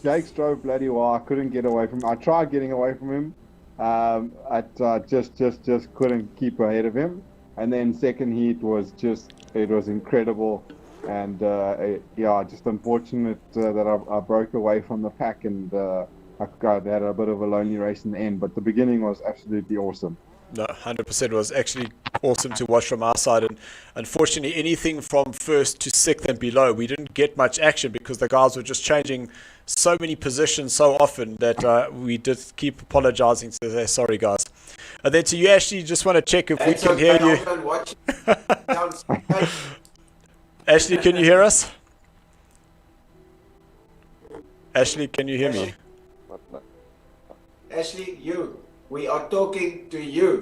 Jakes drove bloody well. I couldn't get away from him. I tried getting away from him. I just couldn't keep ahead of him. And then second heat was it was incredible. And just unfortunate that I broke away from the pack, and I had a bit of a lonely race in the end, but the beginning was absolutely awesome. No, 100% was actually awesome to watch from our side. And unfortunately, anything from first to sixth and below, we didn't get much action because the guys were just changing so many positions so often that we did keep apologizing to them. Sorry, guys. And then to you, Ashley, just want to check if we can hear you. Ashley, can you hear us? Ashley, can you hear me? Ashley, we are talking to you.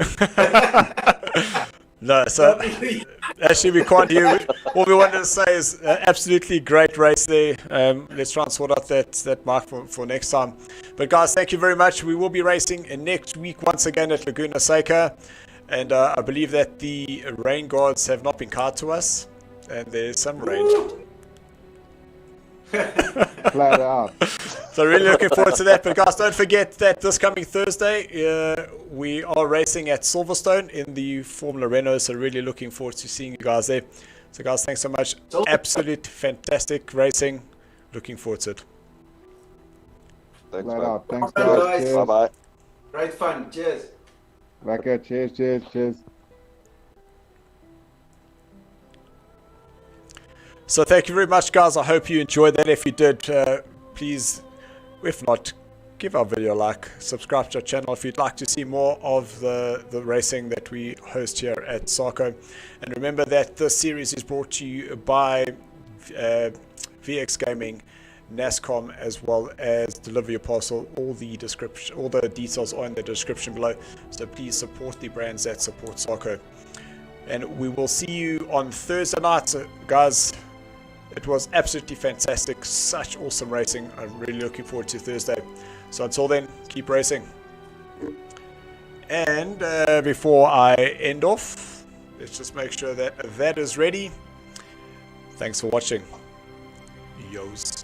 No, so actually we can't hear you. All we wanted to say is absolutely great race there. Let's try and sort out that mark for next time. But guys, thank you very much. We will be racing next week once again at Laguna Seca. And I believe that the rain gods have not been kind to us. And there's some rain. Flat out. So really looking forward to that. But guys, don't forget that this coming Thursday we are racing at Silverstone in the Formula Renault. So really looking forward to seeing you guys there. So guys, thanks so much. Absolute fantastic racing. Looking forward to it. Thanks, Flat man. out. Thanks, guys. Bye bye. Great fun. Cheers. Lekker. Cheers. So thank you very much, guys. I hope you enjoyed that. If you did, please, if not, give our video a like, subscribe to our channel if you'd like to see more of the racing that we host here at SARCO. And remember that this series is brought to you by VX Gaming, NASCOM, as well as Deliver Your Parcel. All the details are in the description below. So please support the brands that support SARCO. And we will see you on Thursday night, so guys. It was absolutely fantastic. Such awesome racing. I'm really looking forward to Thursday. So until then, keep racing. And before I end off, let's just make sure that is ready. Thanks for watching. Yos.